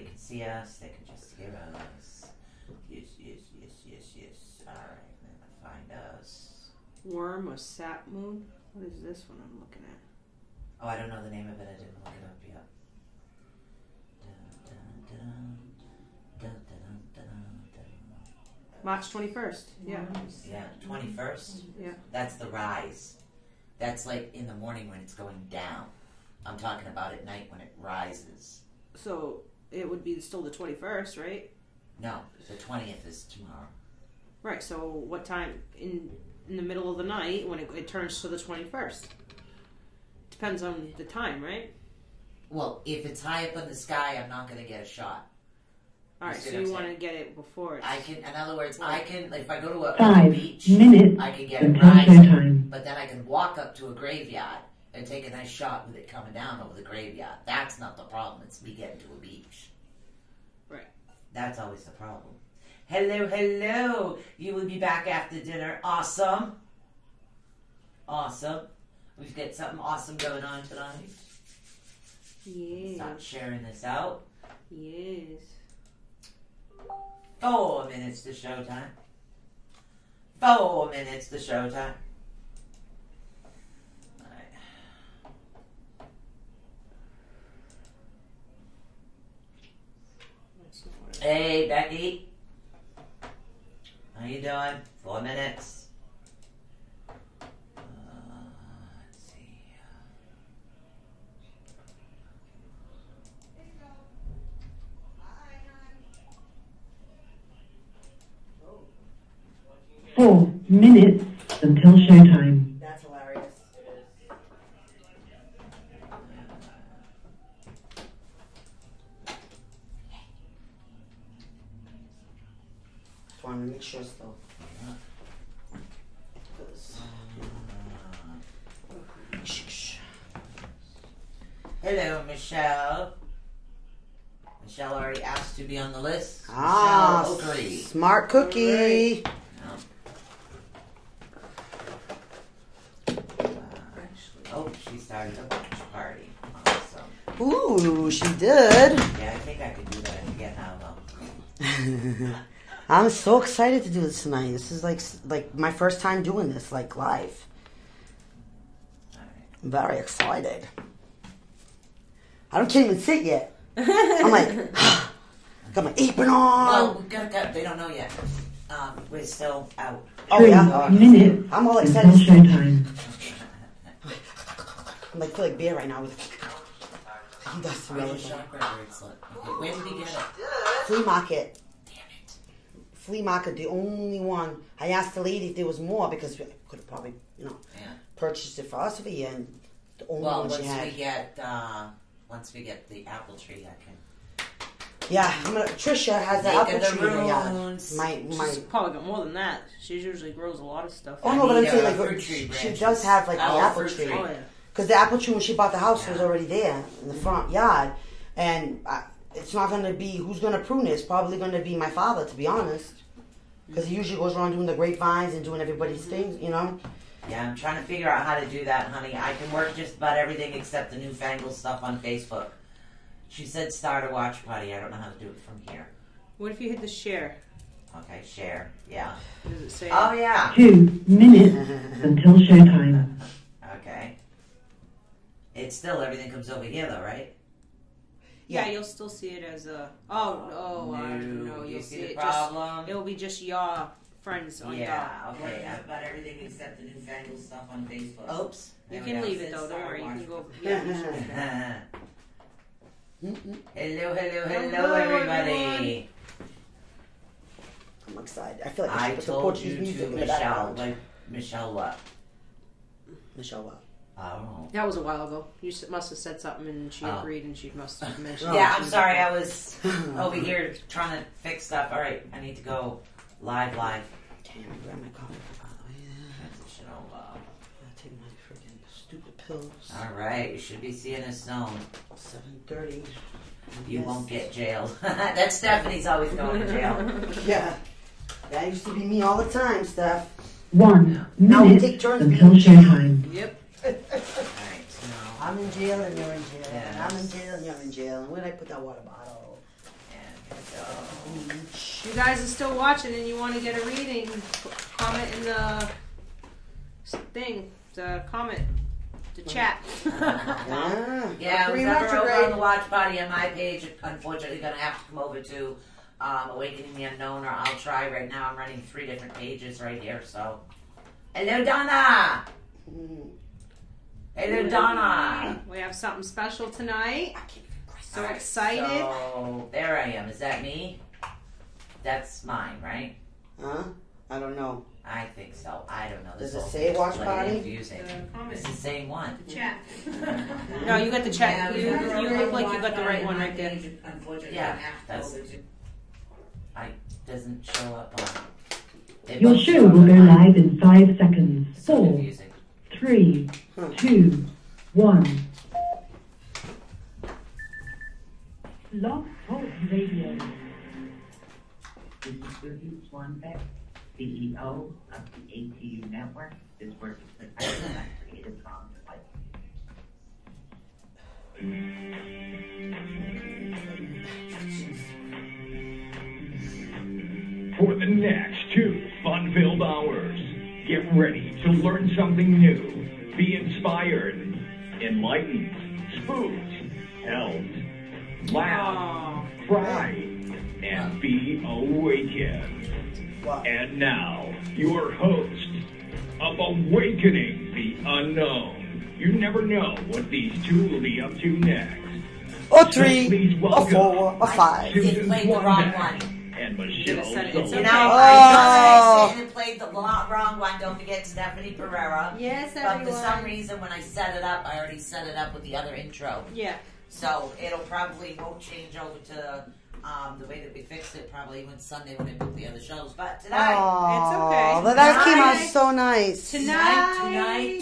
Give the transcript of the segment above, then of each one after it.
nobody can see us. They can just hear us. Yes. All right, then find us. Worm or sap moon? What is this one I'm looking at? Oh, I don't know the name of it. I didn't look it up yet. March 21st. Yeah. Yeah, 21st. Yeah. That's the rise. That's like in the morning when it's going down. I'm talking about at night when it rises. So it would be still the 21st, right? No, the 20th is tomorrow. Right. So what time in the middle of the night when it turns to the 21st? Depends on the time, right? Well, if it's high up in the sky, I'm not going to get a shot. All right, so you want to get it before it's... I can, in other words, I can, if I go to a 5 beach, minutes I can get it until rising, showtime. but then I can walk up to a graveyard and take a nice shot with it coming down over the graveyard. That's not the problem. It's me getting to a beach. Right. That's always the problem. Hello. You will be back after dinner. Awesome. We've got something awesome going on tonight. Yes. Start sharing this out. Yes. 4 minutes to showtime. 4 minutes to showtime. Alright. Hey, Becky. How you doing? 4 minutes. Let's see. 4 minutes until showtime. That's hilarious. Just want to make sure still. Hello, Michelle. Michelle already asked to be on the list. Ah, Michelle Oakery. smart cookie. Oh, she started a watch party. Awesome. Ooh, she did. Yeah, I think I could do that again now, though. I'm so excited to do this tonight. This is like my first time doing this, like live. All right. I'm very excited. I can't even sit yet. I'm like, got my apron on. Well, we gotta, they don't know yet. We're still out. Oh yeah, 3 minutes I'm all until excited. showtime. I'm like feel like beer right now. That's the Where's real your chakra bracelet? Okay, where did he get it? flea market. Damn it. Flea market, the only one. I asked the lady if there was more because we could have probably, Yeah. purchased it for us over here, and the only Well, one she had. once we get the apple tree, I can. Yeah, Trisha has the Make apple the tree in her yard. runes. My. She's probably got more than that. She usually grows a lot of stuff. Oh no, but I'm need, saying fruit like tree she branches. does have like the Oh, apple fruit tree. tree. Oh, yeah. Because the apple tree when she bought the house was Yeah. already there in the front yard, and it's not going to be who's going to prune it. It's probably going to be my father, to be honest, because he usually goes around doing the grapevines and doing everybody's things, Yeah, I'm trying to figure out how to do that, honey. I can work just about everything except the newfangled stuff on Facebook. She said start a watch party. I don't know how to do it from here. What if you hit the share? Okay, share. Yeah. Does it say? Oh, yeah. 2 minutes until showtime. Okay. It's still, everything comes over here, though, right? Yeah, you'll still see it as a. No, you you'll see see the it problem? just. It'll be just your friends on Yeah, top. okay. I've got everything except the newfangled stuff on Facebook. Oops. You There can we leave go. it though. Don't Start worry. You watch can go. party. Yeah, you should. Hello, Hello, everybody. I'm excited. I feel like I I should put the told Portuguese you music to in the Michelle. background. Like, Michelle what? Michelle, what? Oh. That was a while ago. You must have said something and she Oh. agreed and she must have mentioned. Yeah, I'm sorry. I was over here trying to fix stuff. All right, I need to go live. Damn, I grabbed my coffee. Transition over. I take my freaking stupid pills. All right, you should be seeing us soon. 7:30. You won't get jailed. That Stephanie's always going to jail. Yeah. That used to be me all the time, Steph. 1 Now we minute take turns until being showtime. Yep. All right, so I'm in jail and you're in jail. Yes. And I'm in jail and you're in jail. And where did I put that water bottle? If you guys are still watching and you want to get a reading, comment in the thing, the comment, the chat. Yeah, Mercury whoever over retrograde. on the watch party on my page, unfortunately, gonna have to come over to Awakening the Unknown, or I'll try. Right now, I'm running 3 different pages right here. So, hello, Donna. Hello, Donna. We have something special tonight. So Alright, excited. So there I am. Is that me? That's mine, right? Huh? I don't know. I think so. I don't know. This Does it whole say thing's watch bloody party? Confusing. It's the same one. Chat. No, you got the chat. You look like you got the right one right there. Unfortunately, yeah, that's. I doesn't show up on. It Your won't show show up will go on mine. live in 5 seconds. So 4, confusing. 3, 2, 1. Love Talk Radio. This is Susie Swanbeck, CEO of the ATU Network. This work is put together by Creative Songs like For the next 2 fun-filled hours, get ready to learn something new, be inspired, enlightened, spooked, helped, laugh, cry, and be awakened. And now, your host of Awakening the Unknown. You never know what these 2 will be up to next. Or So 3, please or welcome 4, or 5. It Susan played the wrong Swanbeck one. and Should've Michelle said it. It's You Zoltan. know, okay. I and it played the wrong one. Don't forget Stephanie Pereira. Yes, But for some reason, when I set it up, I already set it up with the other intro. Yeah. So it'll probably won't change over to the way that we fixed it. Probably when Sunday when I book the other shows. But tonight, It's okay. But that came out Tonight- so nice.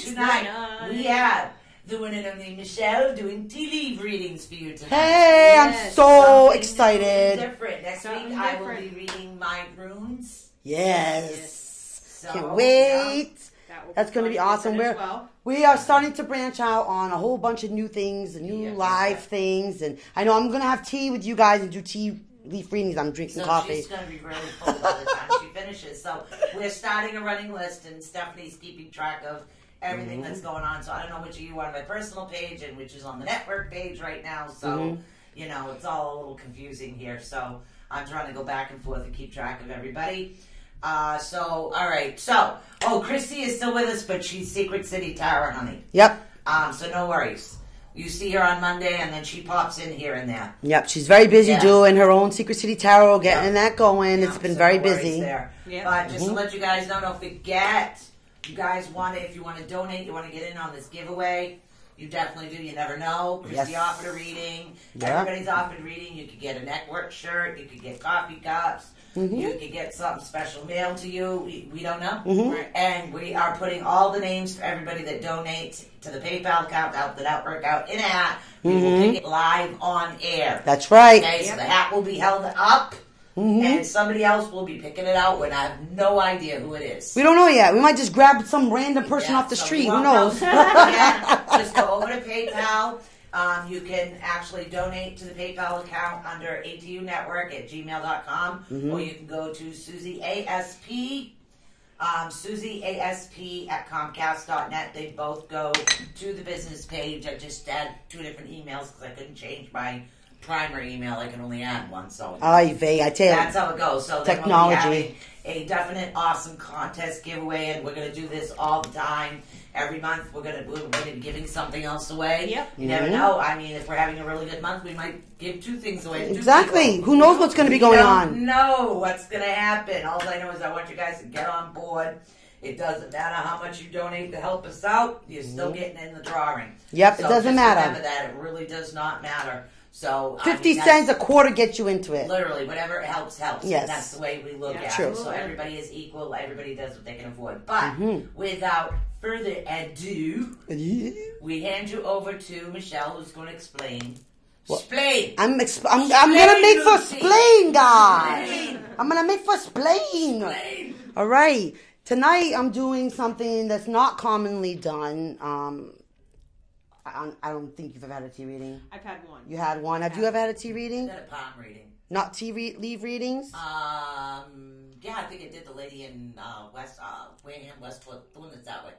tonight, we have the one and only Michelle doing tea leaf readings for you tonight. Hey, I'm Yes, so Something new and excited. different. Next Something week, I will different. be reading my runes. Yes. So, Can't wait. That will That's gonna be fun awesome. as We're- well. We are starting to branch out on a whole bunch of new things, and new Yeah. live things, and I know I'm gonna have tea with you guys and do tea leaf readings. I'm drinking So coffee. she's going to be really full by the time she finishes. So we're starting a running list, and Stephanie's keeping track of everything that's going on. So I don't know which of you are on my personal page and which is on the network page right now. So, you know, it's all a little confusing here. So I'm trying to go back and forth and keep track of everybody. All right. So, Christy is still with us, but she's Secret City Tarot, honey. Yep, So no worries. You see her on Monday, and then she pops in here and there. yep. She's very busy Yeah. doing her own Secret City Tarot, getting that going. Yeah, It's been so very no worries busy. there. Yeah. But just to let you guys know, don't forget, you guys want to, if you want to donate, you want to get in on this giveaway, you definitely do. You never know. Christy Yes. offered a reading. Yeah. Everybody's offered reading. You could get a network shirt. You could get coffee cups. You could get something special mailed to you. We don't know. Right. And we are putting all the names for everybody that donates to the PayPal account, out the network, out in a hat. We will pick it live on air. That's right. Okay, so the hat will be held up, and somebody else will be picking it out when I have no idea who it is. We don't know yet. We might just grab some random person Yeah, off the so street. we Who won't knows? know. Again, just go over to PayPal. You can actually donate to the PayPal account under atuNetwork@gmail.com, or you can go to Susie ASP. Susie ASP at Comcast.net. They both go to the business page. I just had 2 different emails because I couldn't change my primary email. I can only add one, so Ay, vey, I tell that's you. how it goes. So Technology. Then we'll be having a definite awesome contest giveaway, and we're going to do this all the time. Every month we're going to be giving something else away. Yep. You never know. I mean, if we're having a really good month, we might give 2 things away. To 2 Exactly. people. Who knows what's going to be going We on? don't know what's going to happen. All I know is I want you guys to get on board. It doesn't matter how much you donate to help us out. You're still getting in the drawing. Yep, it So doesn't just matter. Remember that. It really does not matter. So 50 that's- cents a quarter gets you into it. Literally, whatever helps, helps. Yes. And that's the way we look Yeah, at true. it. So everybody is equal. Everybody does what they can afford. But without further ado, we hand you over to Michelle, who's going to explain. Explain. I'm gonna make for Lucy. splain, guys. Explain. I'm gonna make for splain. Explain. All right. Tonight I'm doing something that's not commonly done. I don't think you've ever had a tea reading. I've had one. You had one. Have you ever had a tea reading? Got a palm reading. Not tea leaf readings? Yeah, I think I did the lady in Wareham, Westport, the one that's that way.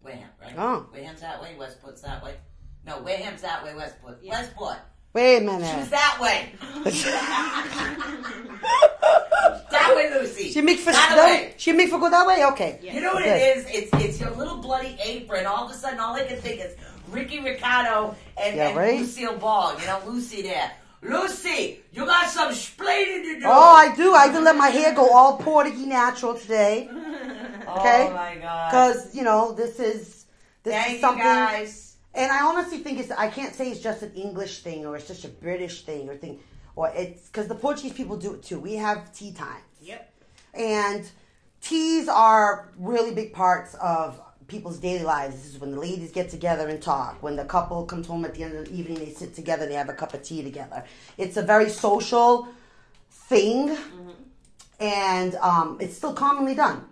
Wareham, right? Oh. Wareham's that way, Westport's that way. No, Wareham's that way, Westport. Yeah. Westport. Wait a She minute. was that way. That way, Lucy. She make for That way. She make for go that way? Okay. Yeah. You know what it is? It's your little bloody apron. All of a sudden, all I can think is Ricky Ricardo and right? Lucille Ball. You know, Lucy there. Lucy, you got some splaining to do. Oh, I do. I even let my hair go all Portuguese natural today. Okay? Oh my God. Because, you know, this is Thank something. you guys. And I honestly think I can't say it's just an English thing or it's just a British thing or it's because the Portuguese people do it too. We have tea time. Yep. And teas are really big parts of people's daily lives. This is when the ladies get together and talk. When the couple comes home at the end of the evening, they sit together, they have a cup of tea together. It's a very social thing, and it's still commonly done.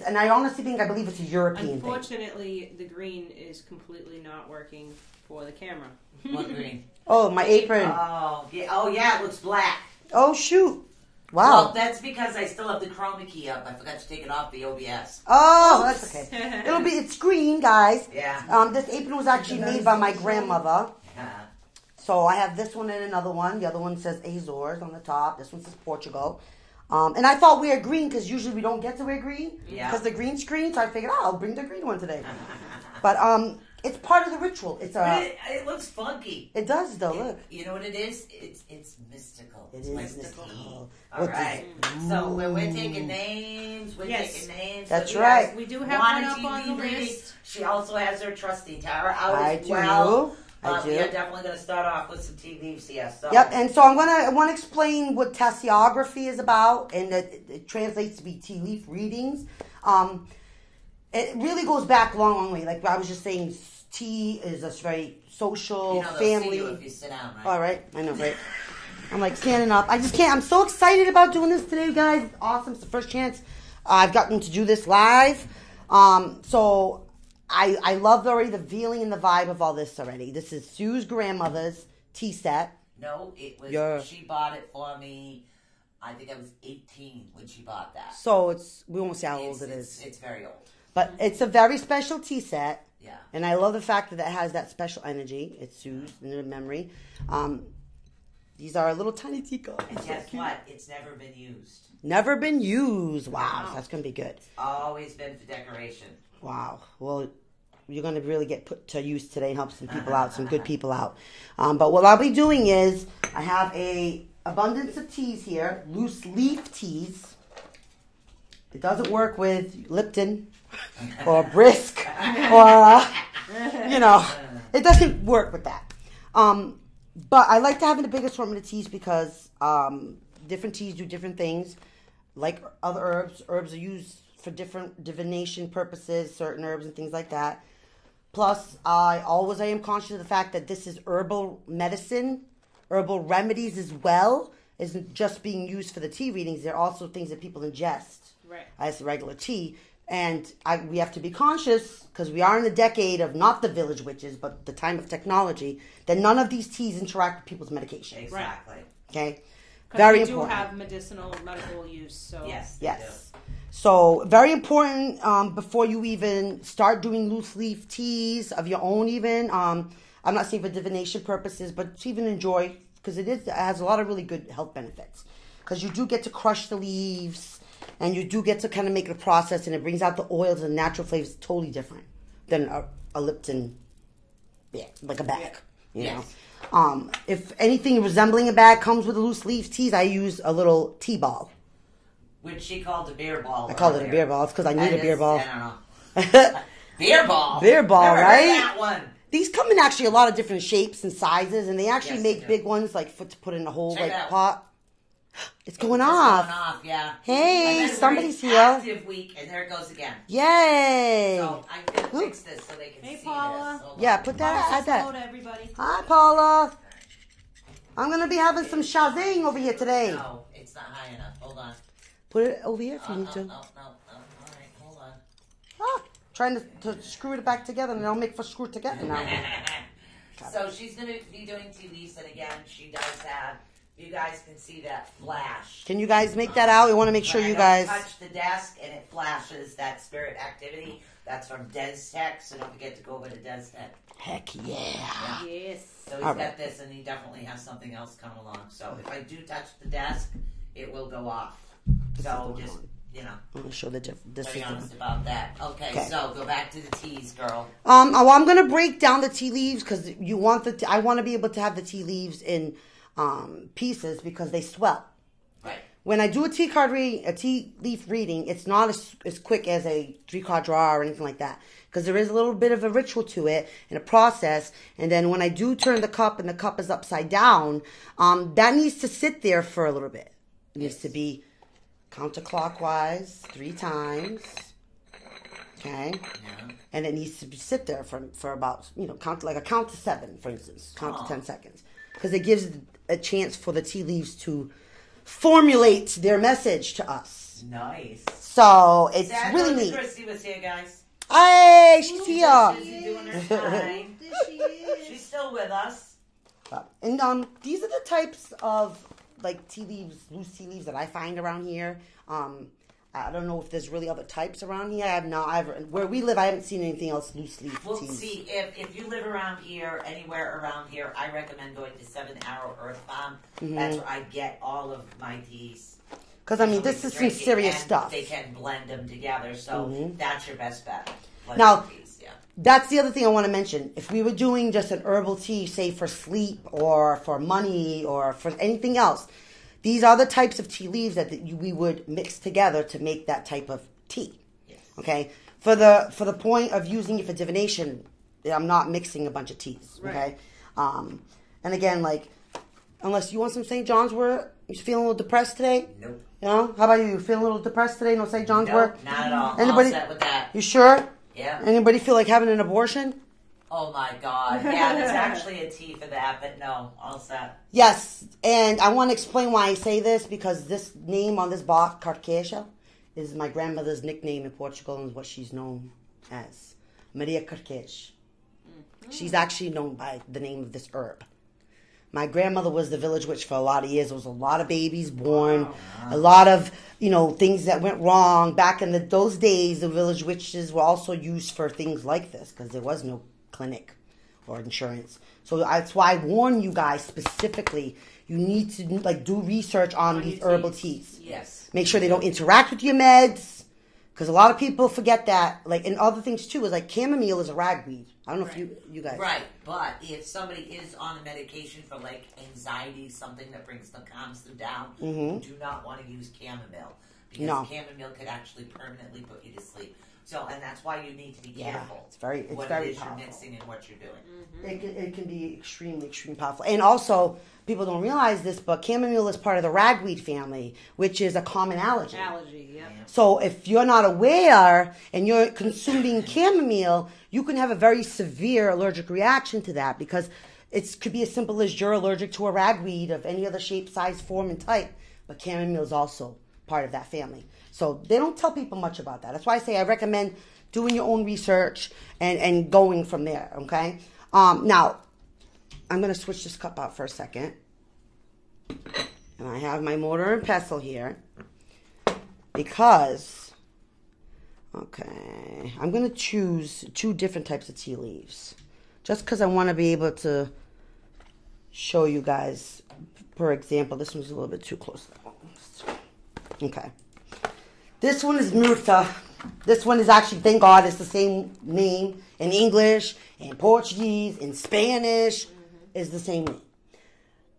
And I honestly I believe it's a European thing. Unfortunately, the green is completely not working for the camera. What green? Oh, my apron. Oh yeah, it looks black. Oh, shoot. Well, Wow. that's because I still have the chroma key up. I forgot to take it off the OBS. Oh, that's okay. It's green, guys. Yeah. This apron was actually made by my grandmother. So I have this one and another one. The other one says Azores on the top. This one says Portugal. And I thought wear green because usually we don't get to wear green because the green screen. So I figured, I'll bring the green one today. But it's part of the ritual. It's it looks funky. It does though. Look. You know what it is? It's mystical. It It's is mystical. mystical. All right. So we're taking names. We're taking names. That's So right. We do have want one a up on TV the reading. list. She also has her trusty tarot out I as do. well. I do. We are definitely going to start off with some tea leaves here. So. Yep, and so I want to explain what tassiography is about, and it translates to be tea leaf readings. It really goes back a long, long way. Like I was just saying, tea is a very social, You know, they'll family. see you if you sit down, right? All right, I know, right? I'm like standing up. I just can't. I'm so excited about doing this today, guys. It's awesome. It's the first chance I've gotten to do this live. So I love already the feeling and the vibe of all this already. This is Sue's grandmother's tea set. No, it was. She bought it for me. I think I was 18 when she bought that. So we won't say how old it is. It's very old. But it's a very special tea set. Yeah. And I love the fact that it has that special energy. It's Sue's in the memory. These are little tiny teacups. And guess what? It's never been used. Never been used. Wow. So that's going to be good. It's always been for decoration. Wow. Well, you're going to really get put to use today and help some people out, some good people out. But what I'll be doing is I have a abundance of teas here, loose leaf teas. It doesn't work with Lipton or Brisk or, it doesn't work with that. But I like to have in the big assortment of teas because different teas do different things. Like other herbs are used for different divination purposes, certain herbs and things like that. Plus, I am conscious of the fact that this is herbal medicine, herbal remedies as well, isn't just being used for the tea readings. They're also things that people ingest as regular tea. And we have to be conscious, because we are in the decade of not the village witches, but the time of technology, that none of these teas interact with people's medication. Exactly. Okay? Very important. They do have medical use. So Yes. Yes. So, very important before you even start doing loose leaf teas of your own even. I'm not saying for divination purposes, but to even enjoy, because it has a lot of really good health benefits. Because you do get to crush the leaves, and you do get to kind of make a process, and it brings out the oils and natural flavors totally different than a Lipton, like a bag, you know. If anything resembling a bag comes with the loose leaf teas, I use a little tea ball. Which she called a beer ball. I call it a beer ball. It's because I need a beer ball. I don't know. Beer ball? Beer ball, Never right? heard that one. These come in actually a lot of different shapes and sizes, and they actually Yes, make they do. big ones like to put in a whole Check it out. pot. It's going It's off. going off, yeah. Hey, And then somebody's we're here. Active week, and there it goes again. Yay! So I'm going to fix this so they can Hey, see Paula. this. Hold Yeah, on. put that, add Hello that. to everybody. Hi, Paula. I'm going to be having some shazing over here today. No, it's not high enough. Hold on. Put it over here if you No, need to. no. All right, hold on. Trying to screw it back together, and it'll make for screw it together now. So she's going to be doing tea leaves, and again, she does have You guys can see that flash. Can you guys make that out? We want to make sure When you I guys. touch the desk and it flashes that spirit activity. That's from Des Tech, so don't forget to go over to Des Tech. Heck yeah. Yes. So he's All got right. this, and he definitely has something else coming along. So if I do touch the desk, it will go off. So just, you know, I'm gonna show the this very is honest about that. Okay, so go back to the teas, girl. well, I'm gonna break down the tea leaves because you want I want to be able to have the tea leaves in pieces because they swell. Right. When I do a tea leaf reading, it's not as quick as a 3-card draw or anything like that. Because there is a little bit of a ritual to it and a process. And then when I do turn the cup and the cup is upside down, that needs to sit there for a little bit. It needs to be counterclockwise 3 times. Okay? Yeah. And it needs to sit there for about, count to 7, for instance. Count to 10 seconds. Because it gives a chance for the tea leaves to formulate their message to us. Nice. So it's Sad really Dr. neat. Christy was here, guys. Hey, she's here. She's doing her time. She's still with us. And these are the types of like tea leaves, loose tea leaves that I find around here. I don't know if there's really other types around here. Where we live, I haven't seen anything else loose leaf Well, teas. see, if you live around here, anywhere around here, I recommend going to 7 Arrow Earth Farm. That's where I get all of my teas. Because this is some Drink it, serious and stuff. They can blend them together, so that's your best bet. Blend Now, the teas, yeah. That's the other thing I want to mention. If we were doing just an herbal tea, say for sleep or for money or for anything else, these are the types of tea leaves that we would mix together to make that type of tea. Yes. Okay? For the point of using it for divination, I'm not mixing a bunch of teas. Okay? And again, unless you want some St. John's wort, you feeling a little depressed today? Nope. How about you? Feeling a little depressed today? No St. John's wort? Nope, not at all. Anybody? All set with that. You sure? Yeah. Anybody feel like having an abortion? Oh my God. Yeah, there's actually a tea for that, but no, all set. Yes, and I want to explain why I say this, because this name on this box, Carqueja, is my grandmother's nickname in Portugal and is what she's known as. Maria Carqueja. She's actually known by the name of this herb. My grandmother was the village witch for a lot of years. There was a lot of babies born, a lot of, things that went wrong. Back in those days, the village witches were also used for things like this because there was no clinic or insurance. So that's why I warn you guys specifically, you need to do research on these herbal teas. Yes. Make sure they don't interact with your meds, because a lot of people forget that. And other things too is chamomile is a ragweed. I don't know if you guys. Right, but if somebody is on a medication for anxiety, something that calms them down, you do not want to use chamomile, because chamomile could actually permanently put you to sleep. So, and that's why you need to be careful. It's very what powerful. it is you're mixing and what you're doing. It can be extremely, extremely powerful. And also, people don't realize this, but chamomile is part of the ragweed family, which is a common allergy. Yeah. So if you're not aware and you're consuming chamomile, you can have a very severe allergic reaction to that, because it could be as simple as you're allergic to a ragweed of any other shape, size, form, and type. But chamomile is also part of that family. So they don't tell people much about that. That's why I say I recommend doing your own research and going from there, okay? Now, I'm going to switch this cup out for a second. And I have my mortar and pestle here because, I'm going to choose 2 different types of tea leaves just because I want to be able to show you guys. For example, this one's a little bit too close. Okay. This one is Murta. This one is actually, thank God, it's the same name in English, in Portuguese, in Spanish. Is the same name.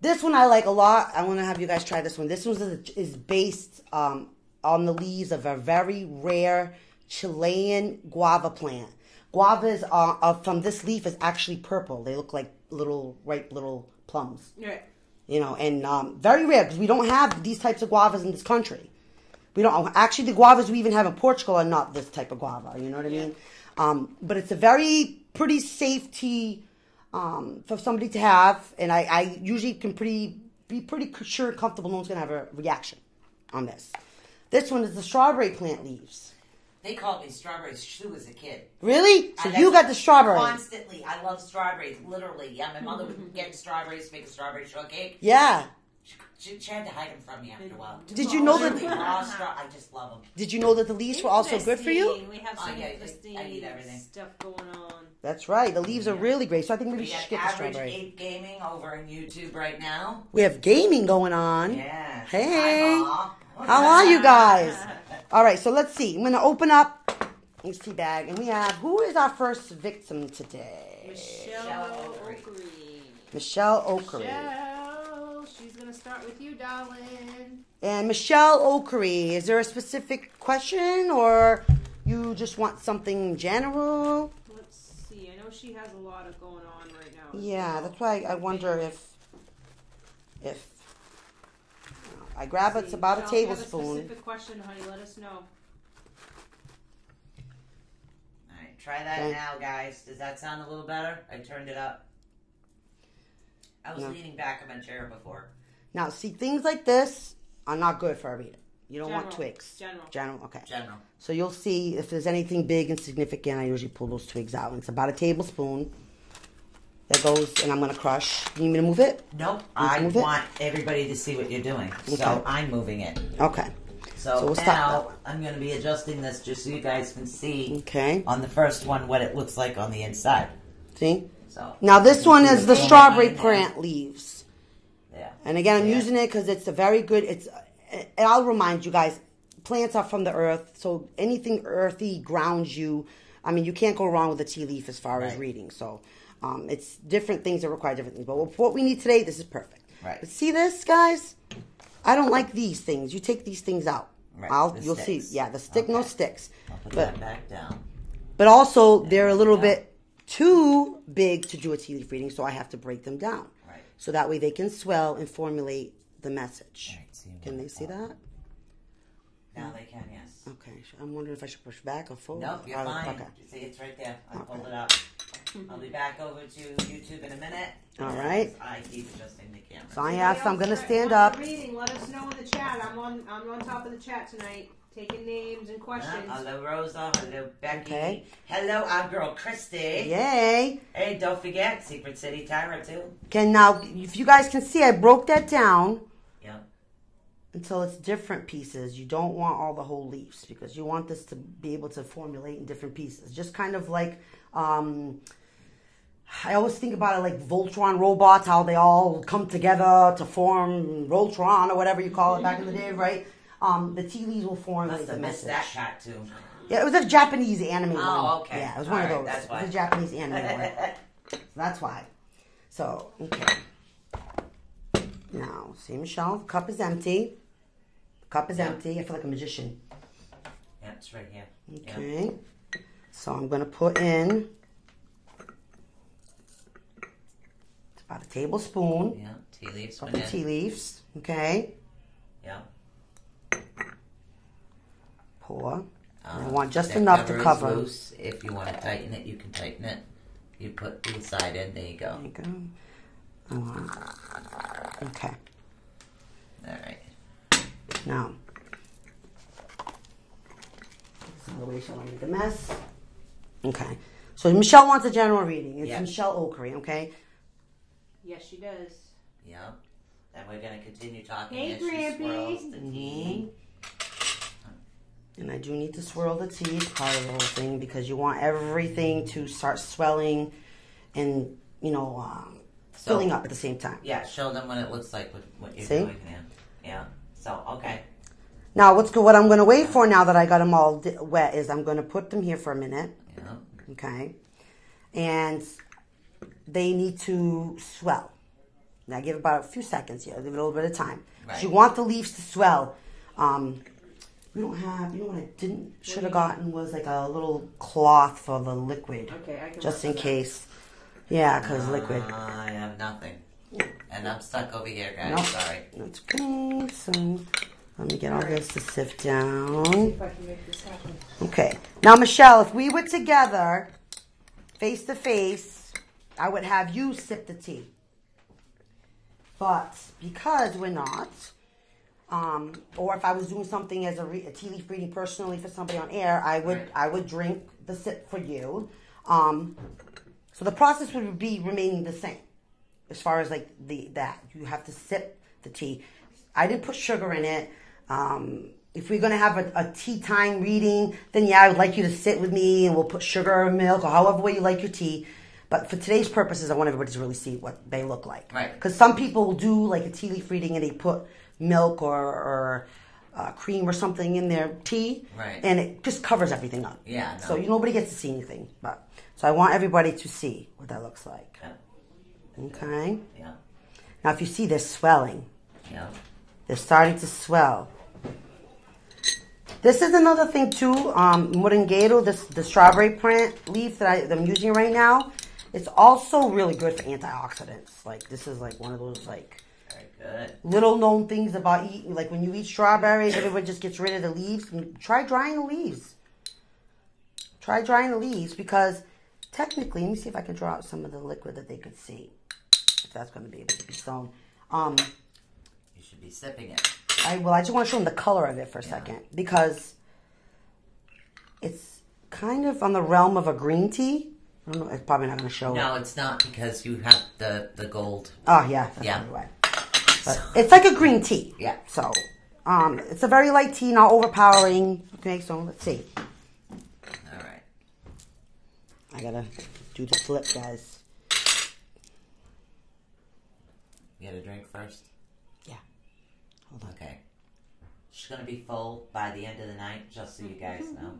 This one I like a lot. I want to have you guys try this one. This one is based on the leaves of a very rare Chilean guava plant. Guavas from this leaf is actually purple. They look like ripe little plums. Right. And very rare because we don't have these types of guavas in this country. We don't actually, the guavas we even have in Portugal are not this type of guava. You know what I mean? But it's a very pretty safe tea for somebody to have, and I usually can be pretty sure and comfortable no one's gonna have a reaction on this. This one is the strawberry plant leaves. They called me strawberry stew as a kid. Really? So you got the strawberry. Constantly. I love strawberries, literally. Yeah, my mother would get strawberries to make a strawberry shortcake. Yeah. She had to hide them from me after a while. Did you know that? Really raw straw. I just love them. Did you know that the leaves were also good for you? We have some interesting I eat everything. stuff going on. That's right. The leaves are really great. So I think maybe We we should got get the Average strawberry. 8 Gaming over on YouTube right now. We have gaming going on. Yes. Hey. Hi, Ma. How are you guys? All right, so let's see. I'm going to open up this tea bag, and we have, who is our first victim today? Michelle Oakery. Michelle Oakery. Michelle, she's going to start with you, darling. And Michelle Oakery, is there a specific question, or you just want something general? Let's see. I know she has a lot of going on right now. Yeah, that's why I wonder if I grab it's about a Michelle, if you have tablespoon. a specific question, honey, let us know. All right, try that Okay. now, guys. Does that sound a little better? I turned it up. I was No. leaning back in my chair before. Now, see, things like this are not good for a reader. You don't want General. twigs. General. Okay. General. So you'll see if there's anything big and significant, I usually pull those twigs out. And it's about a tablespoon. There goes, and I'm going to crush. You need me to move it? Nope. You I move it? want everybody to see what you're doing. Okay. So I'm moving it. Okay. So, we'll stop now I'm going to be adjusting this just so you guys can see Okay. on the first one what it looks like on the inside. See? So Now, this one is the strawberry plant leaves. Yeah. And again, I'm Yeah. using it because it's a very good, and I'll remind you guys, plants are from the earth, so anything earthy grounds you. I mean, you can't go wrong with a tea leaf as far as Right. reading. So it's different things that require different things. But what we need today, this is perfect. Right. But see this, guys? I don't like these things. You take these things out. Right, the You'll see. sticks. Yeah, the stick, no Okay. sticks. I'll put But that back down. but also, they're a little Yeah. bit too big to do a tea leaf reading, so I have to break them down. Right. So that way they can swell and formulate the message. All right, see Can what they see that? Now they can, yes. Okay. I'm wondering if I should push back or forward. Nope, you're Or- fine. Okay. See, it's right there. I Okay. pulled it up. I'll be back over to YouTube in a minute. All right. I keep adjusting the camera. So I asked, I'm going to stand Wants up. a reading, let us know in the chat. I'm on top of the chat tonight, taking names and questions. Hello, Rosa. Hello, Becky. Okay. Hello, our girl, Christy. Yay. Hey, don't forget, Secret City Tyra, too. Okay, now, if you guys can see, I broke that down Yeah. until it's different pieces. You don't want all the whole leaves because you want this to be able to formulate in different pieces. Just kind of like, I always think about it like Voltron robots, how they all come together to form Voltron or whatever you call it back in the day, right? The tea leaves will formulate Must the have missed message. that cat, too. Yeah, it was a Japanese anime one. Oh, okay. Yeah, it was one All of right, those. that's It why. was a Japanese anime one. So that's why. So, okay. Now, see, Michelle, the cup is empty. The cup is empty. I feel like a magician. Yeah, it's right here. Yeah. Okay. So I'm going to put in about a tablespoon Yeah, tea leaves of went the in. tea leaves. Okay. Yeah. Pour. And I want just that enough to is cover. Loose. If you want to tighten it, you can tighten it. You put the side in. There you go. There you go. I want. Okay. All right. Now, this is the way she wanted the mess. Okay. So Michelle wants a general reading. It's Yeah. Michelle Oakery, okay? Yes, she does. Yeah. And we're going to continue talking Hey, as she Grampy. swirls the tea. And I do need to swirl the tea, it's part of the whole thing, because you want everything to start swelling and, filling up at the same time. Yeah, show them what it looks like with what you're See? doing. Yeah. So, okay. Now, what I'm going to wait for now that I got them all wet is I'm going to put them here for a minute, Yeah. okay? And they need to swell. Now, give about a few seconds here. Give it a little bit of time. Right. You want the leaves to swell. We don't have, what I should have gotten was like a little cloth for the liquid. Okay, I can Just work in on case. Yeah, because liquid. I have nothing. And I'm stuck over here, guys. Nope. Sorry. That's okay. So, let me get all this to sift down. If I can make this happen. Okay. Now, Michelle, if we were together, face to face, I would have you sip the tea. But because we're not, or if I was doing something as a tea leaf reading personally for somebody on air, I would drink the sip for you. So the process would be remaining the same, as far as like that you have to sip the tea. I didn't put sugar in it. If we're going to have a tea time reading, then yeah, I would like you to sit with me and we'll put sugar or milk or however way you like your tea. But for today's purposes, I want everybody to really see what they look like. Right. Because some people will do like a tea leaf reading and they put milk or cream or something in their tea. Right. And it just covers everything up. Yeah. No. So nobody gets to see anything. So I want everybody to see what that looks like. Yeah. Okay. Yeah. Now if you see they're swelling. Yeah. They're starting to swell. This is another thing too, Moringueiro, the strawberry plant leaf that I'm using right now. It's also really good for antioxidants. Like this is like one of those like Very good. little known things about eating. Like when you eat strawberries, everyone just gets rid of the leaves. Try drying the leaves. Try drying the leaves because technically, let me see if I can draw out some of the liquid that they could see. If that's going to be able to be shown. You should be sipping it. I just want to show them the color of it for a second because it's kind of on the realm of a green tea. I don't know. It's probably not going to show. No, it's not because you have the gold. Oh yeah, that's Yeah. probably why. But it's like a green tea. Yeah. So, it's a very light tea, not overpowering. Okay, so let's see. All right. I gotta do the flip, guys. You got a drink first? Yeah. Hold on. Okay. She's going to be full by the end of the night, just so you guys know.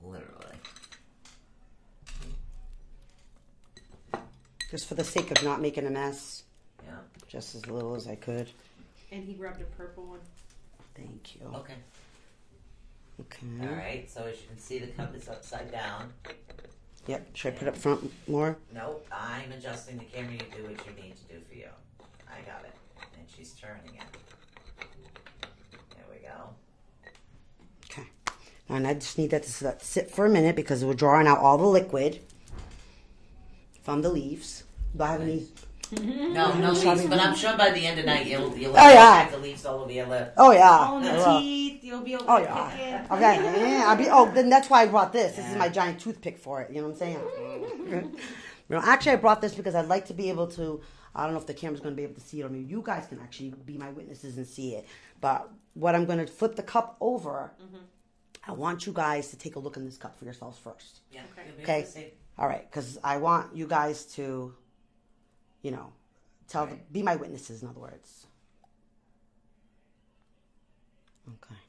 Literally. Just for the sake of not making a mess, Yeah. just as little as I could. And he grabbed a purple one. Thank you. Okay. Okay. All right. So as you can see, the cup is upside down. Yep. Should I put up front more? Nope. I'm adjusting the camera. You do what you need to do for you. I got it. And she's turning it. There we go. Okay. And I just need that to sit for a minute because we're drawing out all the liquid from the leaves. Do I have any? No leaves, but I'm sure by the end of the night you'll yeah. have the leaves all over your lip. Oh yeah. All in I the will. teeth. You'll be able to Oh pick yeah. it. Okay. Yeah, then that's why I brought this. This is my giant toothpick for it. You know what I'm saying? Actually, I brought this because I'd like to be able to. I don't know if the camera's going to be able to see it, or maybe you guys can actually be my witnesses and see it. But what I'm going to flip the cup over. I want you guys to take a look in this cup for yourselves first. Yeah. Okay. All right, because I want you guys to, be my witnesses. In other words. Okay.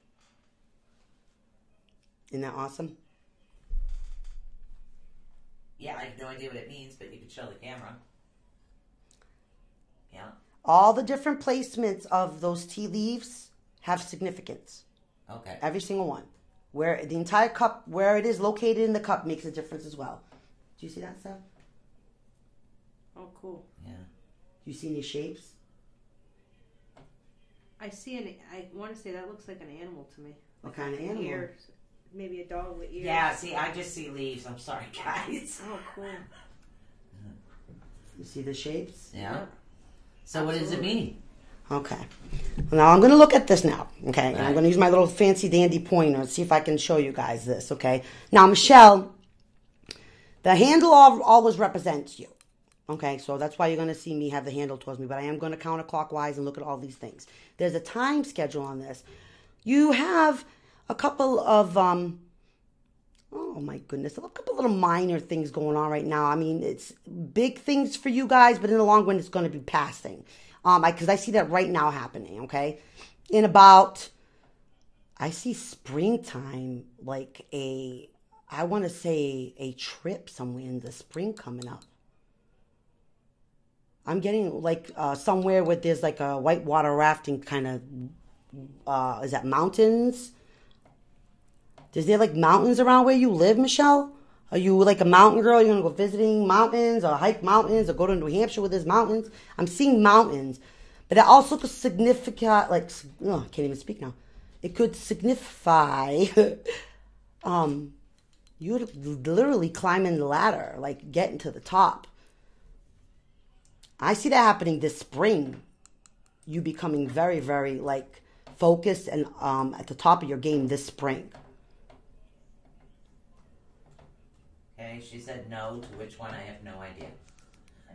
Isn't that awesome? Yeah, I have no idea what it means, but you can show the camera. Yeah. All the different placements of those tea leaves have significance. Okay. Every single one. Where the entire cup, where it is located in the cup makes a difference as well. Do you see that stuff? Oh, cool. Yeah. Do you see any shapes? I see I want to say that looks like an animal to me. What kind of animal? Ears. Maybe a dog with ears. Yeah, see, I just see leaves. I'm sorry, guys. Oh, cool. You see the shapes? Yeah. So what does it mean? Okay. Now I'm going to look at this now. Okay. And I'm Right. going to use my little fancy dandy pointer and see if I can show you guys this. Okay. Now, Michelle, the handle always represents you. Okay. So that's why you're going to see me have the handle towards me. But I am going to counterclockwise and look at all these things. There's a time schedule on this. You have a couple of, oh my goodness, a couple little minor things going on right now. I mean, it's big things for you guys, but in the long run, it's going to be passing. Because I see that right now happening, okay? In about, I see springtime, like I want to say a trip somewhere in the spring coming up. I'm getting like somewhere where there's like a whitewater rafting kind of, is that mountains? Is there like mountains around where you live, Michelle? Are you like a mountain girl? You're going to go visiting mountains or hike mountains or go to New Hampshire where there's mountains? I'm seeing mountains. But it also could signify, like, oh, I can't even speak now. It could signify you would literally climbing the ladder, like getting to the top. I see that happening this spring. You becoming very, very, like, focused and at the top of your game this spring. Okay. Okay, she said no. To which one? I have no idea.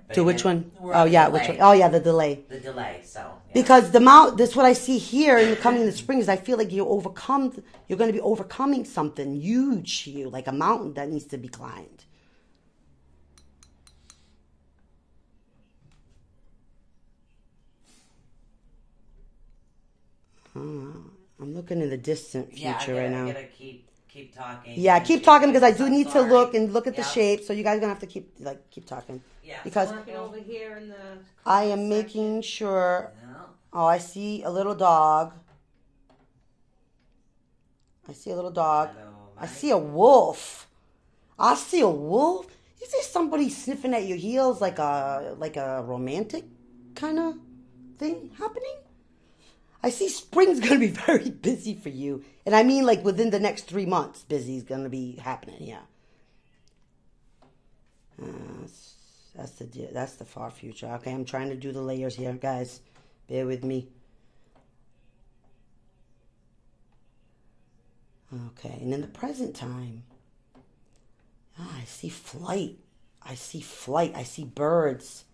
But To which again, one? we're Oh on yeah, delay. which one? Oh yeah, the delay. The delay. So yeah. Because this is what I see here in the coming the spring is I feel like you're going to be overcoming something huge here, like a mountain that needs to be climbed. I'm looking in the distant future right now. I gotta keep talking. Yeah, And keep she talking because I says, do "I'm need to sorry." look at the Yeah. shape. So you guys are gonna have to keep talking. Yeah. Because so Looking over here in the. I am section. making sure. Yeah. Oh, I see a little dog. I see a little dog. Hello, I Mike. see a wolf. I see a wolf. Is there somebody sniffing at your heels like a romantic kind of thing happening? I see spring's gonna be very busy for you, and I mean like within the next 3 months, busy is gonna be happening. Yeah. That's the far future. Okay, I'm trying to do the layers here, guys. Bear with me. Okay, and in the present time, I see flight. I see birds.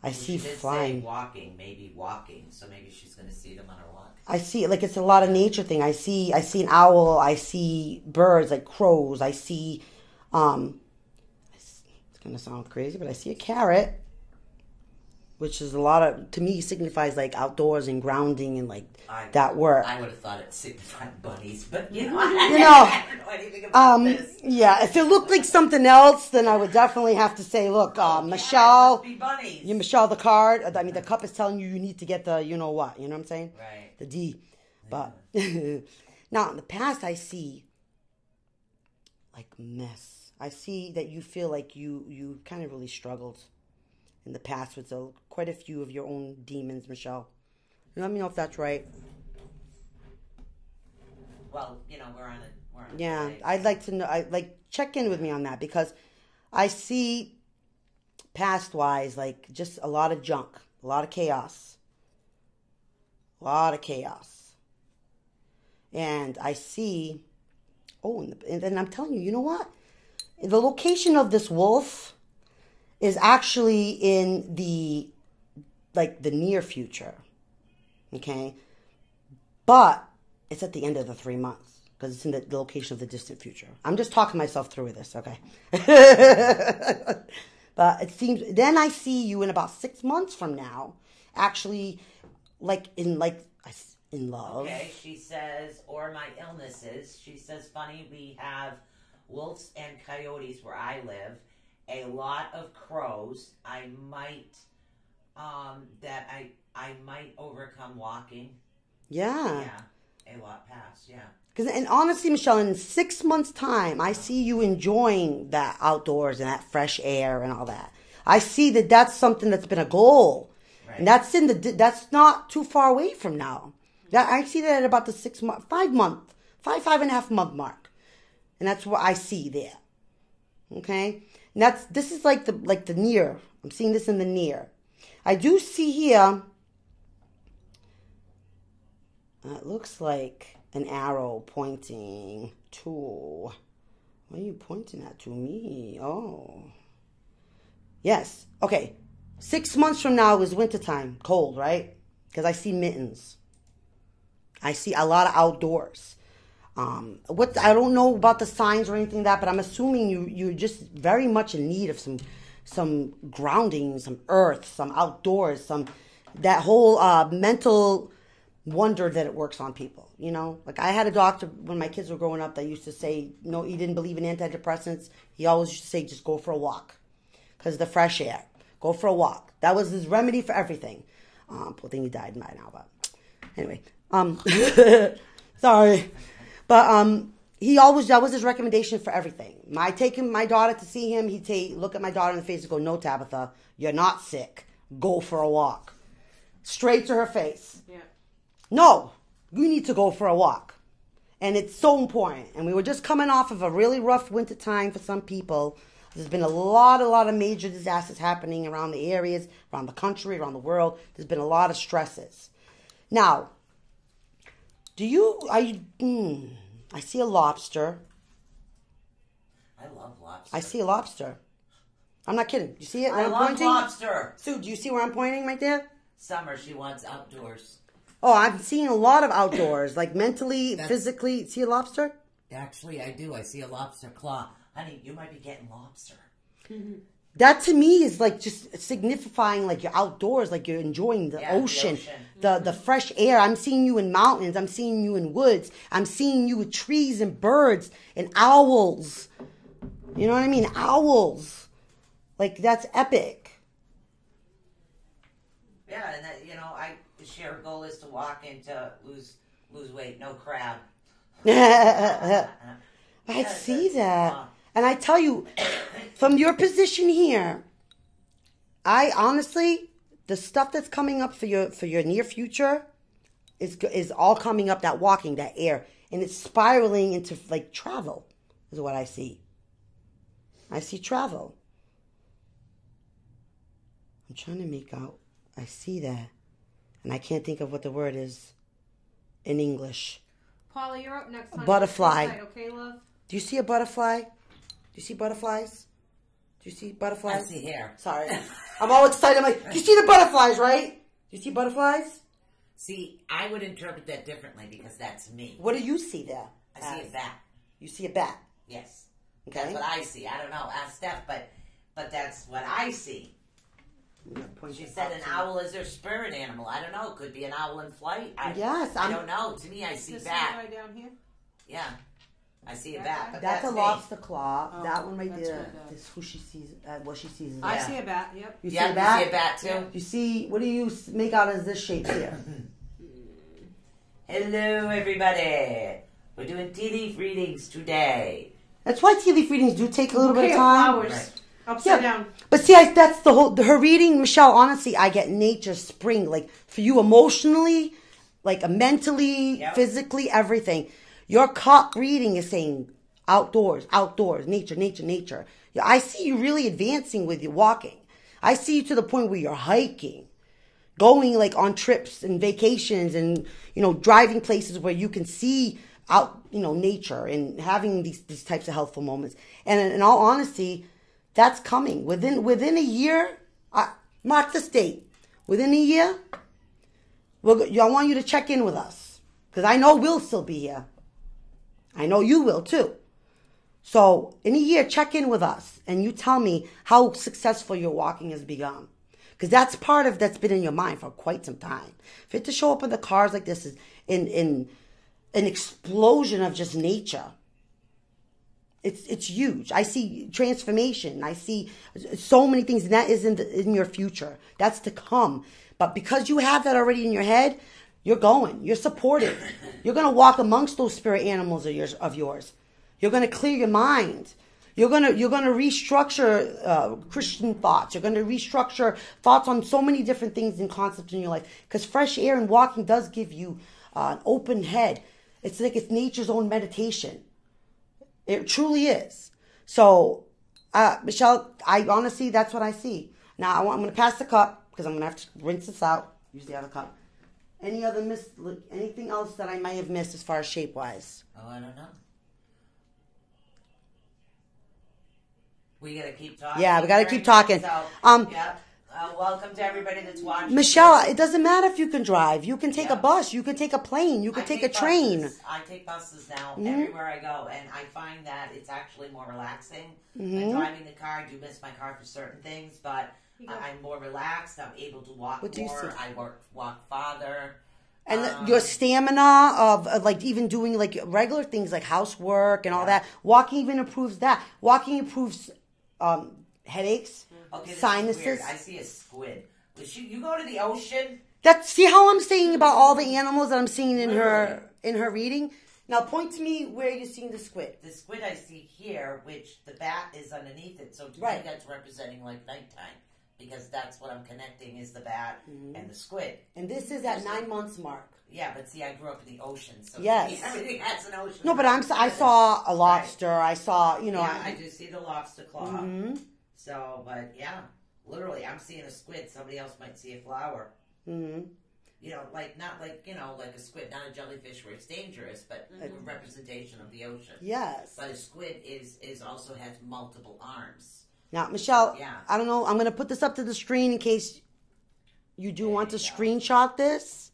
I see She did flying. say walking, maybe walking. So maybe she's gonna see them on her walk. I see like it's a lot of nature thing. I see an owl. I see birds like crows. I see, it's gonna sound crazy, but I see a carrot, which is a lot of, to me, signifies like outdoors and grounding and like that work. I would have thought it signified bunnies, but you know, You know, I don't know anything about this. Yeah, if it looked like something else, then I would definitely have to say, look, Michelle, Be bunnies. you Michelle, the card. I mean, the cup is telling you need to get the, you know what? You know what I'm saying? Right. The D. But now in the past, I see like mess. I see that you feel like you kind of really struggled in the past with quite a few of your own demons, Michelle. Let me know if that's right. Well, you know, we're on a Yeah, delay. I'd like to know. Check in with me on that because I see past wise like just a lot of junk, a lot of chaos, and I see. Oh, and then I'm telling you, you know what? The location of this wolf is actually in the near future. Okay, but it's at the end of the 3 months because it's in the location of the distant future. I'm just talking myself through this, okay? But it seems then I see you in about 6 months from now, actually, in love. Okay, she says, or my illnesses. She says, funny, we have wolves and coyotes where I live, a lot of crows. I might, I might overcome walking. Yeah. Yeah, a lot past, yeah. And honestly, Michelle, in 6 months' time, I see you enjoying that outdoors and that fresh air and all that. I see that that's something that's been a goal. Right. And that's not too far away from now. I see that at about the 5 and a half month mark. And that's what I see there. Okay? And this is like the near. I'm seeing this in the near. I do see here, it looks like an arrow pointing to, what are you pointing at? To me? Oh. Yes. Okay. 6 months from now is wintertime. Cold, right? Because I see mittens. I see a lot of outdoors. I don't know about the signs or anything like that, but I'm assuming you're just very much in need of some grounding, some earth, some outdoors, that whole mental wonder that it works on people. You know, like I had a doctor when my kids were growing up that used to say, no, he didn't believe in antidepressants. He always used to say, just go for a walk because of the fresh air. Go for a walk. That was his remedy for everything. Poor thing, he died by now, but anyway. Sorry. But that was his recommendation for everything. Taking my daughter to see him, he'd look at my daughter in the face and go, no, Tabitha, you're not sick. Go for a walk. Straight to her face. Yeah. No, you need to go for a walk. And it's so important. And we were just coming off of a really rough winter time for some people. There's been a lot of major disasters happening around the areas, around the country, around the world. There's been a lot of stresses. Now, I see a lobster. I love lobster. I see a lobster. I'm not kidding. You see it? Where I I'm love pointing? lobster. Sue, do you see where I'm pointing right there? Summer, she wants outdoors. Oh, I'm seeing a lot of outdoors, like mentally, physically. See a lobster? Actually, I do. I see a lobster claw. Honey, you might be getting lobster. That to me is like just signifying like you're outdoors, like you're enjoying the ocean, the fresh air. I'm seeing you in mountains. I'm seeing you in woods. I'm seeing you with trees and birds and owls. You know what I mean? Owls. Like that's epic. Yeah, and that, I share goal is to walk and to lose weight, no crab. I see that. And I tell you, from your position here, I honestly, the stuff that's coming up for your near future is all coming up, that walking, that air. And it's spiraling into like travel is what I see. I see travel. I'm trying to make out. I see that. And I can't think of what the word is in English. Paula, you're up next time. Butterfly. Okay, love? Do you see a butterfly? Do you see butterflies? Do you see butterflies? I see hair. Sorry. I'm all excited. I'm like, you see the butterflies, right? Do you see butterflies? See, I would interpret that differently because that's me. What do you see there? I see a bat. You see a bat? Yes. Okay. That's what I see. I don't know. Ask Steph, but that's what I see. She said an owl is their spirit animal. I don't know. It could be an owl in flight. I don't know. To me, I see bat. Right down here? Yeah. I see a bat. But That's a me. lobster claw. Oh, that one right that's there what is who she sees. What she sees. Is I that. see a bat, yep. You see Yeah, a bat? you see a bat too? Yeah. You see, what do you make out as this shape here? Hello, everybody. We're doing tea leaf readings today. That's why tea leaf readings do take a little bit of time. Flowers. Right. Upside down. But see, that's her reading, Michelle. Honestly, I get nature, spring, like for you emotionally, like mentally, physically, everything. Your cup reading is saying outdoors, nature, nature, nature. I see you really advancing with your walking. I see you to the point where you're hiking, going like on trips and vacations, and driving places where you can see out, nature and having these types of healthful moments. And in all honesty, that's coming within a year. Mark this date. Within a year, I want you to check in with us because I know we'll still be here. I know you will too. So in a year, check in with us and you tell me how successful your walking has begun. Because that's that's been in your mind for quite some time. For it to show up in the cars like this is in an explosion of just nature. It's huge. I see transformation. I see so many things, and that is in your future. That's to come. But because you have that already in your head, you're going. You're supported. You're going to walk amongst those spirit animals of yours. You're going to clear your mind. You're going to restructure Christian thoughts. You're going to restructure thoughts on so many different things and concepts in your life. Because fresh air and walking does give you an open head. It's like it's nature's own meditation. It truly is. So, Michelle, I honestly, that's what I see. Now, I'm going to pass the cup because I'm going to have to rinse this out. Use the other cup. Anything else that I might have missed as far as shape-wise? Oh, I don't know. We got to keep talking. Yeah, we got to keep talking. So, welcome to everybody that's watching. Michelle, it doesn't matter if you can drive. You can take a bus. You can take a plane. You can take a train. I take buses now everywhere I go, and I find that it's actually more relaxing. Like driving the car, I do miss my car for certain things, but I'm more relaxed. I'm able to walk more. I walk farther. And your stamina of like even doing like regular things like housework and all that. Walking even improves that. Walking improves headaches, sinuses. Weird. I see a squid. You go to the ocean? See how I'm saying about all the animals that I'm seeing in her reading? Now point to me where you're seeing the squid. The squid I see here, which the bat is underneath it. So to me that's representing like nighttime. Because that's what I'm connecting is the bat and the squid. And this is at 9 months mark. Yeah, but see, I grew up in the ocean, so yes. Everything has an ocean. No, but I saw a lobster. Right. I saw, Yeah, I do see the lobster claw. So, but yeah, literally, I'm seeing a squid. Somebody else might see a flower. like not like like a squid, not a jellyfish where it's dangerous, but a representation of the ocean. Yes. But a squid is also has multiple arms. Now, Michelle, Yeah. I don't know. I'm going to put this up to the screen in case you do want to screenshot this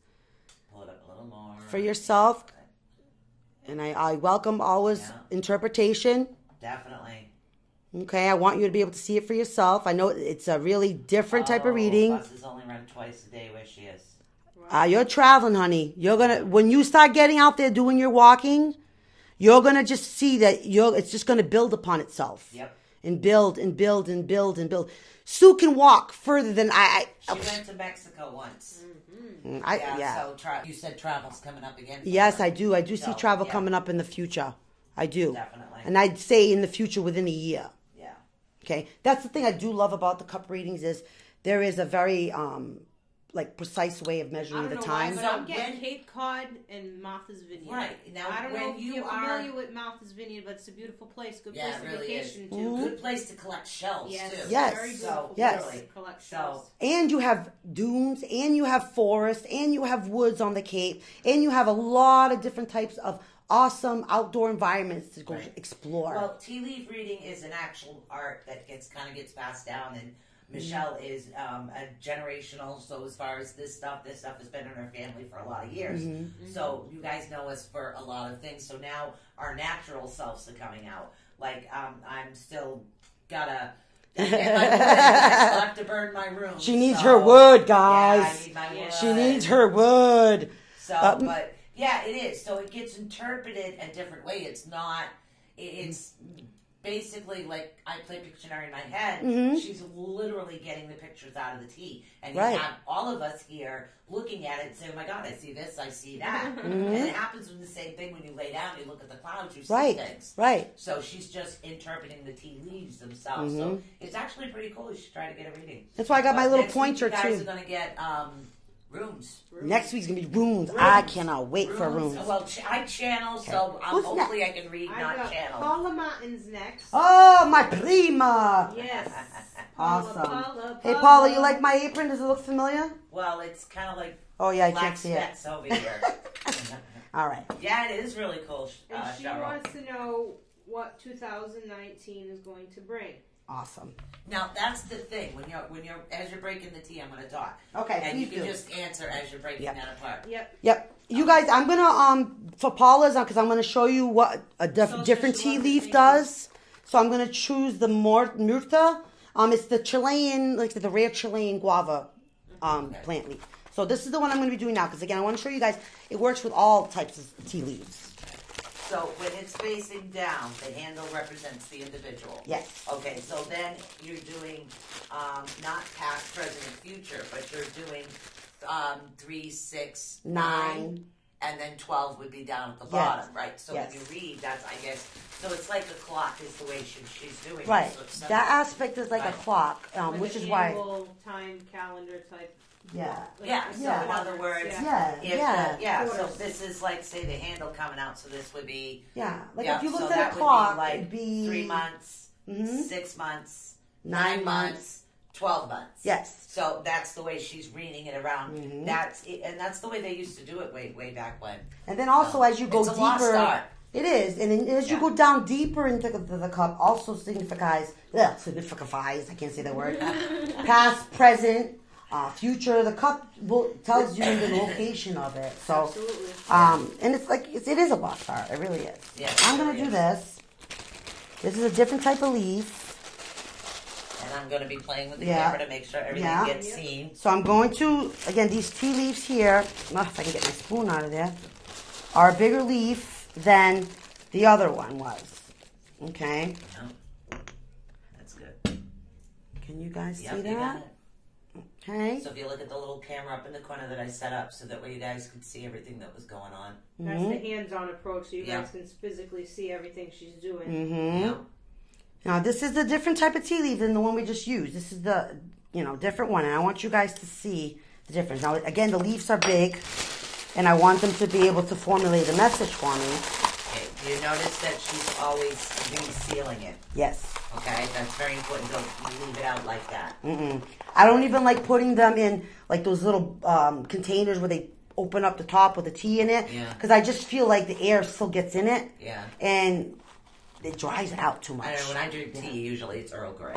Pull it up a little more for yourself. And I welcome always interpretation. Definitely. Okay, I want you to be able to see it for yourself. I know it's a really different type of reading. Bus is only run twice a day where she is. You're traveling, honey. You're gonna when you start getting out there doing your walking, you're gonna just see that it's just gonna build upon itself. Yep. And build and build and build and build. Sue can walk further than I. She went to Mexico once. Yeah. So you said travel's coming up again. Yes, I do. I do see So, travel coming up in the future. I do. Definitely. And I'd say in the future within a year. Yeah. Okay. That's the thing I do love about the cup readings is there is a very precise way of measuring the time. But I'm getting Cape Cod and Martha's Vineyard. Right. Now, I don't know when if you're familiar with Martha's Vineyard, but it's a beautiful place. Good place it for really vacation is. too. Good place to collect shells Yes. too. Yes. Very So, beautiful yes. place to collect So- shells. And you have dunes, and you have forest, and you have woods on the Cape, and you have a lot of different types of awesome outdoor environments to go explore. Well, tea leaf reading is an actual art that gets passed down, and Michelle is a generational. So as far as this stuff has been in her family for a lot of years. So you guys know us for a lot of things. So now our natural selves are coming out. Like I'm still gotta. Get my wood. I still have to burn my room. She needs so- her wood, Yeah, guys. I need my wood. She needs her wood. So, but yeah, it is. So it gets interpreted a different way. It's not. It's basically like I play Pictionary in my head. She's literally getting the pictures out of the tea, and you have all of us here looking at it and say, "Oh my God, I see this, I see that." And it happens with the same thing when you lay down. You look at the clouds, you see things. Right. So she's just interpreting the tea leaves themselves. So it's actually pretty cool. You should try to get a reading. That's why I got my little Next week pointer you guys too. are gonna get rooms. Next week's gonna be runes. I cannot wait for runes. Well, I channel, so hopefully I can read, I not got channel. Paula Martin's next. Oh, my prima! Yes. Awesome. Paula. Hey, Paula, you like my apron? Does it look familiar? Well, it's kind of like Oh yeah, I black can't see it. spets over here. All right. Yeah, it is really cool. And she Cheryl. wants to know what 2019 is going to bring. Awesome. Now that's the thing. When you're as you're breaking the tea, I'm going to talk. Okay, and you please can do. just answer as you're breaking that apart. Yep. Yep. You guys, I'm gonna for Paula's because I'm gonna show you what a different tea leaf does. So I'm gonna choose the Murta. It's the Chilean, like the rare Chilean guava plant leaf. So this is the one I'm gonna be doing now because again I want to show you guys it works with all types of tea leaves. So when it's facing down, the handle represents the individual. Yes. Okay, so then you're doing not past, present, and future, but you're doing 3, 6, 9, and then 12 would be down at the bottom, right? So when you read, that's I guess. So it's like a clock is the way she's doing. Right. It. So it's That aspect is like a clock, Like which an is why. annual time calendar type. Yeah. Yeah. So in other words, So this is like say the handle coming out. So this would be Like yeah, if you so looked at that a would clock, be like it'd be 3 months, 6 months, 9 9 months, 12 months. Yes. So that's the way she's reading it around. That's it, and that's the way they used to do it way back when. And then also as you go it's a lost deeper, art. it is, and then as you go down deeper into the cup, also signifies. I can't say that word. Past, present, future. The cup tells you the location of it. So, Absolutely. and it's like it is a lost art. It really is. Yeah, I'm it gonna really do is. this. This is a different type of leaf. And I'm going to be playing with the camera to make sure everything gets seen. So I'm going to, again, these tea leaves here, if I can get my spoon out of there, are a bigger leaf than the other one was. Okay? Yeah. That's good. Can you guys see Yep, you got that? it. Okay. So if you look at the little camera up in the corner that I set up so that way you guys could see everything that was going on. That's the hands-on approach, so you guys can physically see everything she's doing. Yeah. Now, this is a different type of tea leaf than the one we just used. This is the, different one. And I want you guys to see the difference. Now, again, the leaves are big. And I want them to be able to formulate a message for me. Okay, You notice that she's always resealing it. Yes. Okay, that's very important. Don't leave it out like that. I don't even like putting them in like those little containers where they open up the top with the tea in it. Yeah. Because I just feel like the air still gets in it. Yeah. And it dries it out too much. I know when I drink tea, usually it's Earl Grey.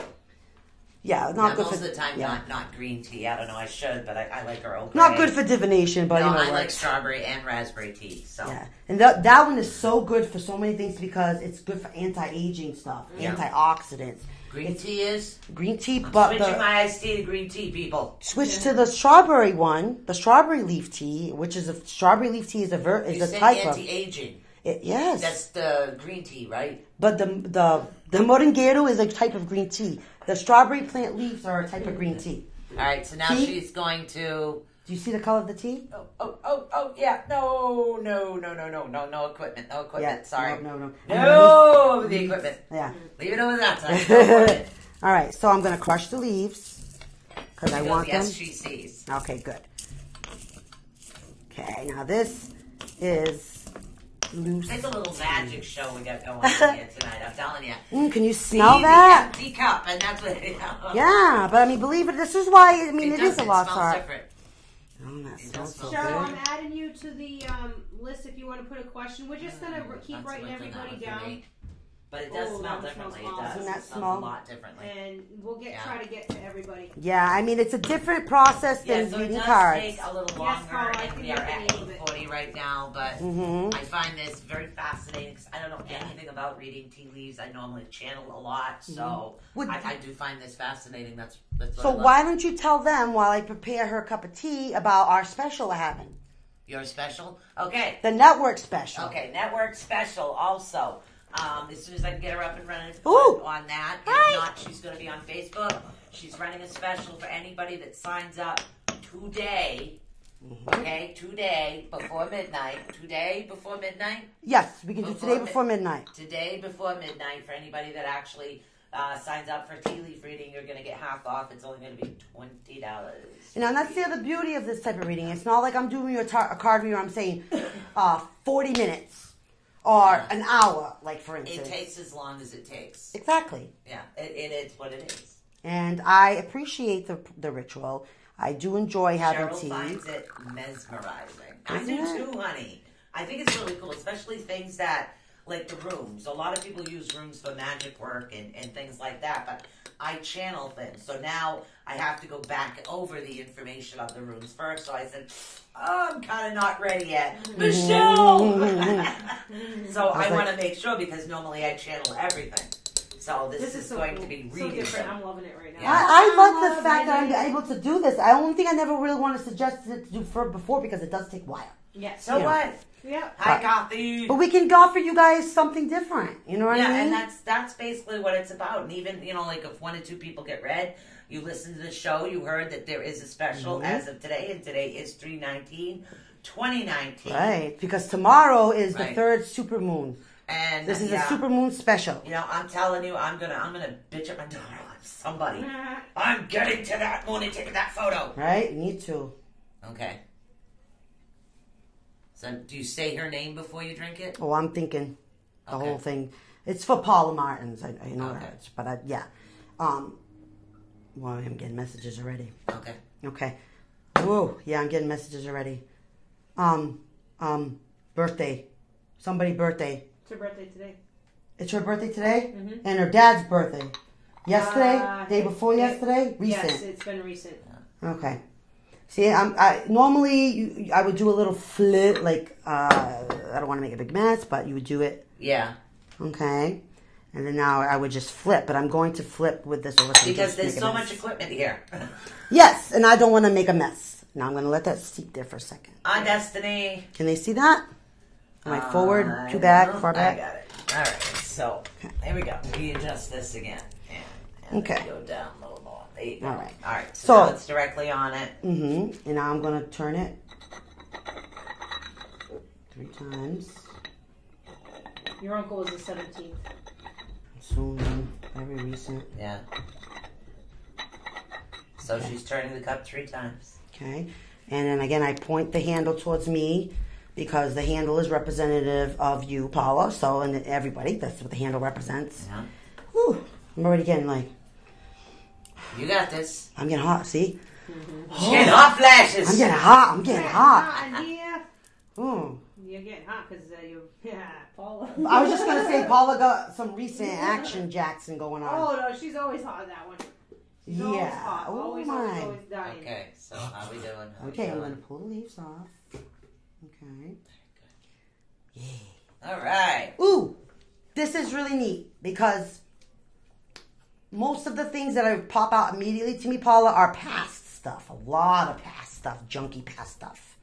Yeah, Now, not good most for of the time, yeah. not green tea. I don't know. I should, but I like Earl Grey. Not good for divination, but No, you know I like works. strawberry and raspberry tea. So Yeah, and that one is so good for so many things because it's good for anti-aging stuff, Yeah. antioxidants. green tea is. Green tea, I'm but switching the, my iced tea to green tea, people. switch to the strawberry one, the strawberry leaf tea, which is a strawberry leaf tea is You a said type of anti-aging. yes. That's the green tea, right? But the moringuero is a type of green tea. The strawberry plant leaves are a type of green tea. All right. So now Tea? she's going to. Do you see the color of the tea? Oh, yeah. No equipment. No equipment. Yeah. Sorry. No. No over the equipment. Yeah. Leave it over that side. No equipment. All right. So I'm gonna crush the leaves because I want them. Yes, she sees. Okay, good. Okay, now this is loose. It's a little magic show we got going on here tonight. I'm telling you. Can you smell See, that? The empty cup, and that's what. Yeah, but I mean, believe it. This is why. I mean, it is does, a lost smells art. different. Oh, that smells so Cheryl, I'm good. adding you to the list if you want to put a question. We're just gonna keep That's writing what's in that everybody one for down, me. But it does Oh, smell that one differently. smells It does. awesome. Doesn't that It smells smell? a lot differently. and we'll try to get to everybody. Yeah, I mean, it's a different process Yeah, than so it reading does cards. take a little Yes, longer, Carl, I and can we are look at at a little bit. 8:40 right now. But Mm-hmm. I find this very fascinating because I don't know anything about reading tea leaves. I normally channel a lot, so Would- I do find this fascinating. That's what So I love. why don't you tell them while I prepare her a cup of tea about our special we're having? Your special? Okay. The network special. Okay, network special also. As soon as I can get her up and running Ooh. on that. Hi. If not, she's going to be on Facebook. She's running a special for anybody that signs up today. Okay, today before midnight. Today before midnight? Yes, we can do today before midnight. Today before midnight for anybody that actually signs up for tea leaf reading. You're going to get half off. It's only going to be $20. You know, and that's the other beauty of this type of reading. It's not like I'm doing a card reading where I'm saying 40 minutes or an hour, like for instance. It takes as long as it takes. Exactly. Yeah, it is what it is. And I appreciate the ritual. I do enjoy having Cheryl tea. finds it mesmerizing. I Isn't do it? too, honey. I think it's really cool, especially things that, like the rooms. A lot of people use rooms for magic work and things like that, but I channel things. So now I have to go back over the information of the rooms first. So I said, oh, I'm kind of not ready yet. Michelle! So I want to make sure because normally I channel everything. So this is so going cool. to be so really different. cool. I'm loving it right now. Yeah. I love the fact that I'm able to do this. I only thing I never really want to suggest it to do before because it does take a while. Yes. So Yeah. what? Yeah. Hi, Kathy. But we can offer you guys something different. You know what Yeah, I mean? and that's basically what it's about. And even, like if 1 or 2 people get read, you listen to the show, you heard that there is a special as of today, and today is 3/19/2019. Right, because tomorrow is the Right. third super moon. And This is yeah, a super moon special. I'm telling you, I'm gonna bitch at my daughter on somebody. I'm getting to that moon and taking that photo. Right? Me too. Okay. So do you say her name before you drink it? Oh, I'm thinking the Okay. whole thing. It's for Paula Martins. I know Okay. that. But yeah. Well, I'm getting messages already. Okay. Okay. Whoa. Yeah, I'm getting messages already. Birthday. Somebody birthday. It's her birthday today. It's her birthday today? Mhm. And her dad's birthday. Yesterday? Day before it- yesterday? Recent. Yes, it's been recent. Okay. See, I normally I would do a little flip, like I don't want to make a big mess, but you would do it, Yeah. okay? And then now I would just flip, but I'm going to flip with this over so Because just there's make a so mess. much equipment here. Yes, and I don't want to make a mess. Now I'm going to let that steep there for a second. On Destiny. Can they see that? Am I forward, too back, far I back? got it. All right. So here we go. We adjust this again. And Okay. then go down a little more. There you go. All right. All right. So, So- now it's directly on it. Mm-hmm. And now I'm going to turn it 3 times. Your uncle was the 17th. Soon, very recent. Yeah. So she's turning the cup 3 times. Okay. And then again, I point the handle towards me. because the handle is representative of you, Paula. So, and everybody, that's what the handle represents. Yeah. Whew, I'm already getting like, You got this. I'm getting hot, see? Getting hot flashes. I'm getting hot, I'm getting hot. Yeah. Mm. You're getting hot because you're Paula. I was just going to say, Paula got some recent action Jackson going on. Oh no, she's always hot that one. She's always Yeah. hot. Oh, Always, my. always dying. Okay, so how we doing? How we Okay, I'm doing? going to pull the leaves off. Okay. All right. Ooh, this is really neat because most of the things that I pop out immediately to me, Paula, are past stuff. A lot of past stuff, junky past stuff.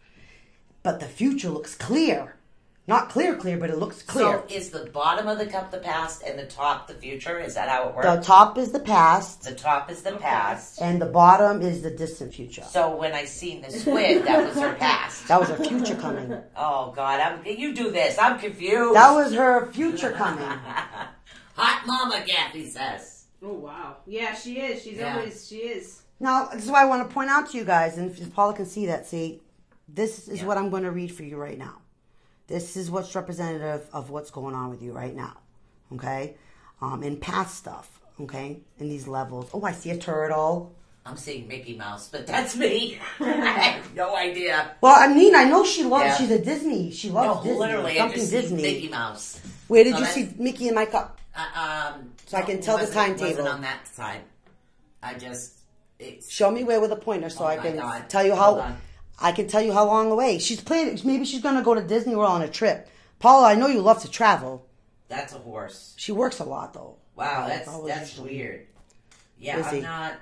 But the future looks clear. Not clear, but it looks clear. So is the bottom of the cup the past and the top the future? Is that how it The works? top is the past, The top is the past. and the bottom is the distant future. So when I seen the squid, that was her past. That was her future coming. Oh God, you do this. I'm confused. That was her future coming. Hot mama, Kathy says. Oh wow. Yeah, she is. She is. Now, this is why I want to point out to you guys, and if Paula can see that, see, this is what I'm going to read for you right now. This is what's representative of what's going on with you right now, okay? In past stuff, okay? In these levels. Oh, I see a turtle. I'm seeing Mickey Mouse, but that's me. I have no idea. Well, I mean, I know she loves, Yeah. she's a Disney. She loves Disney. Literally, I Something just see Disney. Mickey Mouse. Where did So you that's- see Mickey in my cup? So I can tell the It timetable. wasn't on that side. I just... It's, Show me where with a pointer so Oh I my can God. tell you Hold how. on. I can tell you how long away she's playing. Maybe she's gonna go to Disney World on a trip. Paula, I know you love to travel. that's a horse. She works a lot though. Wow, Like, that's always weird. Yeah, Busy. I'm not...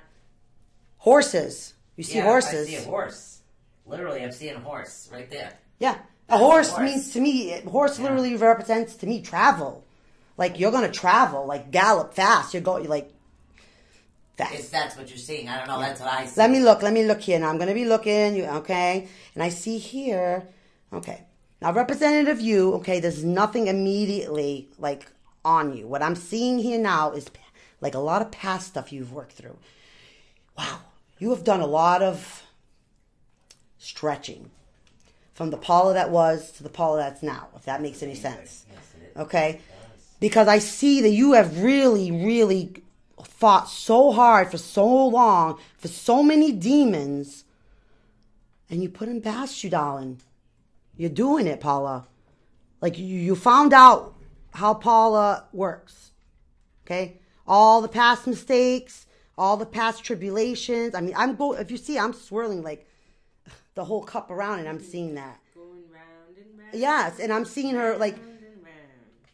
Horses. You see Yeah, horses. I see a horse. Literally, I'm seeing a horse right there. Yeah, a horse horse. means to me. Horse literally represents to me travel. Like you're gonna travel, like gallop fast. You're going like fast. If that's what you're seeing, I don't know. That's what I see. Let me look here. Now I'm gonna be looking. You okay? And I see here. Okay. Now, representative you. Okay. There's nothing immediately like on you. What I'm seeing here now is like a lot of past stuff you've worked through. Wow, you have done a lot of stretching from the Paula that was to the Paula that's now. If that makes any sense. Yes, it is. Okay. Because I see that you have really, really fought so hard for so long, for so many demons, and you put them past you, darling. You're doing it, Paula. Like, you found out how Paula works, okay? All the past mistakes, all the past tribulations. I mean, if you see, I'm swirling, like, the whole cup around, and I'm seeing that. Going round and round. Yes, and I'm seeing her, like, Round and round.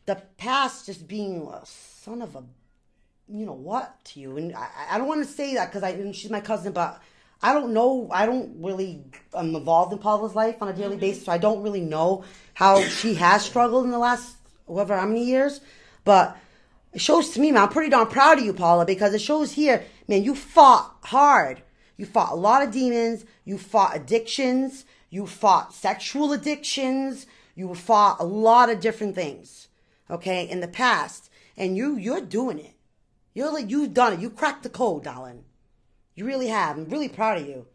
the past just being a son of a, you know what, to you. And I don't want to say that because she's my cousin, but I don't know. I'm involved in Paula's life on a daily basis, so I don't really know how she has struggled in the last, how many years. But it shows to me, man, I'm pretty darn proud of you, Paula, because it shows here, man, you fought hard. You fought a lot of demons. You fought addictions. You fought sexual addictions. You fought a lot of different things, okay, in the past. And you're doing it. You've done it. You cracked the code, darling. You really have. I'm really proud of you.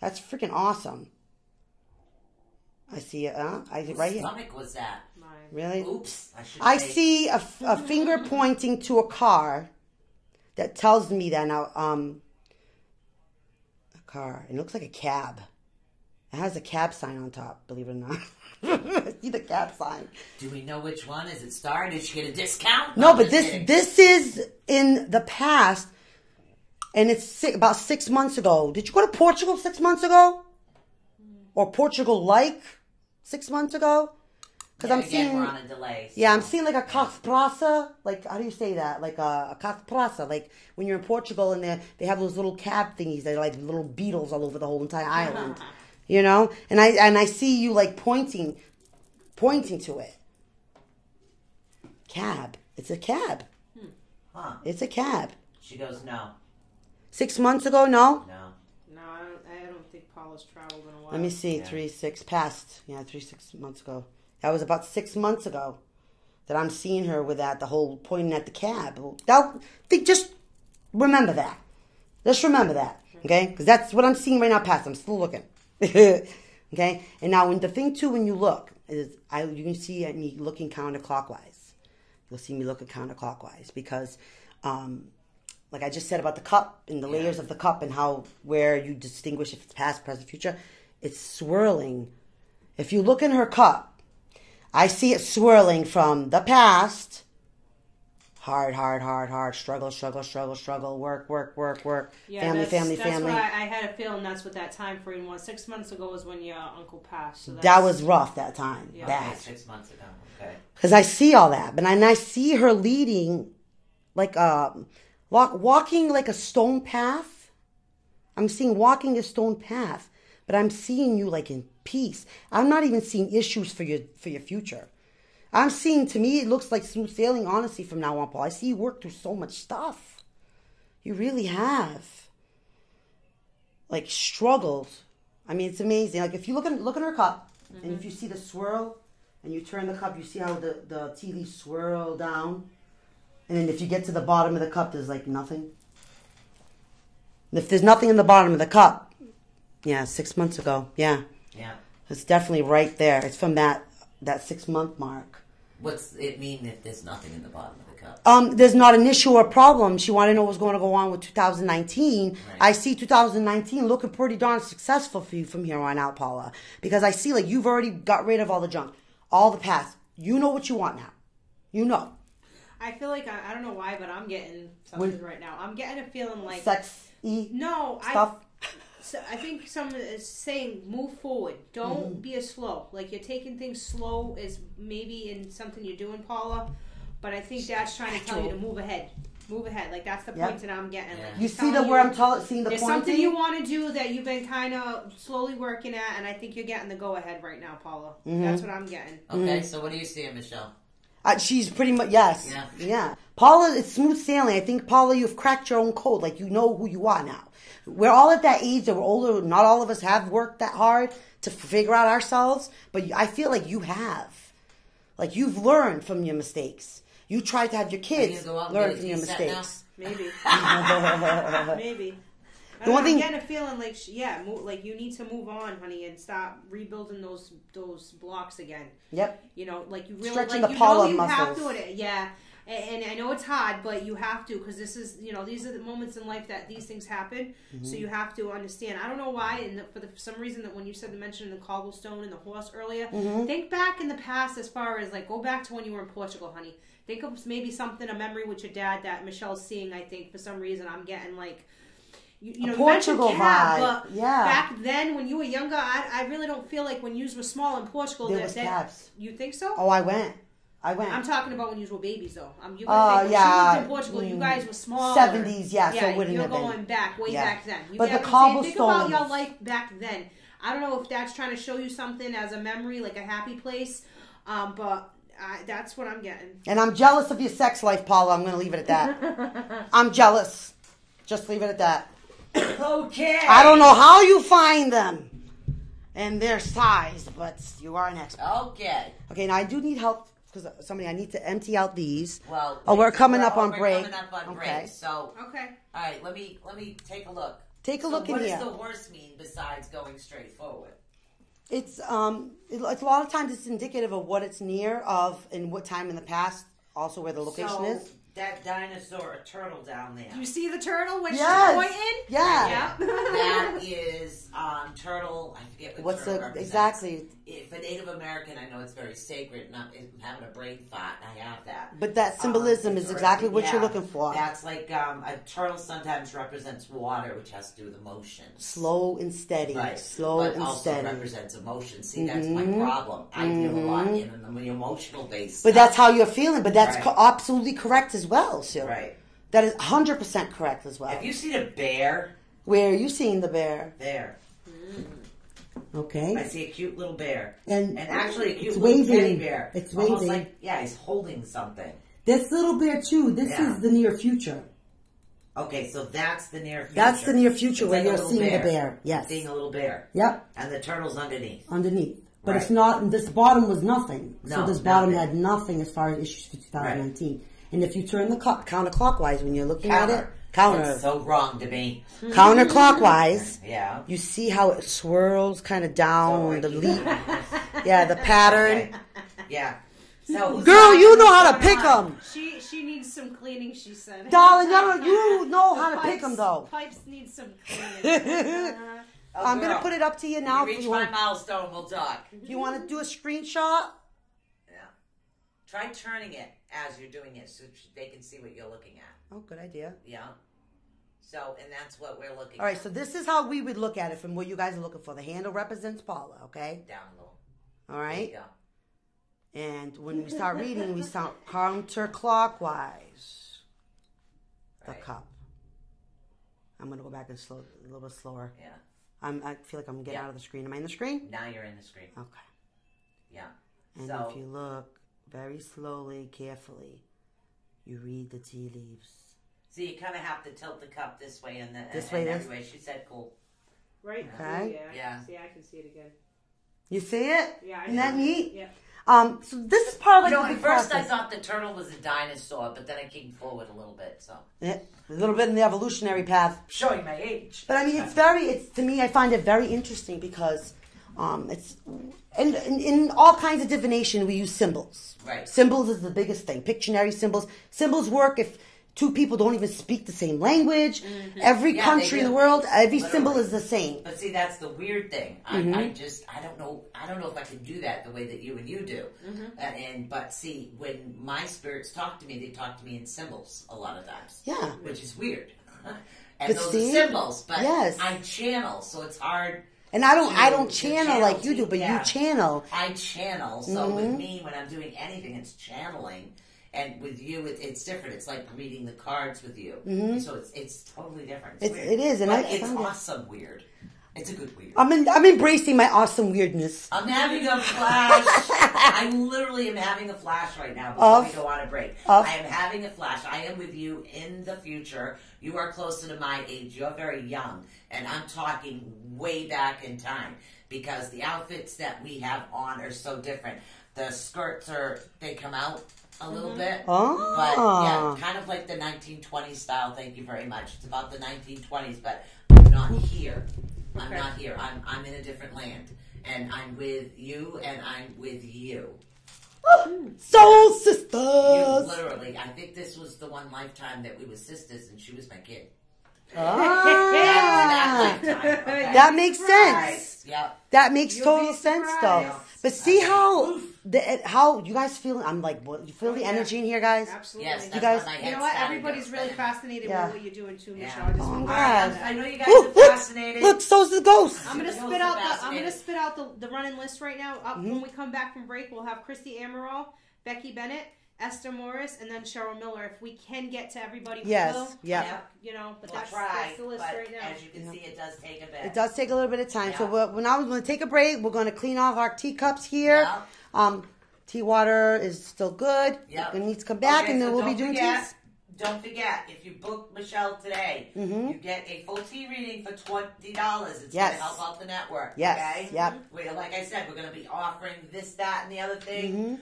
That's freaking awesome. I see it. Right here. Stomach was that? Mine. Really? Oops. I see a finger pointing to a car that tells me that now. A car. It looks like a cab. It has a cab sign on top. Believe it or not. I see the cab sign. Do we know which one? Is it Star? Did she get a discount? No, but I'm just kidding. this is in the past, and it's about 6 months ago. Did you go to Portugal 6 months ago, or Portugal like 6 months ago? Because Yeah, I'm again, seeing, we're on a delay. So. yeah, I'm seeing like a cathprasa. Like, how do you say that? Like a cathprasa. Like when you're in Portugal and they have those little cab thingies. They're like little beetles all over the whole entire island. You know, and I see you like pointing to it. Cab. It's a cab. Huh. It's a cab. She goes, no. 6 months ago, no? No. No, I don't think Paula's traveled in a while. Let me see. Yeah. 3, 6 past. Yeah, 6 months ago. That was about 6 months ago that I'm seeing her with that, the whole pointing at the cab. Just remember that. Just remember that. Okay? Because that's what I'm seeing right now past. I'm still looking. Okay? And now, the thing too, when you look, You can see me looking counterclockwise. You'll see me looking counterclockwise because, like I just said about the cup and the layers of the cup and where you distinguish if it's past, present, future, it's swirling. If you look in her cup, I see it swirling from the past. Hard, struggle, work, Yeah, family. That's what I had a feeling that's what that time frame was. 6 months ago was when your uncle passed. So that was rough that time. Yeah. Bad. Okay, 6 months ago. Okay. Because I see all that. But I see her leading, like, walking like a stone path. I'm seeing walking a stone path. But I'm seeing you, like, in peace. I'm not even seeing issues for your future. I'm seeing, to me, it looks like smooth sailing, honestly, from now on, Paul. I see you work through so much stuff. You really have. Like, struggled. I mean, it's amazing. Like, if you look at her cup, and if you see the swirl, and you turn the cup, you see how the tea leaves swirl down. And then if you get to the bottom of the cup, there's, like, nothing. And if there's nothing in the bottom of the cup, 6 months ago, yeah. It's definitely right there. It's from that 6 month mark. What's it mean if there's nothing in the bottom of the cup? There's not an issue or problem. She wanted to know what's going to go on with 2019. Right. I see 2019 looking pretty darn successful for you from here on out, Paula. Because I see like you've already got rid of all the junk, all the past. You know what you want now. You know. I feel like, I don't know why, but I'm getting something right now. I'm getting a feeling like... Sex-y stuff? So I think someone is saying move forward. Don't be as slow. Like you're taking things slow is maybe in something you're doing, Paula. But I think Dad's trying to tell you to move ahead. Move ahead. Like that's the point that I'm getting. Like, you see where I'm seeing the there's pointing? something you want to do that you've been kind of slowly working at, and I think you're getting the go ahead right now, Paula. That's what I'm getting. Okay, so what do you see, Michelle? She's pretty much, yes. Yeah. Paula, it's smooth sailing. I think, Paula, you've cracked your own code. Like, you know who you are now. We're all at that age that we're older. Not all of us have worked that hard to figure out ourselves. But I feel like you have. Like, you've learned from your mistakes. You tried to have your kids learn from your mistakes. Maybe. Maybe. The one thing, I'm getting a feeling like, like you need to move on, honey, and stop rebuilding those blocks again. Yep. You know, like you really stretching like the you Paula know you muscles. have to. Yeah. And I know it's hard, but you have to because this is, these are the moments in life that these things happen. So you have to understand. I don't know why, and for some reason that when you said the mention of the cobblestone and the horse earlier, think back in the past as far as like go back to when you were in Portugal, honey. Think of maybe something, a memory with your dad that Michelle's seeing. I think for some reason I'm getting like. You Portugal cab, vibe, but yeah. Back then, when you were younger, I really don't feel like when you were small in Portugal there was cabs. You think so? Oh, I went. I'm talking about when you were babies, though. You yeah. She lived in Portugal. You guys were small. 70s, so it wouldn't have been. You're going back, way back then. But the cobblestones. Think about your life back then. I don't know if that's trying to show you something as a memory, like a happy place, but that's what I'm getting. And I'm jealous of your sex life, Paula. I'm going to leave it at that. I'm jealous. Just leave it at that. Okay. I don't know how you find them and their size, but you are an expert. Okay. Okay, now I do need help because I need to empty out these. Well, we're coming up on break. We're coming up on okay. break. So, okay. All right, let me take a look. Take a look in here. What does the horse mean besides going straight forward? It's a lot of times it's indicative of what it's near of and what time in the past, also where the location is. That dinosaur, a turtle down there. You see the turtle when she's pointing? Yeah. That is turtle. I forget what What's turtle the represents. exactly? For Native American, I know it's very sacred. Not having a brain fart. I have that. But that symbolism is exactly what you're looking for. That's like a turtle sometimes represents water, which has to do with emotion. Slow and steady. Right. Slow but and also steady. represents emotion. See, that's my problem. I feel a lot in the emotional base. But that's how you're feeling. But that's absolutely correct as well, Sue. Right. That is 100% correct as well. Have you seen a bear? Where are you seeing the bear? There. Okay. I see a cute little bear. And actually a cute it's little waving. teddy bear. It's Almost waving. like, he's holding something. This little bear too, this is the near future. Okay, so that's the near future. That's the near future it's where like you're seeing the bear. Yes. Seeing a little bear. Yep. And the turtle's underneath. But it's not, this bottom was nothing. No, so this bottom nothing. had nothing as far as issues for 2019. And if you turn the cup counterclockwise when you're looking at it, That's so wrong to me. Counterclockwise, Yeah. you see how it swirls kind of down So the leaf. Yeah, the pattern. Okay. Yeah. So Girl, you know how to pick them. She needs some cleaning, she said. Darling, you know how to pick them, though. Pipes need some cleaning. I'm going to put it up to you now. You reach my milestone, we'll talk. You want to do a screenshot? Yeah. Try turning it as you're doing it so they can see what you're looking at. Oh, good idea. Yeah. So, and that's what we're looking All right, at. so this is how we would look at it from what you guys are looking for. The handle represents Paula, okay? Down a little. All There you right? go. And when we start reading, we sound counterclockwise. The Right. cup. I'm going to go back and slow, a little bit slower. Yeah. I feel like I'm getting Yeah. out of the screen. Am I in the screen? Now you're in the screen. Okay. Yeah. And So, if you look very slowly, carefully, you read the tea leaves. so you kind of have to tilt the cup this way and This and way, every this- way. She said cool. Right? Okay. Yeah. See, I can see it again. You see it? Yeah. Isn't that neat? Yeah. So this is part of You like know, the at first I process. thought the turtle was a dinosaur, but then I came forward a little bit, so. Yeah, a little bit in the evolutionary path. Showing my age. But I mean, it's to me, I find it very interesting because it's, in all kinds of divination, we use symbols. Right. Symbols is the biggest thing. Pictionary symbols. Symbols work if two people don't even speak the same language. Every Yeah, country they in the do. world, every Literally. symbol is the same. But see, that's the weird thing. I don't know if I can do that the way that you do. But see, when my spirits talk to me, they talk to me in symbols a lot of times. Yeah. Which is weird. And But those see? are symbols, but Yes. I channel, so it's hard. And I don't to channel like you do, but yeah. you channel. I channel, so with me, when I'm doing anything, it's channeling. And with you, it's different. It's like reading the cards with you. So it's totally different. It's weird. It is, and But I it's found it. awesome weird. It's a good weird. I'm embracing my awesome weirdness. I'm having a flash. I literally am having a flash right now before we go on a break. I am having a flash. I am with you in the future. You are closer to my age. You're very young. And I'm talking way back in time. Because the outfits that we have on are so different. The skirts they come out a little bit. Oh. But yeah, kind of like the 1920s style. Thank you very much. It's about the 1920s, but I'm not here. I'm not here. I'm in a different land. And I'm with you and I'm with you. Soul You sisters. literally, I think this was the one lifetime that we were sisters and she was my kid. Ah. That lifetime. Okay. That makes sense. Right. Yep. That makes You'll total be sense, surprised. though. But see how you guys feel? I'm like, what? You feel the energy in here, guys? Absolutely. Yes, that's guys- what my head You know what? started Everybody's really spinning. fascinated Yeah. with what you're doing too, Yeah. Michelle. I just Oh, want- God. I know you guys Ooh, are fascinated. look, so's the ghost. I'm gonna Those spit are out fascinating. the running list right now. When we come back from break, we'll have Christy Amaral, Becky Bennett, Esther Morris, and then Cheryl Miller. If we can get to everybody, we Yes, will. yeah. You know, but We'll that's try, the list but right now. as you can see, it does take a bit. It does take a little bit of time. So Yeah. we're now we're going to take a break. We're going to clean off our teacups here. Yeah. Tea water is still good. Yep. It needs to come back, Okay, and then so we'll be don't doing forget- teas. Don't forget, if you book Michelle today, you get a full tea reading for $20. It's Yes. going to help out the network. Yes, Okay? yep. Like I said, we're going to be offering this, that, and the other thing.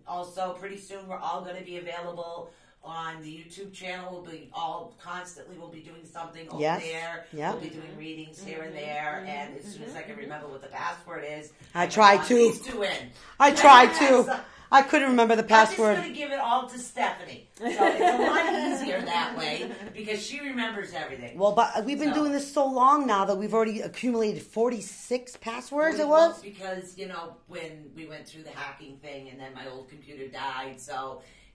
Also, pretty soon, we're all going to be available on the YouTube channel. We'll be we'll be doing something over Yes, there. yep. We'll be doing readings here and there. And as soon as I can remember what the password is, I can tried log to. these two in. I tried to. I couldn't remember the I'm password. just going to give it all to Stephanie. So it's a lot easier that way because she remembers everything. Well, but we've been So- doing this so long now that we've already accumulated 46 passwords. It Well, was. because, when we went through the hacking thing and then my old computer died,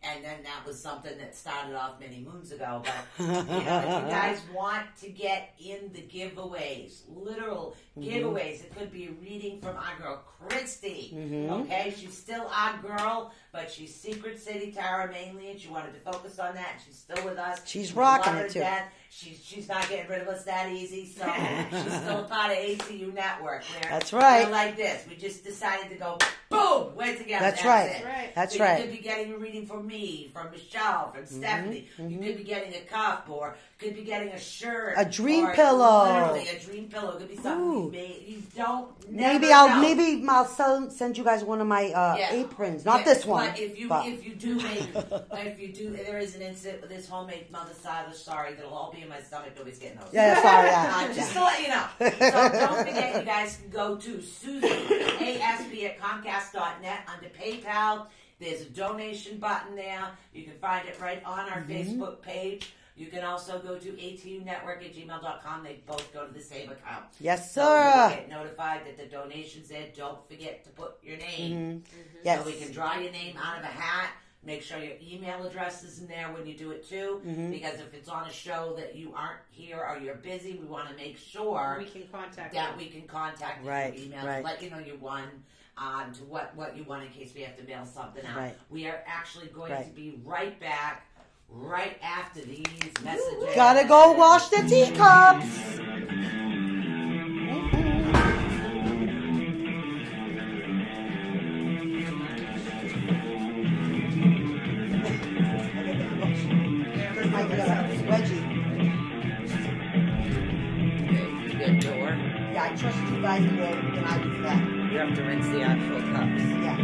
and then that was something that started off many moons ago. But, if you guys want to get in the giveaways, literal giveaways, it could be a reading from our girl, Christy. Okay? She's still our girl, but she's Secret City Tara mainly, and she wanted to focus on that. She's still with us. She's We rocking love her it, to too. death. She's not getting rid of us that easy, so she's still a part of ACU Network. That's right. We're like this. We just decided to go, boom, we're together. That's right. It. Right. That's So right. You could be getting a reading from me, from Michelle, from Stephanie. You could be getting a cup, or could be getting a shirt. A dream or pillow. Literally, a dream pillow. It could be something Ooh. Ooh. You don't. Maybe never know. maybe I'll send you guys one of my aprons. Not this one. But if you do make, there is an incident with this homemade mother salad. Sorry, that'll all be in my stomach. Nobody's getting those. Yeah, sorry. Yeah. Just to let you know. So don't forget, you guys can go to Susan ASB@Comcast.net under PayPal. There's a donation button there. You can find it right on our Facebook page. You can also go to atunetwork@gmail.com. They both go to the same account. Yes, So sir. you'll get notified that the donation's there. Don't forget to put your name. Yes. So we can draw your name out of a hat. Make sure your email address is in there when you do it too. Because if it's on a show that you aren't here or you're busy, we want to make sure We can contact that you. we can contact you Right, through email right. to let you know you won. To what you want in case we have to mail something out. Right. We are actually going Right. to be right back right after these messages. Gotta go wash the teacups. Reggie. Good door. Yeah, I trust you guys more than I do for that. You have to rinse the actual cups. Yeah.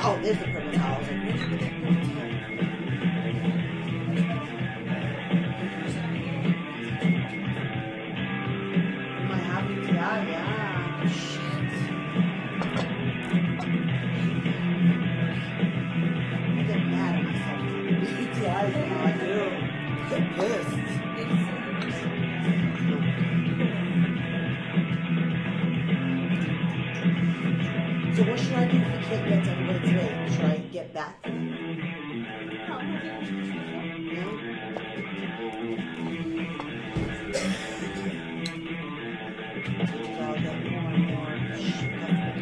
Oh, there's the purple towel. I was like, where'd you get that purple towel? My happy yeah. Shit. I get mad at myself. UTIs now, I do. I get pissed. So what should I do if the kid gets everybody today? Should I get back to them? So I'll get more and more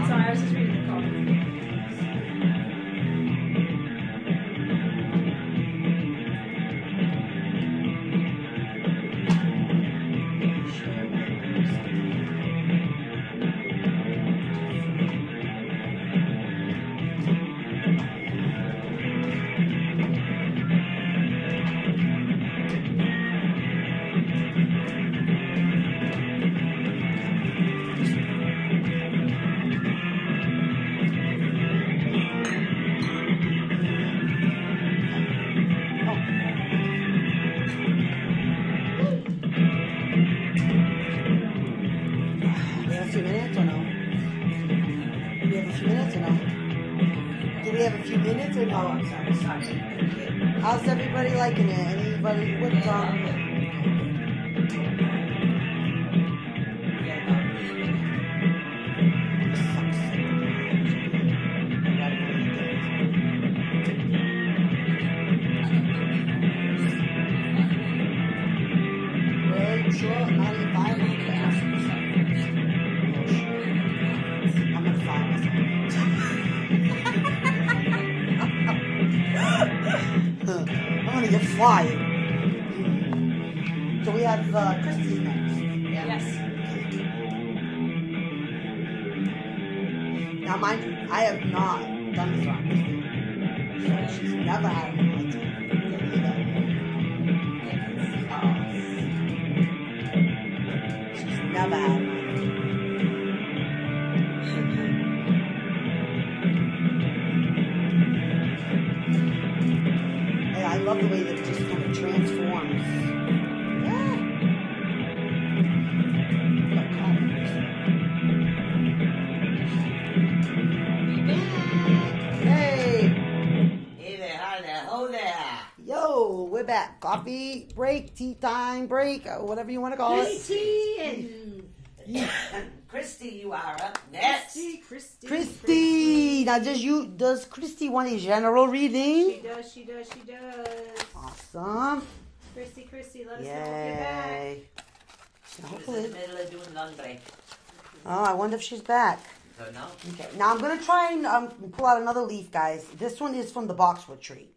Sorry, I was just reading the comments. We have a few minutes or no? Do we have a few minutes or Oh, no? I'm sorry. How's everybody liking it? Anybody? What's Really? Sure? Not even 5? I'm gonna find myself. I'm gonna get flying. So we have Christy next. Yes. Now, mind you, I have not done this on Christy. So she's never had a moment like She's never had one. And I love the way that it just kind of transforms. Yeah. Hey! Hey there, hi there, ho there. Yo, we're back. Coffee break, tea time break, or whatever you want to call it. Christy and Christy, you are up next. Christy! Now, does Christy want a general reading? She does. Awesome. Christy, let us know if you're back. Yay. She was in Hopefully. the middle of doing laundry. Oh, I wonder if she's back. Don't know. Okay, now I'm going to try and pull out another leaf, guys. This one is from the boxwood tree.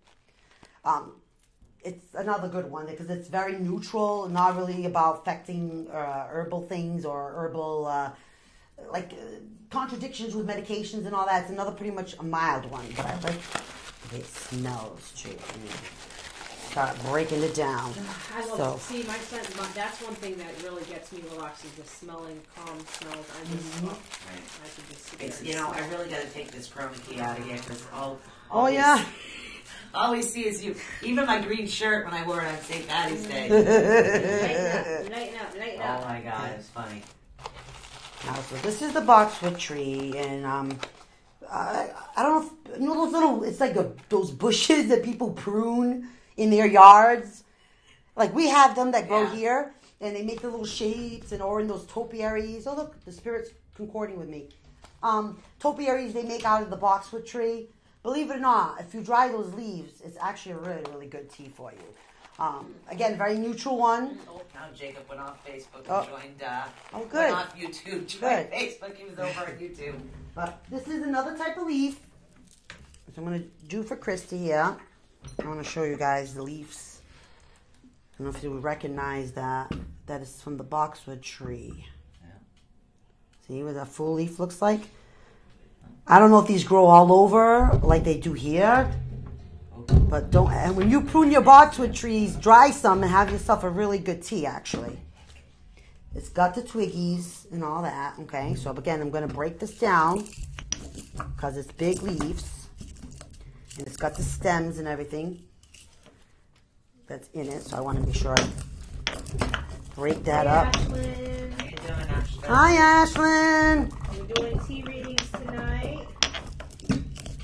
It's another good one because it's very neutral, not really about affecting herbal things or herbal, contradictions with medications and all that. It's another pretty much a mild one, but I like the way it smells, too. Start breaking it down. I love see my scent. That's one thing that really gets me relaxed is the smelling, calm smells. I just, I could just sit It's, there and I really got to take this chroma key out of here because Oh, yeah. all we see is you. Even my green shirt when I wore it on St. Patty's Day. lighten up. Oh my God, it's funny. Now, so this is the boxwood tree, and I don't know if, those little, it's like those bushes that people prune in their yards. Like we have them that grow here, and they make the little shapes, or in those topiaries. Oh look, the spirit's concording with me. Topiaries they make out of the boxwood tree. Believe it or not, if you dry those leaves, it's actually a really, really good tea for you. Again, very neutral one. Oh, now Jacob went off Facebook and joined. Oh, good. Went off YouTube. Joined Facebook. He was over on YouTube. But this is another type of leaf. So I'm going to do for Christy here. I want to show you guys the leaves. I don't know if you would recognize that. That is from the boxwood tree. Yeah. See what that full leaf looks like? I don't know if these grow all over like they do here. But don't, and when you prune your boxwood trees, dry some and have yourself a really good tea, actually. It's got the twiggies and all that, okay? So again, I'm going to break this down because it's big leaves. And it's got the stems and everything that's in it. So I want to make sure I break that up. Ashlyn. How you doing, Ashley? Hi, Ashlyn. We're doing tea readings tonight.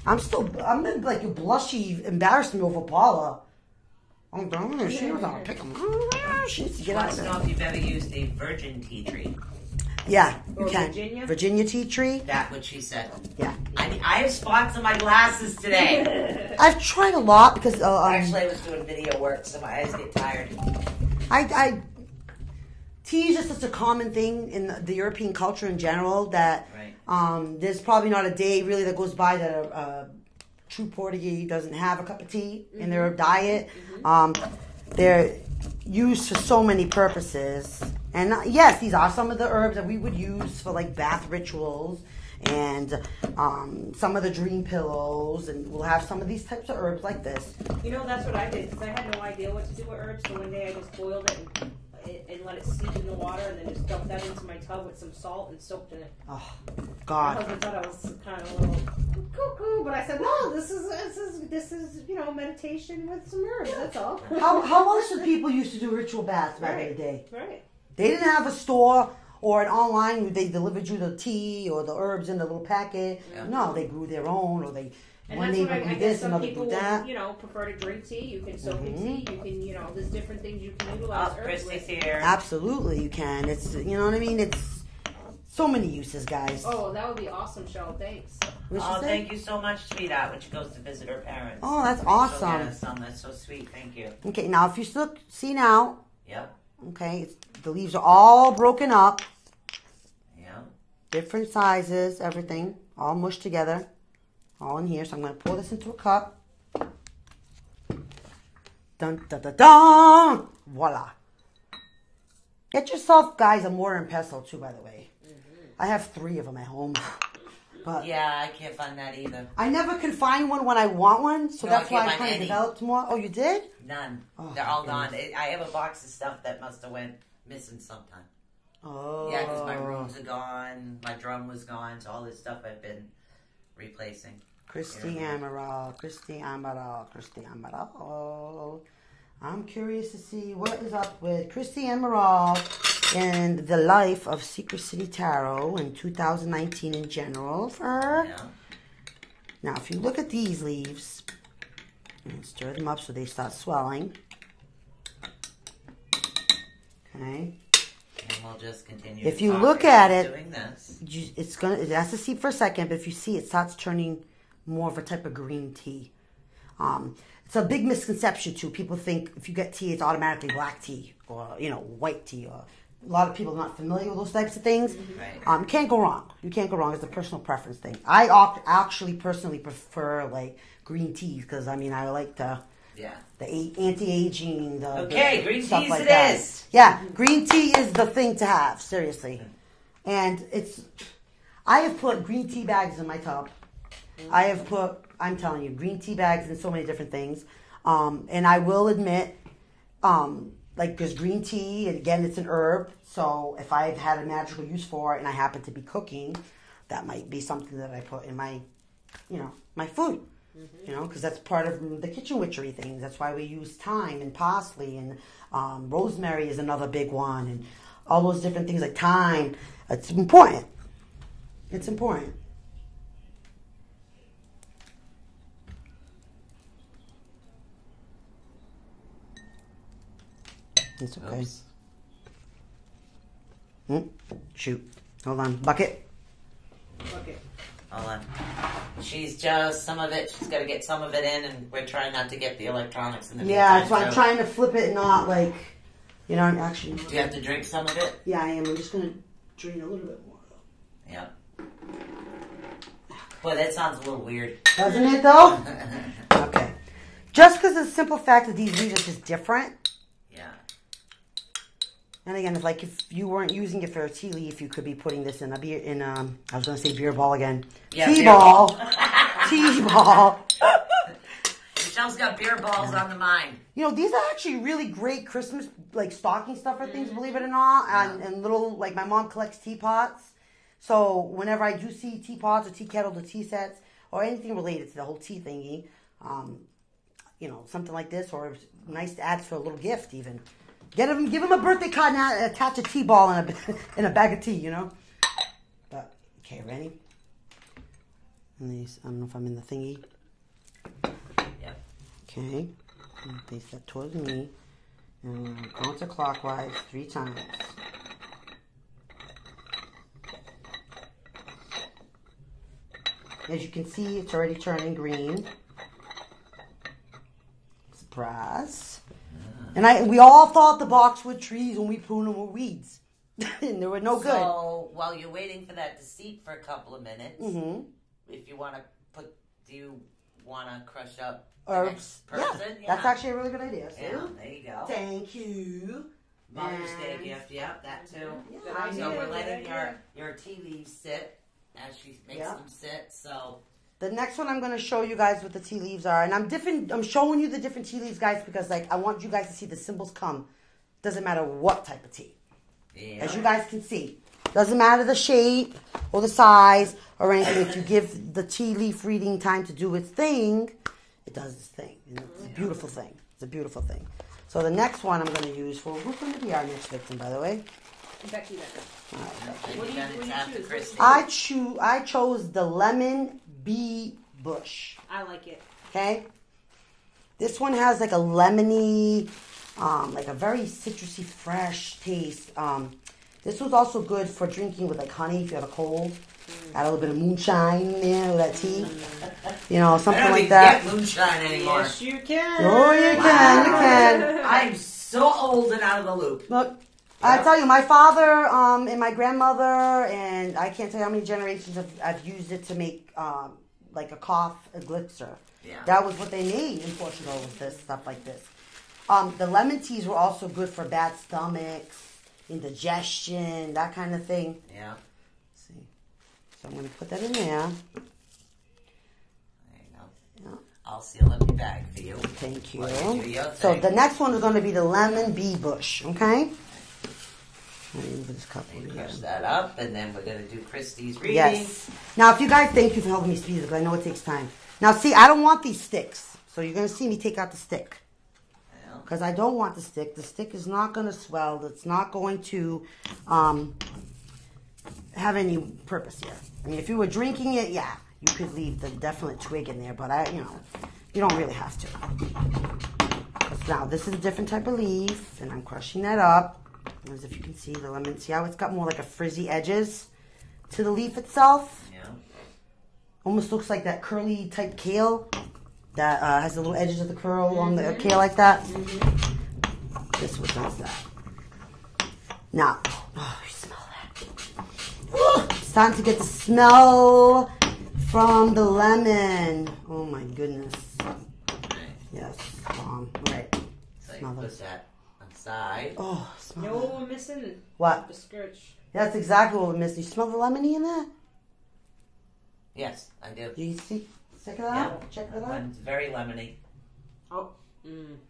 I'm in like a blushy embarrassment over Paula. I'm done. She was on pick them. She needs to get out Wants of to know there. if you've ever used a virgin tea tree. Yeah, you Or can. Virginia? Virginia tea tree. That's what she said. Yeah. I have spots on my glasses today. I've tried a lot because Actually, I was doing video work, so my eyes get tired. tea is just such a common thing in the European culture in general that Right. there's probably not a day really that goes by that a true Portuguese doesn't have a cup of tea in their diet. They're used for so many purposes. And yes, these are some of the herbs that we would use for like bath rituals and some of the dream pillows, and we'll have some of these types of herbs like this. You know, that's what I did because I had no idea what to do with herbs. So one day I just boiled it and let it steep in the water, and then just dumped that into my tub with some salt and soaked in it. Oh, My God. husband thought I was kind of a little cuckoo, but I said, no, this is meditation with some herbs. That's all. How else did people used to do ritual baths back in the day? Right. They didn't have a store or an online, they delivered you the tea or the herbs in the little packet. Yeah. No, they grew their own, or they And one that's what neighbor I grew guess this, some another people grew that. will, you know, prefer to drink tea. You can soak in tea. You can, you know, there's different things you can utilize herbs Christy's with. here. Absolutely, you can. It's, you know what I mean. It's so many uses, guys. Oh, that would be awesome, Cheryl. Thanks. What'd she Oh, say? thank you so much, sweetheart, when she goes to visit her parents. Oh, that's So, awesome. yeah, some, that's so sweet. Thank you. Okay, now if you still see now, Yep. okay, the leaves are all broken up, Yep. different sizes, everything, all mushed together, all in here. So I'm going to pour this into a cup. Dun, dun, dun, dun! Voila. Get yourself, guys, a mortar and pestle, too, by the way. I have 3 of them at home. But Yeah, I can't find that either. I never can find one when I want one, so No, I that's why can't I find kind of any. developed more. Oh, you did? None. Oh, They're all my gone. I have a box of stuff that must have went missing sometime. Oh. Yeah, because my rooms are gone. My drum was gone. So all this stuff I've been replacing. Christy Yeah. Amaral, Christy Amaral, Christy Amaral. I'm curious to see what is up with Christy Amaral and the life of Secret City Tarot in 2019 in general for her. Yeah. Now, if you look at these leaves and stir them up so they start swelling. Okay. And we'll just continue. If to you talk look as at it, doing this. It has to steep for a second, but if you see, it starts turning more of a type of green tea. It's a big misconception too. People think if you get tea, it's automatically black tea or white tea. Or a lot of people are not familiar with those types of things. Right. Can't go wrong. You can't go wrong. It's a personal preference thing. I actually personally prefer like green teas because I like the anti-aging. Okay, the green stuff teas like it that. is. Yeah, green tea is the thing to have. Seriously, and I have put green tea bags in my tub. I'm telling you, green tea bags and so many different things. And I will admit, there's green tea, and again, it's an herb. So if I've had a magical use for it and I happen to be cooking, that might be something that I put in my, my food. Because that's part of the kitchen witchery things. That's why we use thyme and parsley, and rosemary is another big one, and all those different things like thyme. It's important. It's important. It's okay. Shoot. Hold on. Bucket. Hold on. She's just some of it. She's got to get some of it in, and we're trying not to get the electronics in the Yeah, meantime, so I'm trying to flip it, not actually. Do you have to drink some of it? Yeah, I am. I'm just gonna drain a little bit more. Yeah. Boy, that sounds a little weird. Doesn't it though? Okay. Just because of the simple fact that these leaves are just different. Yeah. And again, it's like if you weren't using it for a tea leaf, you could be putting this in a beer. I was gonna say beer ball again. Yeah, tea beer ball. ball. Tea ball. Michelle's got beer balls on the mind. These are actually really great Christmas, stocking stuffer things, believe it or not. And little, my mom collects teapots. So whenever I do see teapots or tea kettles or tea sets or anything related to the whole tea thingy, something like this, or it's nice to add for a little gift even. Give them a birthday card and attach a tea ball in a bag of tea, But, okay, ready? And these, I don't know if I'm in the thingy. Yep. Okay, face that towards me, and counterclockwise 3 times. As you can see, it's already turning green. Surprise! And we all thought the boxwood trees when we pruned them were weeds, and they were no good. So while you're waiting for that to seep for a couple of minutes, if you want to do you want to crush up herbs? Person? Yeah, that's actually a really good idea. So. Yeah, there you go. Thank you. Mother's Day gift, yep, that too. Yeah, So we're letting idea. your tea leaves sit as she makes them sit. So the next one I'm going to show you guys what the tea leaves are, and I'm showing you the different tea leaves, guys, because I want you guys to see the symbols come. Doesn't matter what type of tea, as you guys can see. Doesn't matter the shape or the size or anything. If you give the tea leaf reading time to do its thing, it does its thing. And it's a beautiful thing. It's a beautiful thing. So the next one I'm going to use for, who's going to be our next victim, by the way? Becky. What do you choose? I chose the lemon bee bush. I like it. Okay. This one has like a lemony, like a very citrusy, fresh taste. This was also good for drinking with like honey if you have a cold. Add a little bit of moonshine in there with that tea. You know, something like that. I don't even get moonshine anymore. Yes, you can. Oh, you can. You can. I'm so old and out of the loop. Look, I tell you, my father and my grandmother, and I can't tell you how many generations I've used it to make like a cough elixir. Yeah. That was what they made in Portugal, was this stuff like this. The lemon teas were also good for bad stomachs, indigestion, that kind of thing. Yeah. Let's see. So I'm going to put that in there. There you go. Yeah. I'll seal up your bag for you. Thank you. While you do your So thing. the next one is going to be the lemon bee bush, okay? Let me move this cup over here. Crush that up, and then we're going to do Christy's reading. Yes. Now, if you guys, thank you for helping me speed it, because I know it takes time. Now, see, I don't want these sticks. So you're going to see me take out the stick. Because I don't want the stick. The stick is not going to swell. It's not going to have any purpose here. I mean, if you were drinking it, yeah, you could leave the definite twig in there. But, you don't really have to. 'Cause now, this is a different type of leaf. And I'm crushing that up. As if you can see the lemon. See how it's got more like a frizzy edges to the leaf itself? Yeah. Almost looks like that curly type kale that has the little edges of the curl along the kale like that. This one does that. Now, oh, you smell that. It's time to get the smell from the lemon. Oh my goodness. Yes. Right. So you Smell put this. that aside. Oh, smell You know that. what we're missing? What? The scourge. That's exactly what we missed. You smell the lemony in that? Yes, I do. Do you see? Check it Yeah. out. Check it out. It's very lemony. Oh.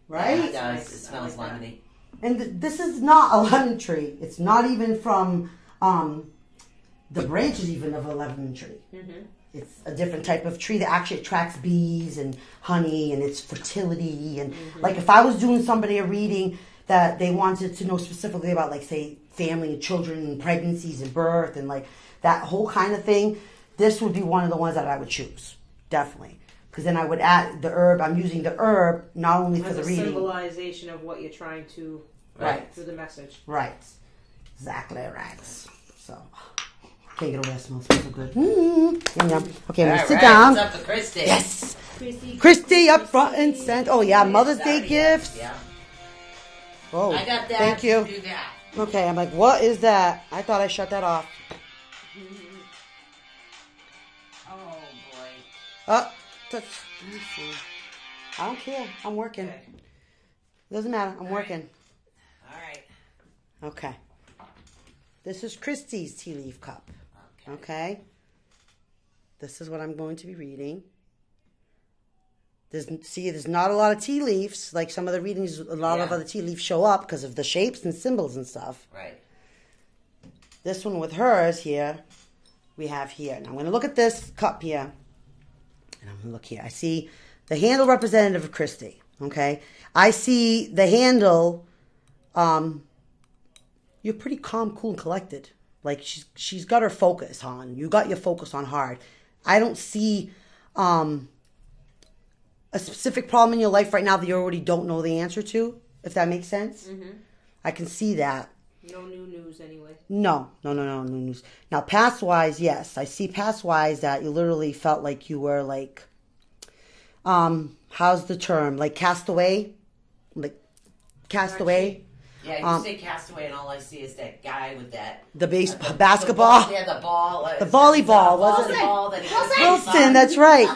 Right? Yeah, it does. Nice. It smells I like that. lemony. And this is not a lemon tree. It's not even from the branches even of a lemon tree. Mm-hmm. It's a different type of tree that actually attracts bees and honey and its fertility. And like if I was doing somebody a reading that they wanted to know specifically about, like, say, family and children and pregnancies and birth and like that whole kind of thing, this would be one of the ones that I would choose. Definitely. Because then I would add the herb. I'm using the herb not only for As the a reading. symbolization of what you're trying to Right. through the message. Right. Exactly right. So, can't get over that smell. It smells so good. Yum, yum. Okay, I'm going to sit down. What's up for Christy? Yes. Christy. Christy up front and center. Oh, yeah. Mother's Day Sorry, gifts. Yeah. Oh, I got that. thank you. Do that. Okay, I'm like, what is that? I thought I shut that off. Oh, boy. Touch. Let me see. I don't care. I'm working. Okay. Doesn't matter. I'm working. All right. Okay. This is Christy's tea leaf cup. Okay. This is what I'm going to be reading. There's not a lot of tea leaves. Like some of the readings, a lot of Yeah. other tea leaves show up because of the shapes and symbols and stuff. Right. This one with hers here, we have here. Now I'm going to look at this cup here. And I'm going to look here. I see the handle representative of Christy. Okay. I see the handle, you're pretty calm, cool, and collected. Like she's got her focus on. You got your focus on hard. I don't see a specific problem in your life right now that you already don't know the answer to, if that makes sense. Mm-hmm. I can see that. No new news anyway. No news. Now, past-wise, yes. I see past-wise that you literally felt like you were like, how's the term? Like cast away? Like cast away? Yeah, you say castaway, and all I see is that guy with that. The basketball? The ball. The volleyball, was it? Volleyball that he was Wilson, that's right.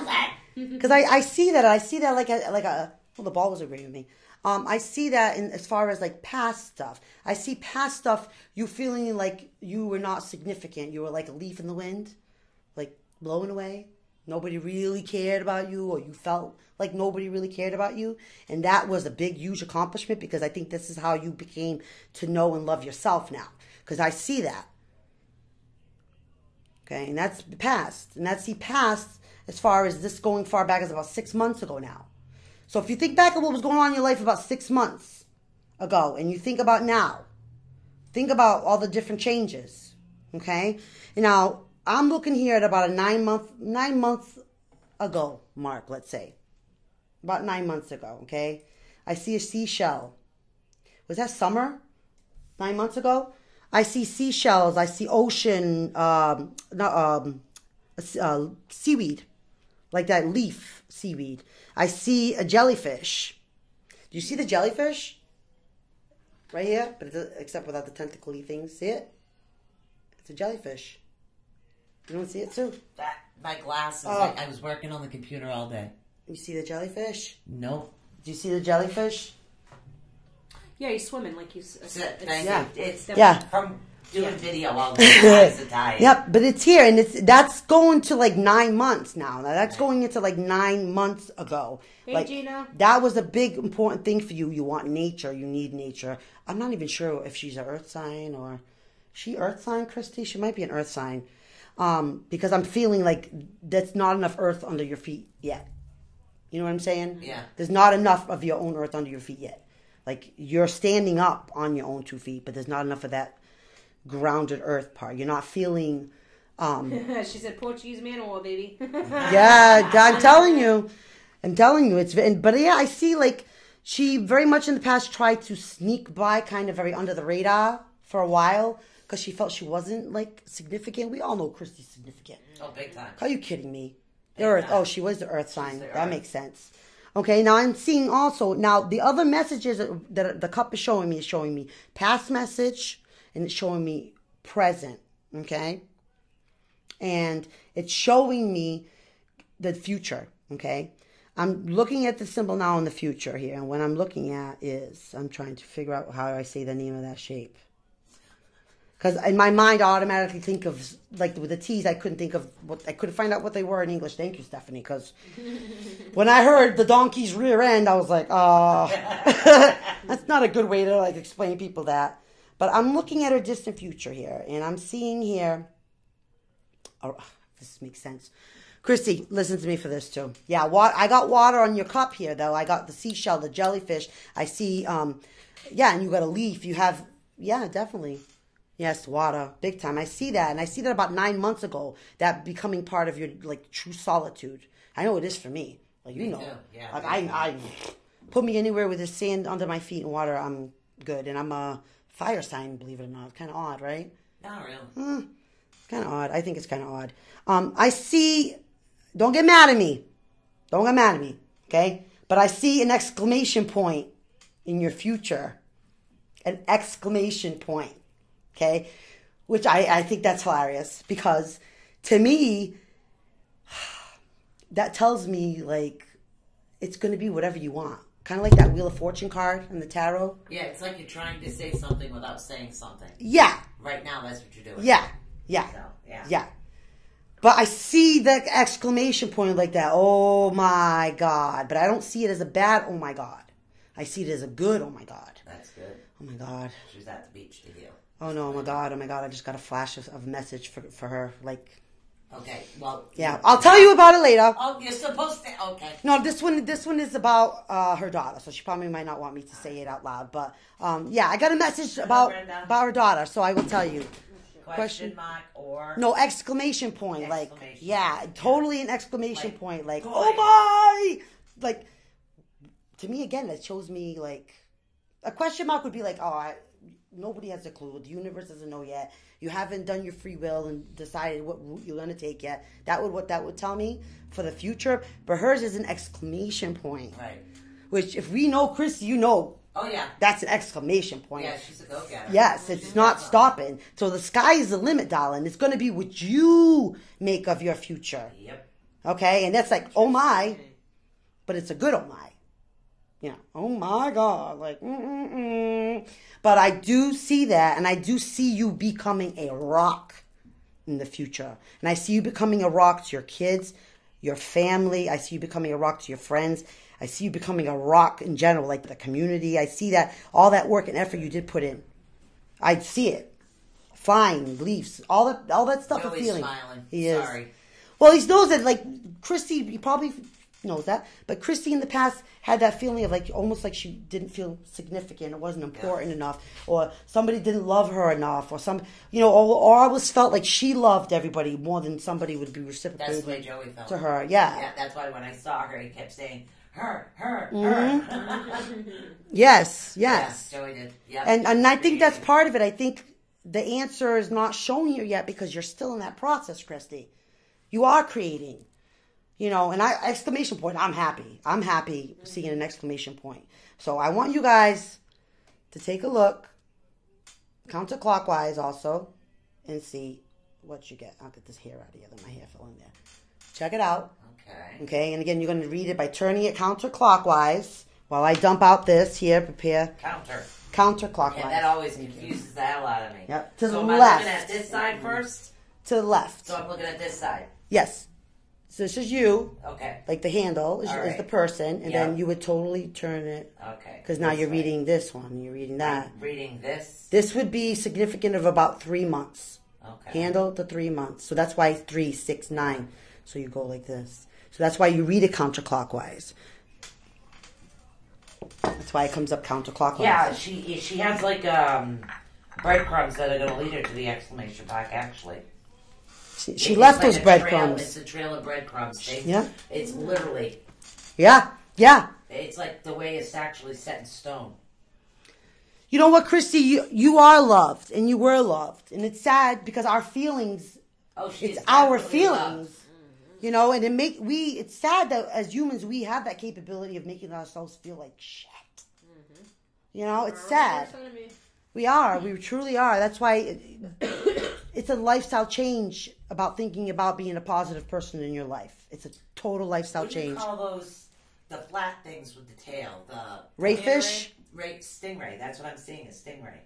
Because I see that. I see that like a well, the ball was agreeing with me. I see that in as far as like past stuff. I see past stuff, you feeling like you were not significant. You were like a leaf in the wind, like blowing away. Nobody really cared about you, or you felt like nobody really cared about you. And that was a big, huge accomplishment, because I think this is how you became to know and love yourself now. Because I see that. Okay, and that's the past. And that's the past as far as this going far back as about 6 months ago now. So if you think back at what was going on in your life about 6 months ago, and you think about now, think about all the different changes. Okay? Now, I'm looking here at about a 9 month ago mark, let's say. About 9 months ago, okay? I see a seashell. Was that summer? 9 months ago? I see seashells. I see ocean, seaweed. Like that leaf seaweed. I see a jellyfish. Do you see the jellyfish? Right here? But except without the tentacly things. See it? It's a jellyfish. You don't see it too? That my glasses. Oh. I was working on the computer all day. You see the jellyfish? Nope. Do you see the jellyfish? Yeah, he's swimming like you said. Thank Yeah. you. It's Yeah. from doing video all the time. Yep, but it's here, and that's going to like 9 months now. Now that's going into like 9 months ago. Hey, like, Gina. that was a big important thing for you. You want nature. You need nature. I'm not even sure if she's an earth sign or she earth sign, Christy. She might be an earth sign, because I'm feeling like that's not enough earth under your feet yet. You know what I'm saying? Yeah. There's not enough of your own earth under your feet yet. Like, you're standing up on your own 2 feet, but there's not enough of that grounded earth part. You're not feeling... She said Portuguese man or baby. Yeah, I'm telling you. But yeah, I see, like, she very much in the past tried to sneak by kind of very under the radar for a while because she felt she wasn't, like, significant. We all know Christy's significant. Oh, big time. Are you kidding me? The earth. Oh, she was the earth sign. the That earth. makes sense. Okay, now I'm seeing also, now the other messages that the cup is showing me past message and it's showing me present, okay? And it's showing me the future, okay? I'm looking at the symbol now in the future here, and what I'm looking at is, I'm trying to figure out how I say the name of that shape. Because in my mind, I automatically think of, like, with the T's, I couldn't find out what they were in English. Thank you, Stephanie, because when I heard the donkey's rear end, I was like, that's not a good way to, like, explain people that. But I'm looking at her distant future here, and I'm seeing here, oh, this makes sense. Christy, listen to me for this, too. Yeah, I got water on your cup here, though. I got the seashell, the jellyfish. I see, yeah, and you got a leaf. You have, yeah, definitely. Yes, water, big time. I see that, and I see that about 9 months ago, that becoming part of your, like, true solitude. I know it is for me. Like, you know. too. Yeah, like, me I put me anywhere with the sand under my feet and water, I'm good. And I'm a fire sign, believe it or not. Kind of odd, right? Not really. Kind of odd. I think it's kind of odd. I see, don't get mad at me. Don't get mad at me, okay? But I see an exclamation point in your future. An exclamation point. Okay, which I think that's hilarious because to me, that tells me like it's going to be whatever you want. Kind of like that Wheel of Fortune card in the tarot. Yeah, it's like you're trying to say something without saying something. Yeah. Right now, that's what you're doing. Yeah. So, yeah. Yeah. But I see the exclamation point like that. Oh my God. But I don't see it as a bad oh my God. I see it as a good oh my God. That's good. Oh my God. She was at the beach to heal. Oh no, oh my God, I just got a flash of a message for her. Like, Okay, well. yeah, I'll tell you about it later. Oh, you're supposed to. Okay. No, this one is about her daughter, so she probably might not want me to say it out loud. But yeah, I got a message about her daughter, so I will tell you. Question mark or. No, exclamation point. Like, Exclamation yeah, point. totally an exclamation Like, point. Like, boy. oh my! Like, to me again, that shows me like a question mark would be like, nobody has a clue. The universe doesn't know yet. You haven't done your free will and decided what route you're going to take yet. What that would tell me for the future. But hers is an exclamation point. Right. Which, if we know Chris, you know, Oh, yeah. that's an exclamation point. Yeah, she's a go-getter. Yes, it's not stopping. So the sky is the limit, darling. It's going to be what you make of your future. Yep. Okay? And that's like, oh my, but it's a good oh my. You know, oh my God, like, But I do see that, and I do see you becoming a rock in the future. And I see you becoming a rock to your kids, your family. I see you becoming a rock to your friends. I see you becoming a rock in general, like the community. I see that, all that work and effort you did put in. I see it. Flying, leaves, all that stuff You're of always feeling. smiling. He is. Sorry. Well, he knows that, like, Christy, you probably knows that. But Christy in the past had that feeling of like almost like she didn't feel significant, it wasn't important enough, or somebody didn't love her enough, or or I always felt like she loved everybody more than somebody would be reciprocated. That's the way Joey felt. To her. Yeah. Yeah, that's why when I saw her, he kept saying, her. Yes. Yeah, Joey did. Yeah. And I think that's part of it. I think the answer is not shown here yet because you're still in that process, Christy. You are creating. And exclamation point, I'm happy. I'm happy seeing an exclamation point. So I want you guys to take a look, counterclockwise also, and see what you get. I'll get this hair out of here. Let my hair fell in there. Check it out. Okay, and again, you're going to read it by turning it counterclockwise while I dump out this here. Prepare. Counterclockwise. Yeah, that always confuses the hell out of me. Yep. To the am left. I looking at this side first? To the left. So I'm looking at this side. Yes. So this is you. Okay. Like the handle is the person, and then you would totally turn it. Okay. Because now you're reading this one. You're reading that. I'm reading this. This would be significant of about 3 months. Okay. Handle to 3 months. So that's why 3, 6, 9. So you go like this. So that's why you read it counterclockwise. That's why it comes up counterclockwise. Yeah, she has like breadcrumbs that are going to lead her to the exclamation mark, actually. She left those breadcrumbs. It's a trail of breadcrumbs. Yeah. It's literally. Yeah. It's like the way it's actually set in stone. You know what, Christy? You are loved, and you were loved. And it's sad because our feelings, it's our feelings. And it's sad that as humans we have that capability of making ourselves feel like shit. It's sad. We truly are. That's why it's a lifestyle change about thinking about being a positive person in your life. It's a total lifestyle change. What do you call those, the flat things with the tail? The rayfish? Stingray. That's what I'm seeing, a stingray.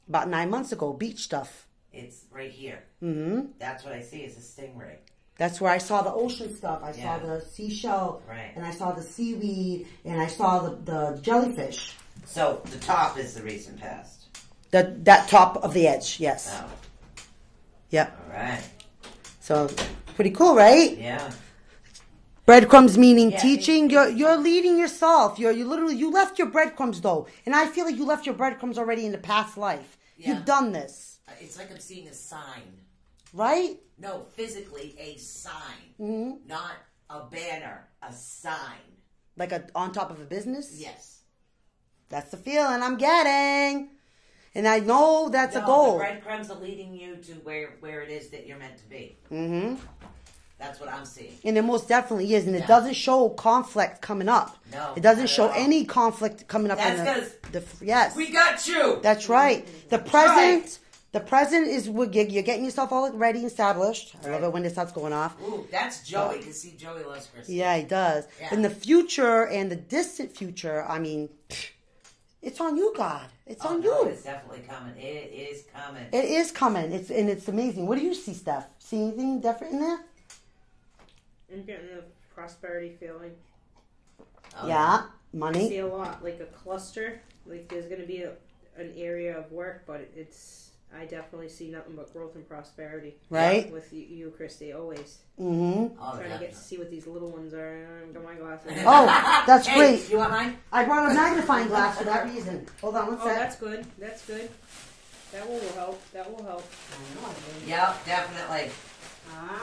About 9 months ago, beach stuff. It's right here. Mm-hmm. That's what I see is a stingray. That's where I saw the ocean stuff. I saw the seashell, and I saw the seaweed, and I saw the jellyfish. So the top is the recent past. That top of the edge, yes. Oh. Yep. All right. So pretty cool, right? Yeah. Breadcrumbs meaning teaching. You're leading yourself. You left your breadcrumbs though, and I feel like you left your breadcrumbs already in the past life. Yeah. You've done this. It's like I'm seeing a sign. Right? No, physically a sign, not a banner, a sign. Like on top of a business? Yes. That's the feeling I'm getting. And I know that's a goal. The breadcrumbs are leading you to where it is that you're meant to be. Mm-hmm. That's what I'm seeing. And it most definitely is. And it doesn't show conflict coming up. No. It doesn't show any conflict coming up. That's because yes. We got you. That's right. The present. The present is you're getting yourself all ready and established. I love it when this starts going off. Ooh, that's Joey. You can see Joey loves Christy. Yeah, he does. Yeah. In the future and the distant future, I mean, it's on you, God. It's on you. No, it's definitely coming. It is coming. It is coming. It's amazing. What do you see, Steph? See anything different in there? I'm getting a prosperity feeling. Yeah, money. I see a lot, like a cluster. Like there's going to be an area of work, but I definitely see nothing but growth and prosperity. Right. With you, Christy, always. Mm-hmm. Trying to get to see what these little ones are. I haven't got my glasses. Oh, that's great. You want mine? I brought a magnifying glass for that reason. Hold on one sec. That's good. That's good. That will help. That will help. Yep, definitely.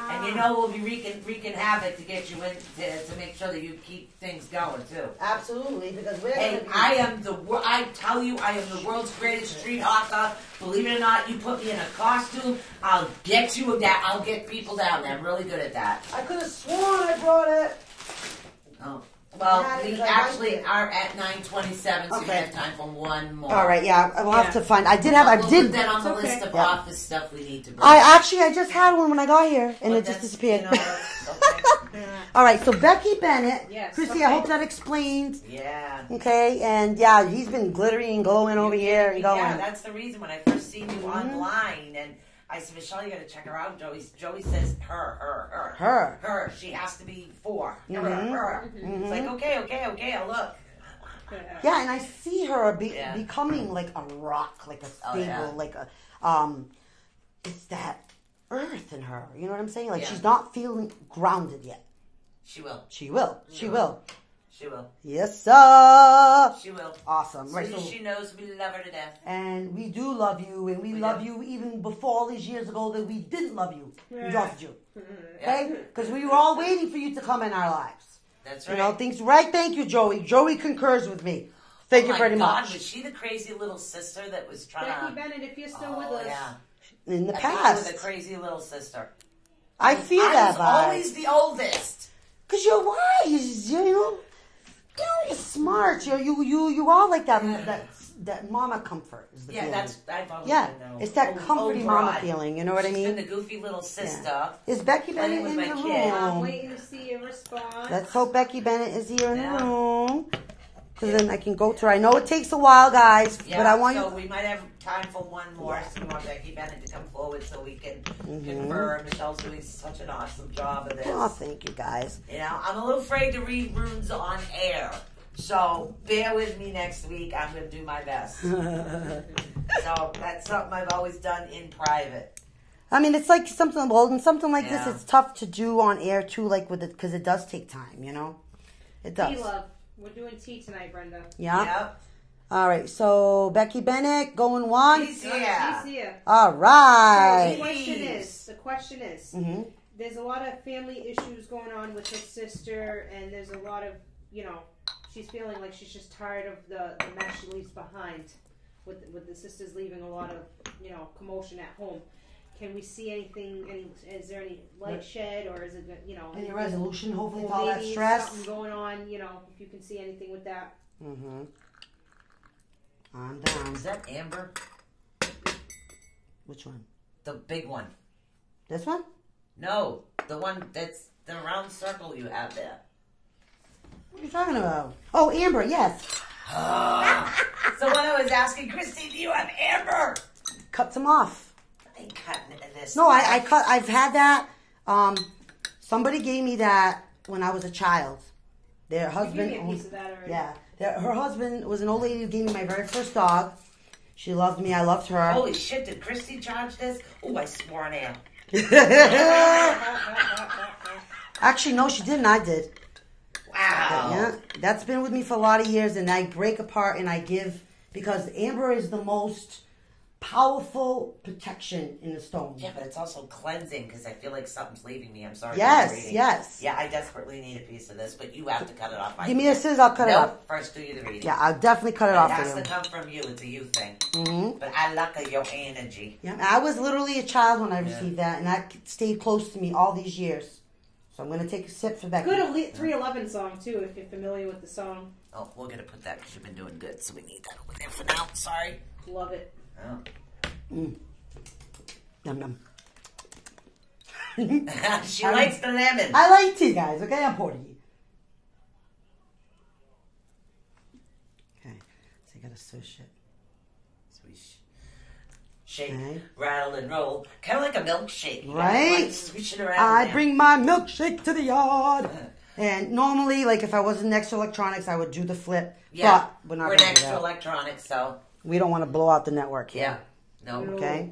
And we'll be wreaking havoc to get you in to make sure that you keep things going too. Absolutely, because we're. Hey, I tell you, I am the world's greatest street hot dog. Believe it or not, you put me in a costume, I'll get you that. I'll get people down there. I'm really good at that. I could have sworn I brought it. Oh. Well, we actually are at 9:27, so we have time for one more. All right, yeah, I'll have to find. We'll put that on the list of office stuff we need to bring. I just had one when I got here, and it just disappeared. All right, so Becky Bennett. Yes. Chrissy, I hope that explains. Yeah. Okay, and yeah, he's been glittery and glowing over here and going. Yeah, that's the reason when I first seen you online, and I said, Michelle, you got to check her out. Joey says her. She has to be 4. Her. It's like, okay, I'll look. Yeah, and I see her becoming like a rock, like a stable, like a, it's that earth in her. You know what I'm saying? Like she's not feeling grounded yet. She will. She will. She will. She will. Yes, sir. She will. Awesome. As Right. soon as she knows we love her to death. And we do love you, and we love you even before all these years ago that we didn't love you. We lost you. Okay? Because we were all waiting for you to come in our lives. That's right. You know, things right. Thank you, Joey. Joey concurs with me. Thank you very much. Was she the crazy little sister that was trying Becky to... Bennett, if you're still with us. Yeah. In the I think past. with a crazy little sister. I feel I that was vibe. always the oldest. Because you're wise, you're smart. You are like that. That mama comfort is the feeling. I've always Yeah, been it's that comforting mama feeling. You know what I She's mean? been the goofy little sister. Yeah. Is Becky Bennett with in my the kid. I'm room? waiting to see a response. Let's hope Becky Bennett is here in Yeah. the room. Because then I can go to her. I know it takes a while, guys, Yeah, but I want so you. we might have time for one more. So we want Becky Bennett to come forward so we can confer. Michelle's doing such an awesome job of this. Oh, thank you, guys. You know, I'm a little afraid to read runes on air. So bear with me next week. I'm going to do my best. So that's something I've always done in private. I mean, it's like something old and something like Yeah. this. It's tough to do on air too, like with it, because it does take time. You know, it does. Tea, love. We're doing tea tonight, Brenda. Yeah. Yep. All right. So Becky Bennett going once. She's She's here. here. All The right. question is, Mm-hmm. there's a lot of family issues going on with her sister, and there's a lot of, she's feeling like she's just tired of the mess she leaves behind with the sisters leaving a lot of, commotion at home. Can we see anything, is there any light shed, or is it, Any resolution, hopefully, with or all that maybe stress. something going on, if you can see anything with that. Mm-hmm. I'm down. Is that Amber? Which one? The big one. This one? No, the one that's the round circle you have there. What are you talking about? Oh, Amber, yes. So when I was asking Christy, do you have Amber? Cut them off. I ain't cutting this. No, I cut. I've had that. Somebody gave me that when I was a child. Their You husband. gave me a piece of that already. Yeah. Her husband was an old lady who gave me my very first dog. She loved me. I loved her. Holy shit, did Christy charge this? Oh, I swore an am. Actually, no, she didn't. I did. Wow. Yeah, that's been with me for a lot of years, and I break apart and I give because Amber is the most powerful protection in the stone. Yeah, but it's also cleansing because I feel like something's leaving me. I'm sorry. Yes, for reading. yes. Yeah, I desperately need a piece of this, but you have to cut it off. Give me the scissors, I'll cut it off. First, do you the reading. Yeah, I'll definitely cut it It off has for to you. come from you. It's a you thing. Mm-hmm. But I like your energy. Yeah, I was literally a child when I received that, and that stayed close to me all these years. So I'm going to take a sip for Becky. Good 311 song, too, if you're familiar with the song. Oh, we're going to put that because you've been doing good, so we need that over there for now. Sorry. Love it. Oh. Yum, yum. She likes the lemon. I like tea, guys, okay? I'm pouring you. Okay, so you got to swish it. Swish. Shake, Okay. rattle, and roll. Kind of like a milkshake. You Right? gotta, like, swish it around. I there. bring my milkshake to the yard. And normally, like if I wasn't next to electronics, I would do the flip. Yeah, But we're not we're gonna next do to that. electronics, so We don't want to blow out the network yeah. here. No. Okay?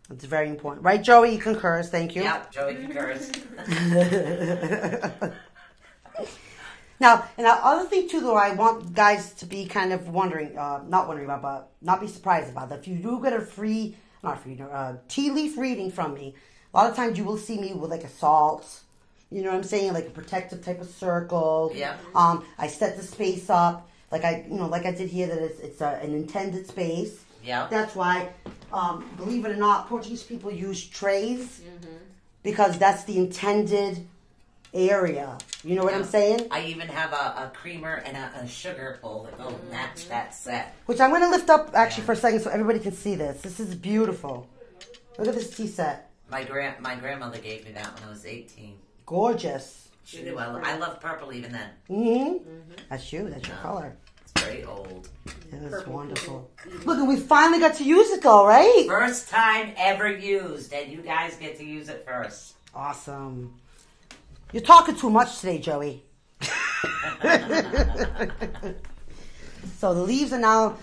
It's very important. Right, Joey? Concurs. Thank you. Yeah, Joey concurs. Now, and the other thing too, though, I want guys to be kind of wondering, not wondering about, but not be surprised about that. If you do get a tea leaf reading from me, a lot of times you will see me with like a salt. You know what I'm saying? Like a protective type of circle. Yeah. I set the space up like I did here. That it's an intended space. Yeah. That's why, believe it or not, Portuguese people use trays because that's the intended area. You know what I'm saying? I even have a creamer and a sugar bowl that will match that set. Which I'm going to lift up actually for a second so everybody can see this. This is beautiful. Look at this tea set. My grandmother gave me that when I was 18. Gorgeous. She knew I loved purple even then. That's you. That's your color. It's very old. It was wonderful. Look, and we finally got to use it though, right? First time ever used, and you guys get to use it first. Awesome. You're talking too much today, Joey. So the leaves are now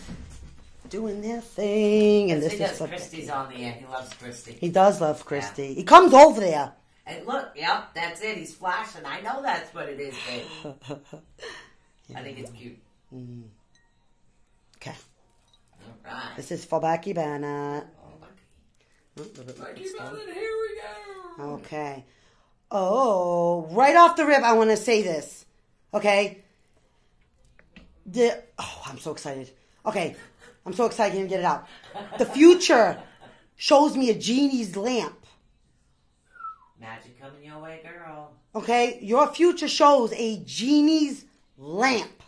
doing their thing, and Yes, this he is does. what Christy's on the end. He loves Christy. he does love Christy. He comes over there. And look, yep, that's it. He's flashing. I know that's what it is, babe. I think it's cute. Okay. All right. This is for Becky Bennett. Becky Bennett, here we go. Okay. Oh, right off the rip, I want to say this. Okay. I'm so excited. Okay. I'm so excited to get it out. The future shows me a genie's lamp. Magic coming your way, girl. Okay? Your future shows a genie's lamp.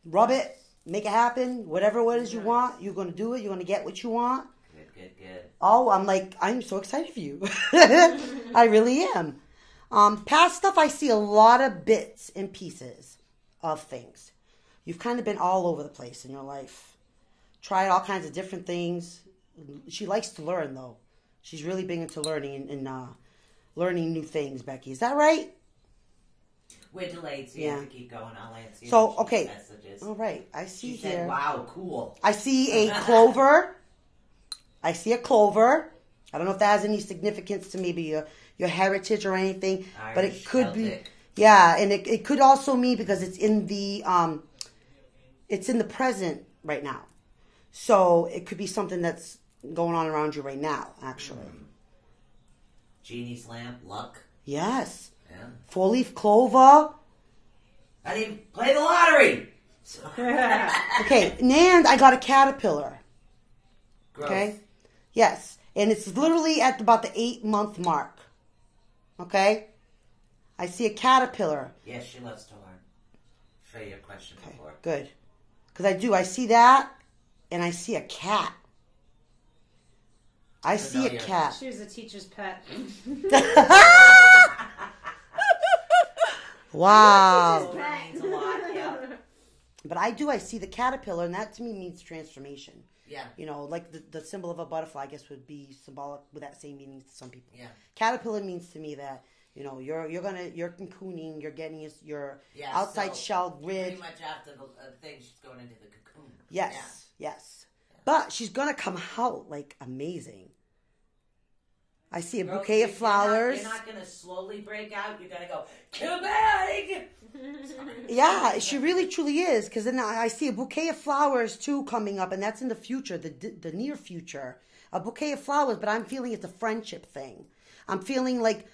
Rub it. Make it happen. Whatever it is you want, you're going to do it. You're going to get what you want. Good. Oh, I'm so excited for you. I really am. Past stuff, I see a lot of bits and pieces of things. You've kind of been all over the place in your life. Tried all kinds of different things. She likes to learn, though. She's really big into learning and learning new things, Becky. Is that right? We're delayed, so you have to keep going. I'll answer you. So, okay. Messages. All right. I see She here. said, wow, cool. I see a clover. I see a clover. I don't know if that has any significance to maybe your heritage or anything, but it could be. Yeah, and it could also mean because it's in the present right now, so it could be something that's going on around you right now. Actually, Genie's lamp, luck. yes. Yeah. 4-leaf clover. I didn't play the lottery. Okay, and I got a caterpillar. Gross. Okay. Yes, and it's literally at about the 8-month mark. Okay, I see a caterpillar. Yes, she loves to learn. For your question before. Good, because I see that, and I see a cat. I see a cat. She was a teacher's pet. Wow. That means a lot, yeah. But I see the caterpillar, and that to me means transformation. Yeah. You know, like the symbol of a butterfly, I guess, would be symbolic with that same meaning to some people. Yeah. Caterpillar means to me that, you know, you're cocooning, you're getting your outside shell rid. Pretty much after the thing, she's going into the cocoon. Yes, yes. But she's gonna come out like amazing. I see a bouquet of flowers. You're not going to slowly break out. You're going to go, kabang! Yeah, she really truly is. Because then I see a bouquet of flowers too coming up, and that's in the future, the near future. A bouquet of flowers, but I'm feeling it's a friendship thing. I'm feeling like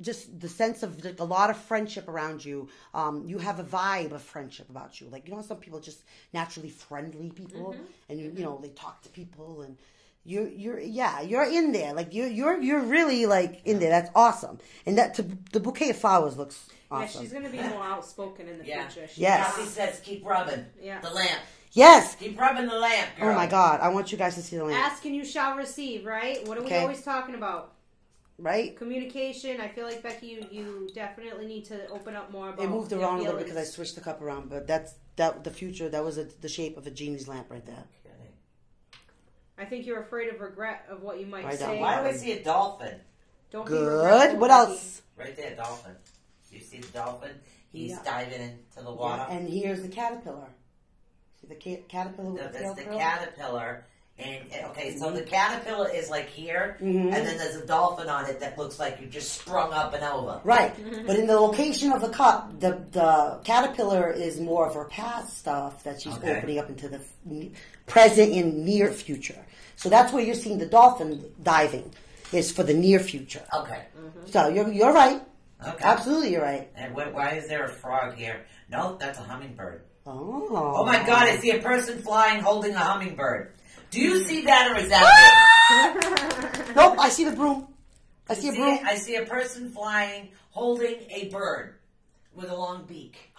just the sense of like, a lot of friendship around you. You have a vibe of friendship about you. Like, you know, some people are just naturally friendly people, and you know they talk to people and. You're in there. Like you're really like in there. That's awesome. And the bouquet of flowers looks awesome. Yeah, she's gonna be more outspoken in the future. Yes. Kathy says, keep rubbing the lamp. Yes. Keep rubbing the lamp, girl. Oh my God, I want you guys to see the lamp. Ask and you shall receive. Right? What are we always talking about? Right. Communication. I feel like Becky, you definitely need to open up more about. It moved around a little bit because I switched the cup around, but that's the future. That was the shape of a genie's lamp right there. I think you're afraid of regret of what you might say. Why do I see a dolphin? Don't be good. regretful, What else? Right there, dolphin. You see the dolphin? He's diving into the water. Yeah, and here's the caterpillar. See the caterpillar with the tail That's the curl? caterpillar. And okay, so the caterpillar is like here, and then there's a dolphin on it that looks like you just sprung up and over. Right, but in the location of the cup, the caterpillar is more of her past stuff that she's opening up into the present and near future. So that's where you're seeing the dolphin diving, is for the near future. Okay. So you're right. Okay. Absolutely, you're right. And why is there a frog here? No, that's a hummingbird. Oh. Oh my God! I see a person flying holding a hummingbird. Do you see that, or is that me? Nope, I see the broom. I see a broom. I see a person flying holding a bird with a long beak.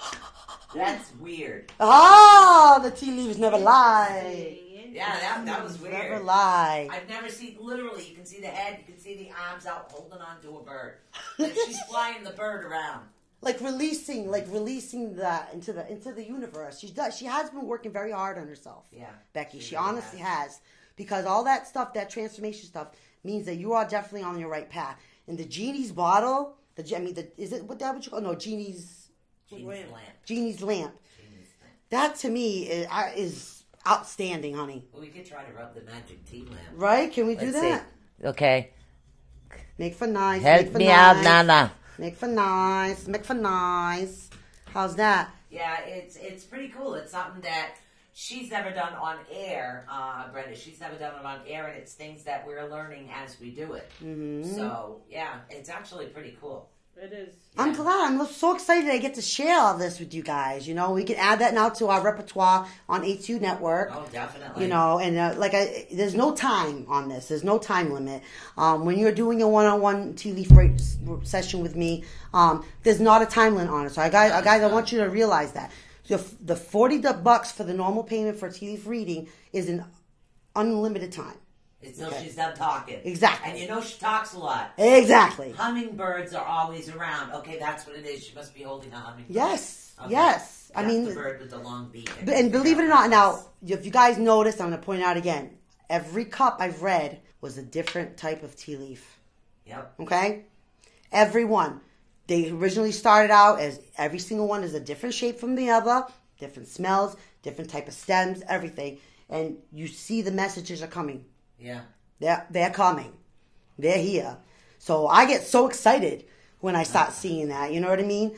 That's weird. Ah, the tea leaves never lie. Yeah, that was weird. Never lie. I've never seen, literally, you can see the head, you can see the arms out holding on to a bird. Like she's flying the bird around. Like releasing that into the universe. She has been working very hard on herself. Yeah. She really honestly has. Because all that stuff, that transformation stuff, means that you are definitely on your right path. And the genie's bottle, is it what you call? No, genie's lamp. Genie's lamp. That to me is outstanding, honey. Well, we could try to rub the magic tea lamp. Right? Can we do that? Okay. Make for nice. Help make for me nice. out, Nana. Make for nice. Make for nice. How's that? Yeah, it's pretty cool. It's something that she's never done on air, Brenda. She's never done it on air, and it's things that we're learning as we do it. Mm-hmm. So, yeah, it's actually pretty cool. It is. I'm glad. I'm so excited I get to share all this with you guys. You know, we can add that now to our repertoire on A2 Network. Oh, definitely. You know, and there's no time on this. There's no time limit. When you're doing a one-on-one tea leaf session with me, there's not a time limit on it. So, guys, I want you to realize that. So the $40 for the normal payment for a tea leaf reading is an unlimited time. It's till she's done talking. Exactly. And you know she talks a lot. Exactly. Hummingbirds are always around. Okay, that's what it is. She must be holding a hummingbird. Yes. Okay. Yes. I That's mean, the bird with the long beak. and believe it or not, now, if you guys noticed, I'm going to point out again, every cup I've read was a different type of tea leaf. Yep. Okay? Every one. They originally started out as every single one is a different shape from the other, different smells, different type of stems, everything. And you see the messages are coming. Yeah. They're coming. They're here. So I get so excited when I start seeing that. You know what I mean?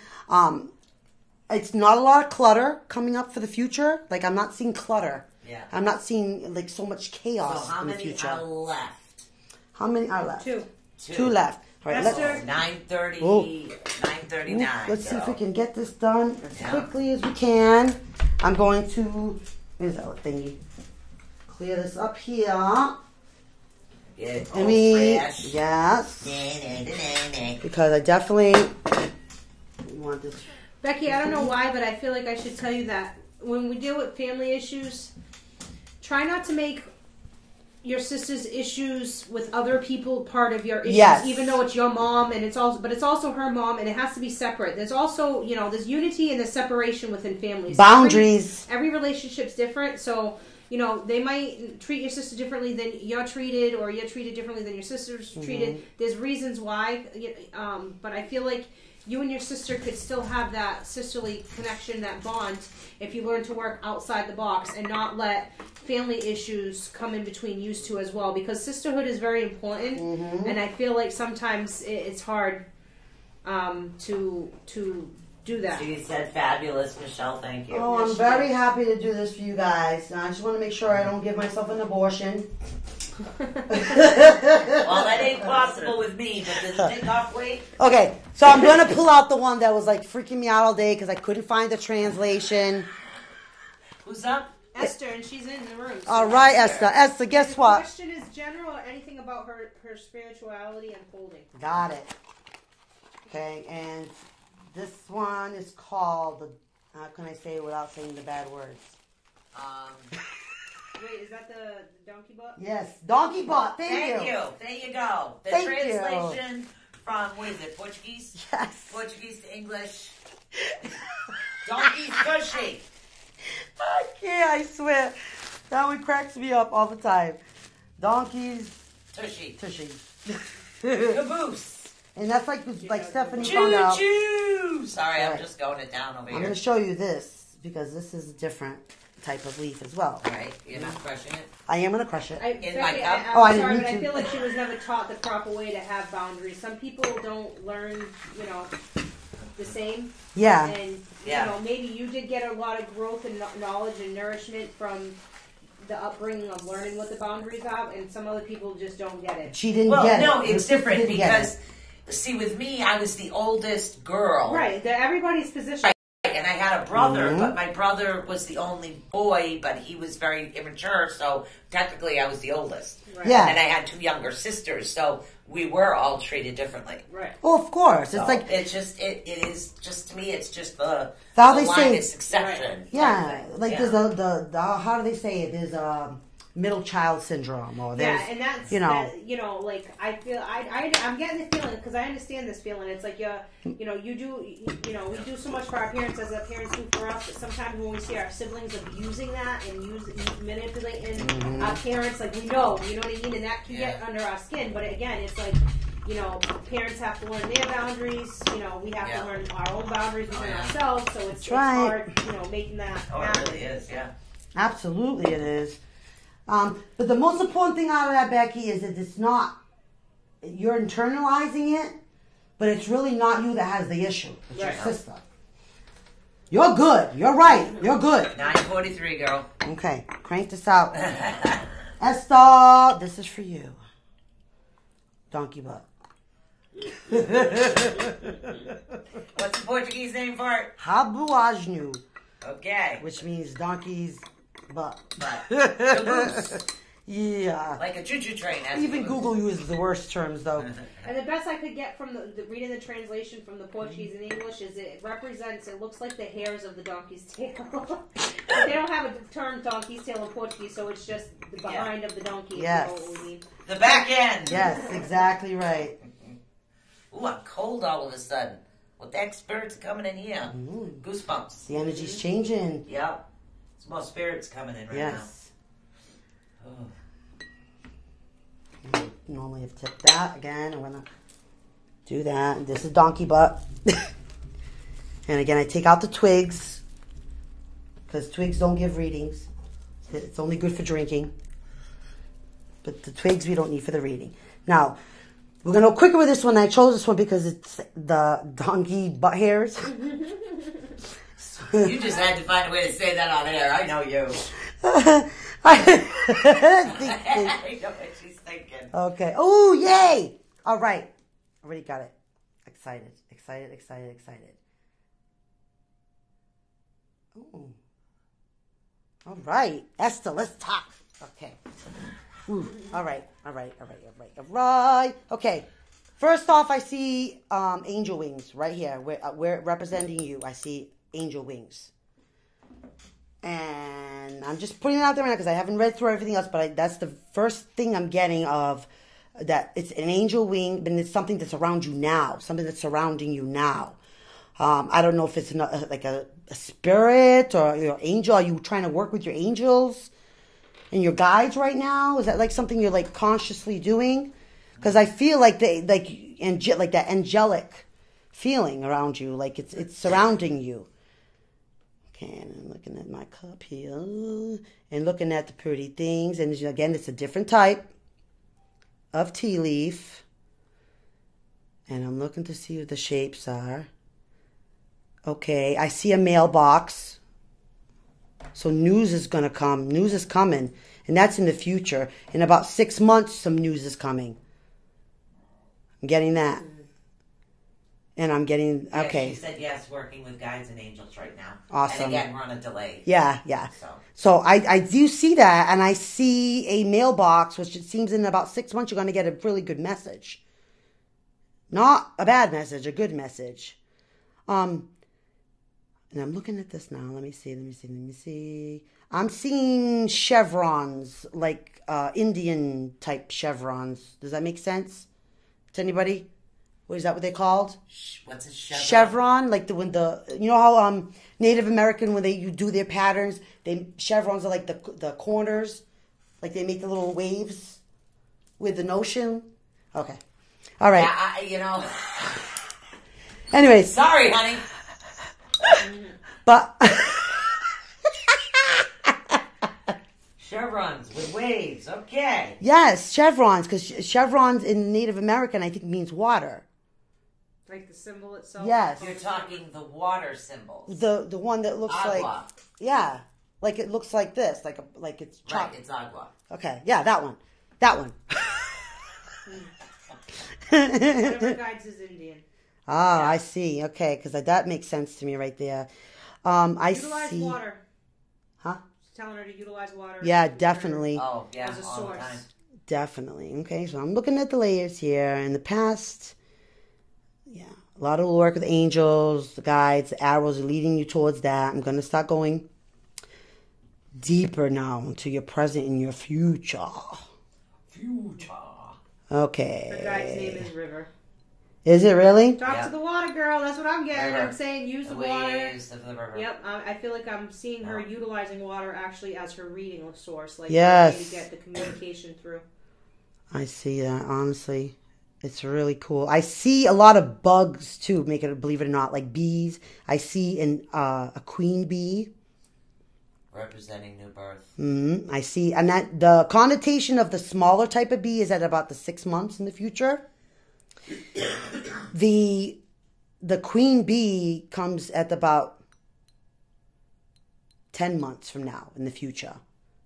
It's not a lot of clutter coming up for the future. Like, I'm not seeing clutter. Yeah. I'm not seeing, like, so much chaos So how in the many future. are left? How many are left? Two. Two left. All right, Esther? 9:30. Oh. 9:39. let's see if we girl. can get this done as Yeah. quickly as we can. I'm going to, where's that thingy? Clear this up here. Get it I all mean, fresh. yes. Nah. Because I definitely want this. Becky, I don't know why, but I feel like I should tell you that when we deal with family issues, try not to make your sister's issues with other people part of your issues, Yes. even though it's your mom and it's also her mom, and it has to be separate. There's also, there's unity and there's separation within families. Boundaries. Every relationship's different, so they might treat your sister differently than you're treated, or you're treated differently than your sister's treated. There's reasons why, but I feel like you and your sister could still have that sisterly connection, that bond, if you learn to work outside the box and not let family issues come in between you two as well, because sisterhood is very important, and I feel like sometimes it's hard to do that. She said fabulous, Michelle. Thank you. Oh, I'm very happy to do this for you guys. I just want to make sure I don't give myself an abortion. Well, that ain't possible with me, but does it take off weight? Okay, so I'm going to pull out the one that was like freaking me out all day because I couldn't find the translation. Who's up? Esther, and she's in the room. All right, Esther. Esther, guess The what? question is general or anything about her spirituality unfolding. Got it. Okay, and this one is called, how can I say it without saying the bad words? Wait, is that the donkey butt? Yes, donkey butt. Thank you. There you go. The Thank translation from, what is it, Portuguese? Yes. Portuguese to English. Donkey's tushy. I can't, I swear. That one cracks me up all the time. Donkeys, Tushy. tushy. Caboose. And that's like Stephanie found out. Choo-choo. Sorry, I'm Right. just going it down over I'm here. going to show you this because this is a different type of leaf as well. All right, you're not crushing it? I am going to crush it. In my cup? Oh, I I'm didn't sorry, need but I to. feel like she was never taught the proper way to have boundaries. Some people don't learn, the same. Yeah. And, Yeah. maybe you did get a lot of growth and knowledge and nourishment from the upbringing of learning what the boundaries are, and some other people just don't get it. She didn't Well, get it. no, Her it's sister different didn't get because, see, with me, I was the oldest girl. Right, everybody's position. And I had a brother, Mm-hmm. but my brother was the only boy, but he was very immature, so technically I was the oldest. Right. Yeah. And I had two younger sisters, so we were all treated differently. Right. Well, of course. So It's like, it's just it is just to me it's just the How they say- lightest exception. yeah, like Yeah. there's the how do they say it? There's a middle child syndrome, or there's, Yeah, and that's like I feel I'm getting the feeling because I understand this feeling. It's like we do so much for our parents as our parents do for us, but sometimes when we see our siblings abusing that and manipulating our parents, like we know what I mean, and that can get under our skin. But again, it's like parents have to learn their boundaries. We have to learn our own boundaries within ourselves. So it's right. hard, making that Oh, it happen. really is, yeah. absolutely it is. But the most important thing out of that, Becky, is that it's not you're internalizing it, but it's really not you that has the issue. It's your sister. You're good. You're right. You're good. 9:43, girl. Okay, crank this out. Esther, this is for you. Donkey butt. What's the Portuguese name for it? Habuajnu, Okay. which means donkey's butt. But caboose. Yeah. Like a choo-choo train. That's Even caboose. Google uses the worst terms, though. And the best I could get from the reading the translation from the Portuguese and English is it looks like the hairs of the donkey's tail. But they don't have a term donkey's tail in Portuguese, so it's just the behind of the donkey. Yes. Is what we mean. The back end. Yes, exactly right. Ooh, I'm cold all of a sudden. With that spirits coming in here. Goosebumps. The energy's changing. Yep. There's more spirits coming in right Yes. now. Oh. Normally I've tipped that. Again, I'm going to do that. This is donkey butt. And again, I take out the twigs. Because twigs don't give readings. It's only good for drinking. But the twigs we don't need for the reading. Now, we're going to go quicker with this one. I chose this one because it's the donkey butt hairs. You just had to find a way to say that on air. I know you. I know what she's thinking. Okay. Oh, yay! All right. Already got it. Excited. Oh. All right. Esther, let's talk. Okay. Ooh. All right. Okay. First off, I see angel wings right here. We're representing you. I see angel wings. And I'm just putting it out there right now because I haven't read through everything else, but that's the first thing I'm getting of that. It's an angel wing, but it's something that's around you now, something that's surrounding you now. I don't know if it's like a spirit or your angel. Are you trying to work with your angels and your guides right now? Is that like something you're like consciously doing? Because I feel like like that angelic feeling around you, like it's surrounding you. Okay, and I'm looking at my cup here and looking at the pretty things. And again, it's a different type of tea leaf. And I'm looking to see what the shapes are. Okay, I see a mailbox. So news is going to come. News is coming. And that's in the future. In about 6 months, some news is coming. I'm getting that. And I'm getting, okay. She said yes, working with guides and angels right now. Awesome. And again, we're on a delay. Yeah. So I do see that, and I see a mailbox, which it seems in about 6 months you're going to get a really good message. Not a bad message, a good message. And I'm looking at this now. Let me see. I'm seeing chevrons, like Indian type chevrons. Does that make sense to anybody? What is that? What they called? What's a chevron? Chevron, like you know how Native American when you do their patterns, chevrons are like the corners, like they make the little waves with the notion. Okay, all right. Yeah, Anyways, sorry, honey. But Chevrons with waves. Okay. Yes, chevrons, because chevrons in Native American I think means water. Like the symbol itself? Yes. You're talking the water symbols. The one that looks agua. like like it looks like this, like it's chopped. Right, it's agua. Okay, yeah, that one. One of our guides is Indian. Ah, yeah. I see. Okay, because that makes sense to me right there. I utilize see. Water. Huh? Just telling her to utilize water. Yeah, definitely. Oh, yeah, as a all source. the time. Definitely. Okay, so I'm looking at the layers here. In the past, yeah, a lot of work with angels, the guides, the arrows are leading you towards that. I'm going to start going deeper now into your present and your future. Okay. Her guide's name is River. Is it really? Talk to the water girl. That's what I'm getting. River. I'm saying use the water. Waves of the river. Yep. I feel like I'm seeing her utilizing water actually as her reading source. Like yes. to get the communication through. I see that, honestly. It's really cool. I see a lot of bugs, too, believe it or not, like bees. I see a queen bee. Representing new birth. I see. And that the connotation of the smaller type of bee is at about the 6 months in the future. The queen bee comes at about 10 months from now in the future.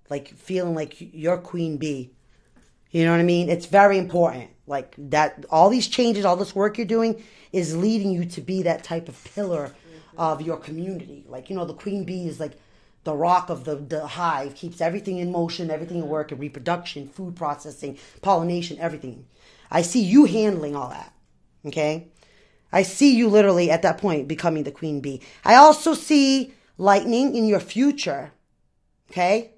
Like feeling like you're queen bee. You know what I mean? It's very important. Like that, all these changes, all this work you're doing is leading you to be that type of pillar of your community. Like, you know, the queen bee is like the rock of the hive, keeps everything in motion, everything in work, and reproduction, food processing, pollination, everything. I see you handling all that. Okay? I see you literally at that point becoming the queen bee. I also see lightning in your future. Okay?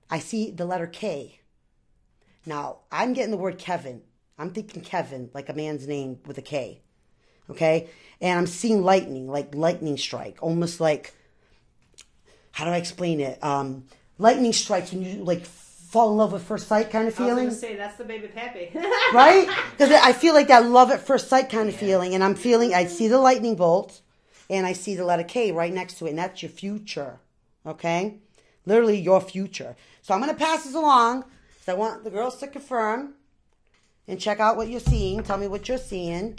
I see the letter K. Now, I'm getting the word Kevin. I'm thinking Kevin, like a man's name with a K. Okay? And I'm seeing lightning, like lightning strike. Almost like, how do I explain it? Lightning strikes when you like fall in love at first sight kind of feeling. I was going to say, that's the baby pappy. Right? Because I feel like that love at first sight kind of feeling. And I'm feeling, I see the lightning bolt. And I see the letter K right next to it. And that's your future. Okay? Literally your future. So I'm going to pass this along. So I want the girls to confirm and check out what you're seeing. Tell me what you're seeing.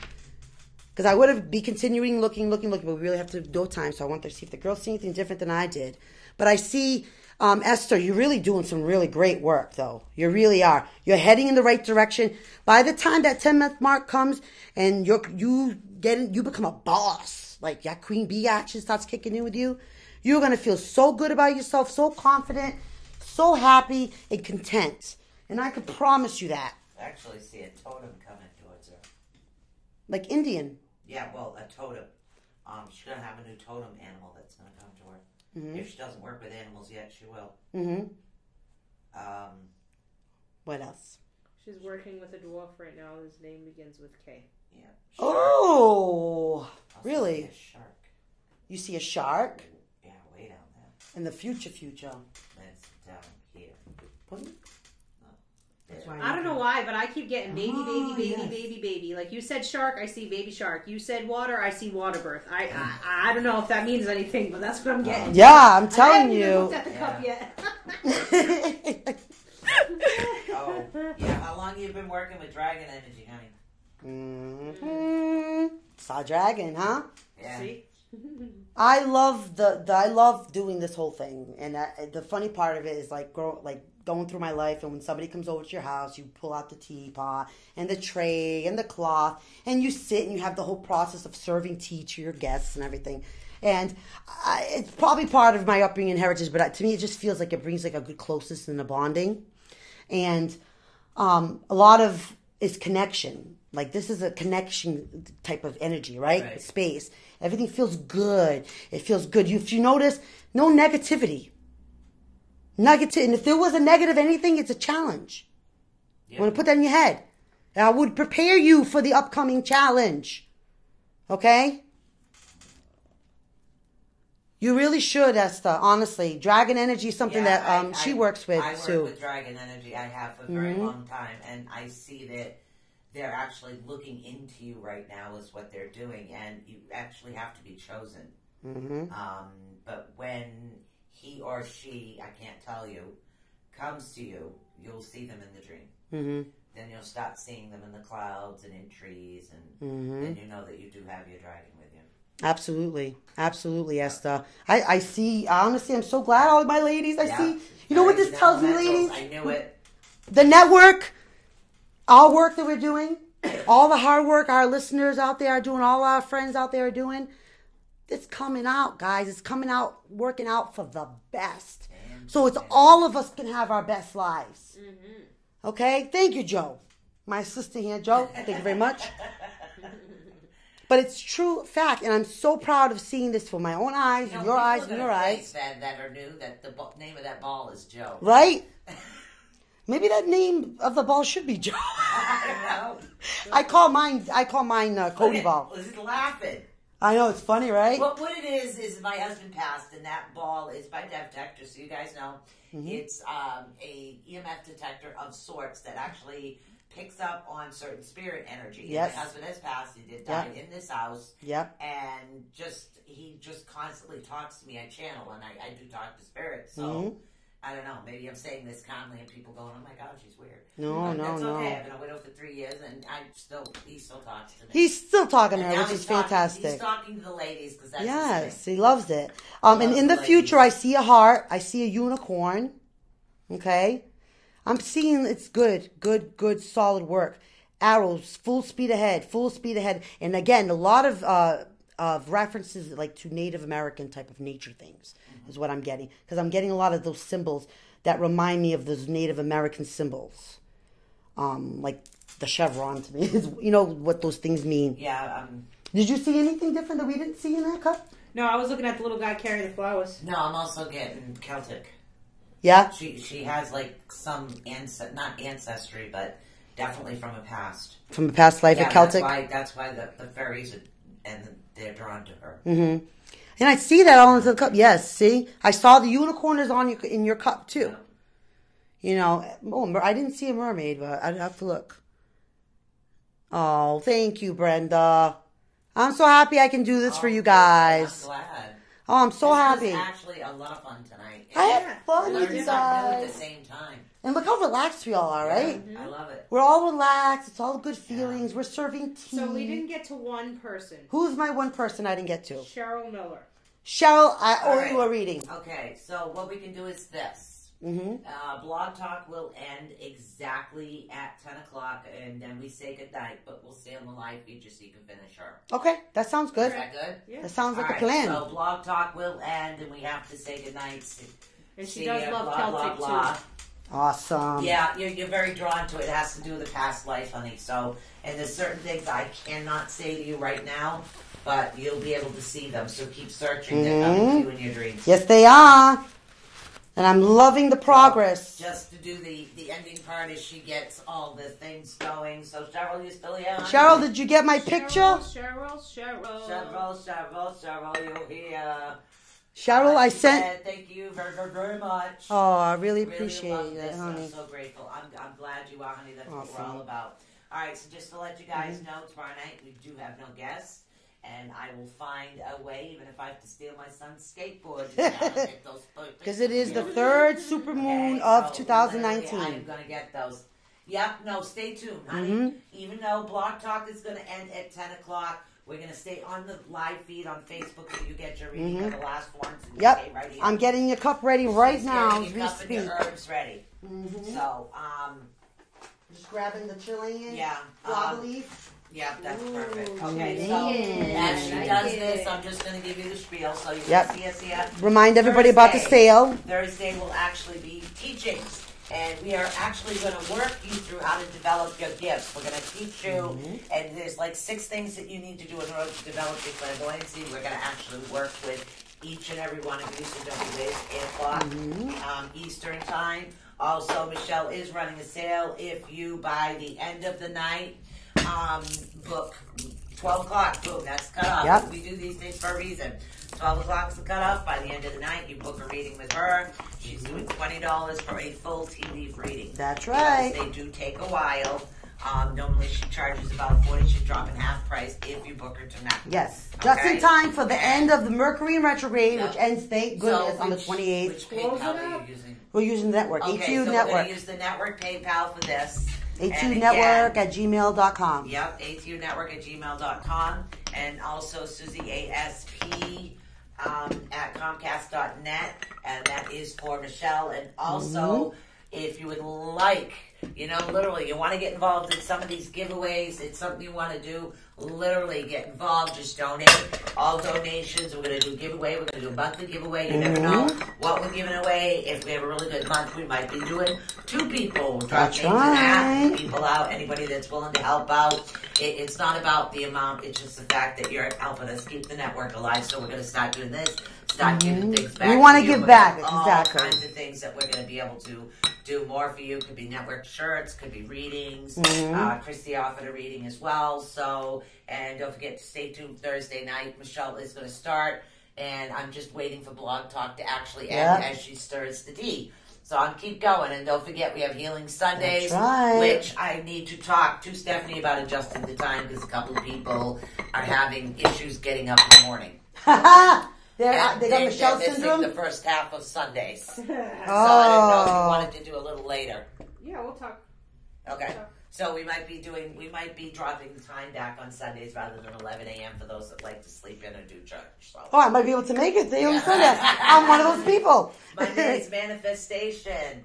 Because I would have be continuing looking, but we really have to do time. So I want to see if the girls see anything different than I did. But I see, Esther, you're really doing some really great work, though. You really are. You're heading in the right direction. By the time that 10-month mark comes and you become a boss, like that queen bee action starts kicking in with you, you're going to feel so good about yourself, so confident, so happy and content. And I can promise you that. I actually see a totem coming towards her. Like Indian. Yeah, well, a totem. She's going to have a new totem animal that's going to come to her. Mm-hmm. If she doesn't work with animals yet, she will. Mm-hmm. What else? She's working with a dwarf right now. His name begins with K. Yeah. Shark. Oh, also really? See a shark. You see a shark? Yeah, way down there. In the future. That's down here. What? I don't know why, but I keep getting baby. Like you said shark, I see baby shark. You said water, I see water birth. I don't know if that means anything, but that's what I'm getting. Yeah, I'm telling you. I haven't even you. looked at the cup yet. Oh, yeah. How long you been working with dragon energy, honey? Mm-hmm. Saw dragon, huh? Yeah. See? I love I love doing this whole thing, and the funny part of it is going through my life, and when somebody comes over to your house, you pull out the teapot and the tray and the cloth, and you sit and you have the whole process of serving tea to your guests and everything. And it's probably part of my upbringing and heritage, but to me, it just feels like it brings like a good closeness and a bonding, and a lot of is connection. Like this is a connection type of energy, right? Space. Everything feels good. It feels good. If you notice, no negativity. And if there was a negative anything, it's a challenge. Yep. You want to put that in your head. I would prepare you for the upcoming challenge. Okay? You really should, Esther. Honestly, dragon energy is something that she works with too. I work with dragon energy. I have for a very long time, and I see that they're actually looking into you right now is what they're doing, and you actually have to be chosen. Mm-hmm. But when he or she, I can't tell you, comes to you, you'll see them in the dream. Mm-hmm. Then you'll start seeing them in the clouds and in trees, and then you know that you do have your dragon with you. Absolutely. Absolutely, Esther. I see, honestly, I'm so glad, all my ladies, I see. You know what this tells me, ladies? I knew it. The network, our work that we're doing, all the hard work our listeners out there are doing, all our friends out there are doing, it's coming out, guys. It's coming out, working out for the best. So it's all of us can have our best lives. Mm-hmm. Okay? Thank you, Joe. My assistant here, Joe. Thank you very much. But it's true fact, and I'm so proud of seeing this with my own eyes, your eyes, and your eyes. That are new, that the name of that ball is Joe. Right? Maybe that name of the ball should be Joe. I know. I call mine Cody ball. He's laughing. I know, it's funny, right? Well, what it is my husband passed, and that ball is by Dev Detector, so you guys know. Mm-hmm. It's a EMF detector of sorts that actually picks up on certain spirit energy. Yes. My husband has passed. He did die in this house. Yep. And he just constantly talks to me. I channel, and I do talk to spirits. So, I don't know. Maybe I'm saying this calmly, and people going, "Oh my God, she's weird." No, That's okay. I've been a widow for 3 years, and he still talks to me. He's still talking to And her, now which he's is talking- fantastic. He's talking to the ladies because that's his Yes, thing. he loves it. And in the Loves the future, I see a heart. I see a unicorn. Okay? I'm seeing it's good, solid work. Arrows, full speed ahead. And again, a lot of references like to Native American type of nature things is what I'm getting. Because I'm getting a lot of those symbols that remind me of those Native American symbols. Like the chevron to me. You know what those things mean. Yeah. Did you see anything different that we didn't see in that cup? No, I was looking at the little guy carrying the flowers. No, I'm also getting Celtic. Yeah? She has like some not ancestry, but definitely from a past. From a past life, a Celtic? That's why the fairies they're drawn to her. Mm-hmm. And I see that all into the cup. Yes, see? I saw the unicorn is in your cup, too. You know, I didn't see a mermaid, but I'd have to look. Oh, thank you, Brenda. I'm so happy I can do this for you guys. I'm glad. Oh, I'm so happy. This was actually a lot of fun tonight. I had fun with Learn you something new at guys. the same time. And look how relaxed we all are, right? I love it. We're all relaxed. It's all good feelings. We're serving tea. So we didn't get to one person. Who's my one person I didn't get to? Cheryl Miller. Cheryl, I All owe right. you a reading. Okay, so what we can do is this. Blog Talk will end exactly at 10 o'clock, and then we say goodnight, but we'll stay on the live feature so you can finish her. Okay, that sounds good. Is that good? Yeah. That sounds like All a right, plan. So Blog Talk will end, and we have to say goodnight. And she See does ya, love blah, Celtic, blah, blah. too. Awesome. Yeah, you're very drawn to it. It has to do with the past life, honey. So, and there's certain things I cannot say to you right now, but you'll be able to see them. So keep searching. They're coming to you in your dreams. Yes, they are. And I'm loving the progress. Just to do the ending part is she gets all the things going. So Cheryl, you still here? honey? Cheryl, did you get my picture? Cheryl. Cheryl, you're here. Cheryl, I She sent. said, thank you very, very, very much. Oh, I really Really appreciate love that, this. honey. I'm so grateful. I'm glad you are, honey. That's what we're Awesome. all about. All right, so just to let you guys know, tomorrow night we do have no guests, and I will find a way, even if I have to steal my son's skateboard, to down and get those Because it is the third supermoon of 2019. I am going to get those. Yep, no, stay tuned, honey. Mm-hmm. Even though Blog Talk is going to end at 10 o'clock, we're going to stay on the live feed on Facebook so you get your reading of the last ones. And you Yep, stay right here. I'm getting your cup ready right She's now getting as your we cup and your speak. herbs ready. So, Just grabbing the Chilean yeah. guava leaf. Yeah, that's Ooh, perfect. Okay, Chilean. so as she I does like this, it. I'm just going to give you the spiel so you Yep. can see us here. Remind everybody about the sale. Thursday will actually be teachings. And we are actually going to work you through how to develop your gifts. We're going to teach you, and there's like 6 things that you need to do in order to develop your clairvoyancy. We're going to actually work with each and every one of you, so don't be late, 8 o'clock Eastern time. Also, Michelle is running a sale. If you, by the end of the night, book 12 o'clock, boom, that's cut off. Yep. We do these things for a reason. 12 o'clock's the cutoff. By the end of the night, you book a reading with her. She's doing $20 for a full tea reading. That's right. Because they do take a while. Normally, she charges about $40. She's dropping half price if you book her tonight. Yes, just Okay. in time for the end of the Mercury in retrograde, Yep. which ends, thank goodness, on the which 28th. Which Close PayPal it are up. you using? We're using the network, Okay, ATU so we're Network. going to use the network PayPal for this. ATU And Network again, at gmail.com. Yep, ATUnetwork@gmail.com. And also Susie ASP at Comcast.net. And that is for Michelle. And also, if you would like, literally, you want to get involved in some of these giveaways, it's something you want to do, literally get involved, just donate. All donations, we're going to do giveaway, we're going to do a monthly giveaway. You never know what we're giving away. If we have a really good month, we might be doing 2 people. We'll drop That's names and ask right. people out, anybody that's willing to help out. It's not about the amount, it's just the fact that you're helping us keep the network alive. So we're going to start doing this, start giving things back. We want to you. give We're back, gonna have exactly. All kinds of things that we're going to be able to do more for you. Could be network shirts, could be readings. Christy offered a reading as well. So, and don't forget to stay tuned Thursday night. Michelle is going to start, and I'm just waiting for Blog Talk to actually end as she stirs the tea. So I'm keep going, and don't forget we have Healing Sundays, That's right. which I need to talk to Stephanie about adjusting the time because a couple of people are having issues getting up in the morning. they got Michelle missing syndrome? the first half of Sundays. So I didn't Oh. know if you wanted to do a little later. Yeah, we'll talk. Okay. So we might be dropping the time back on Sundays rather than 11 a.m. for those that like to sleep in or do church. So. Oh, I might be able to make it. They don't say that. I'm one of those people. Monday's manifestation.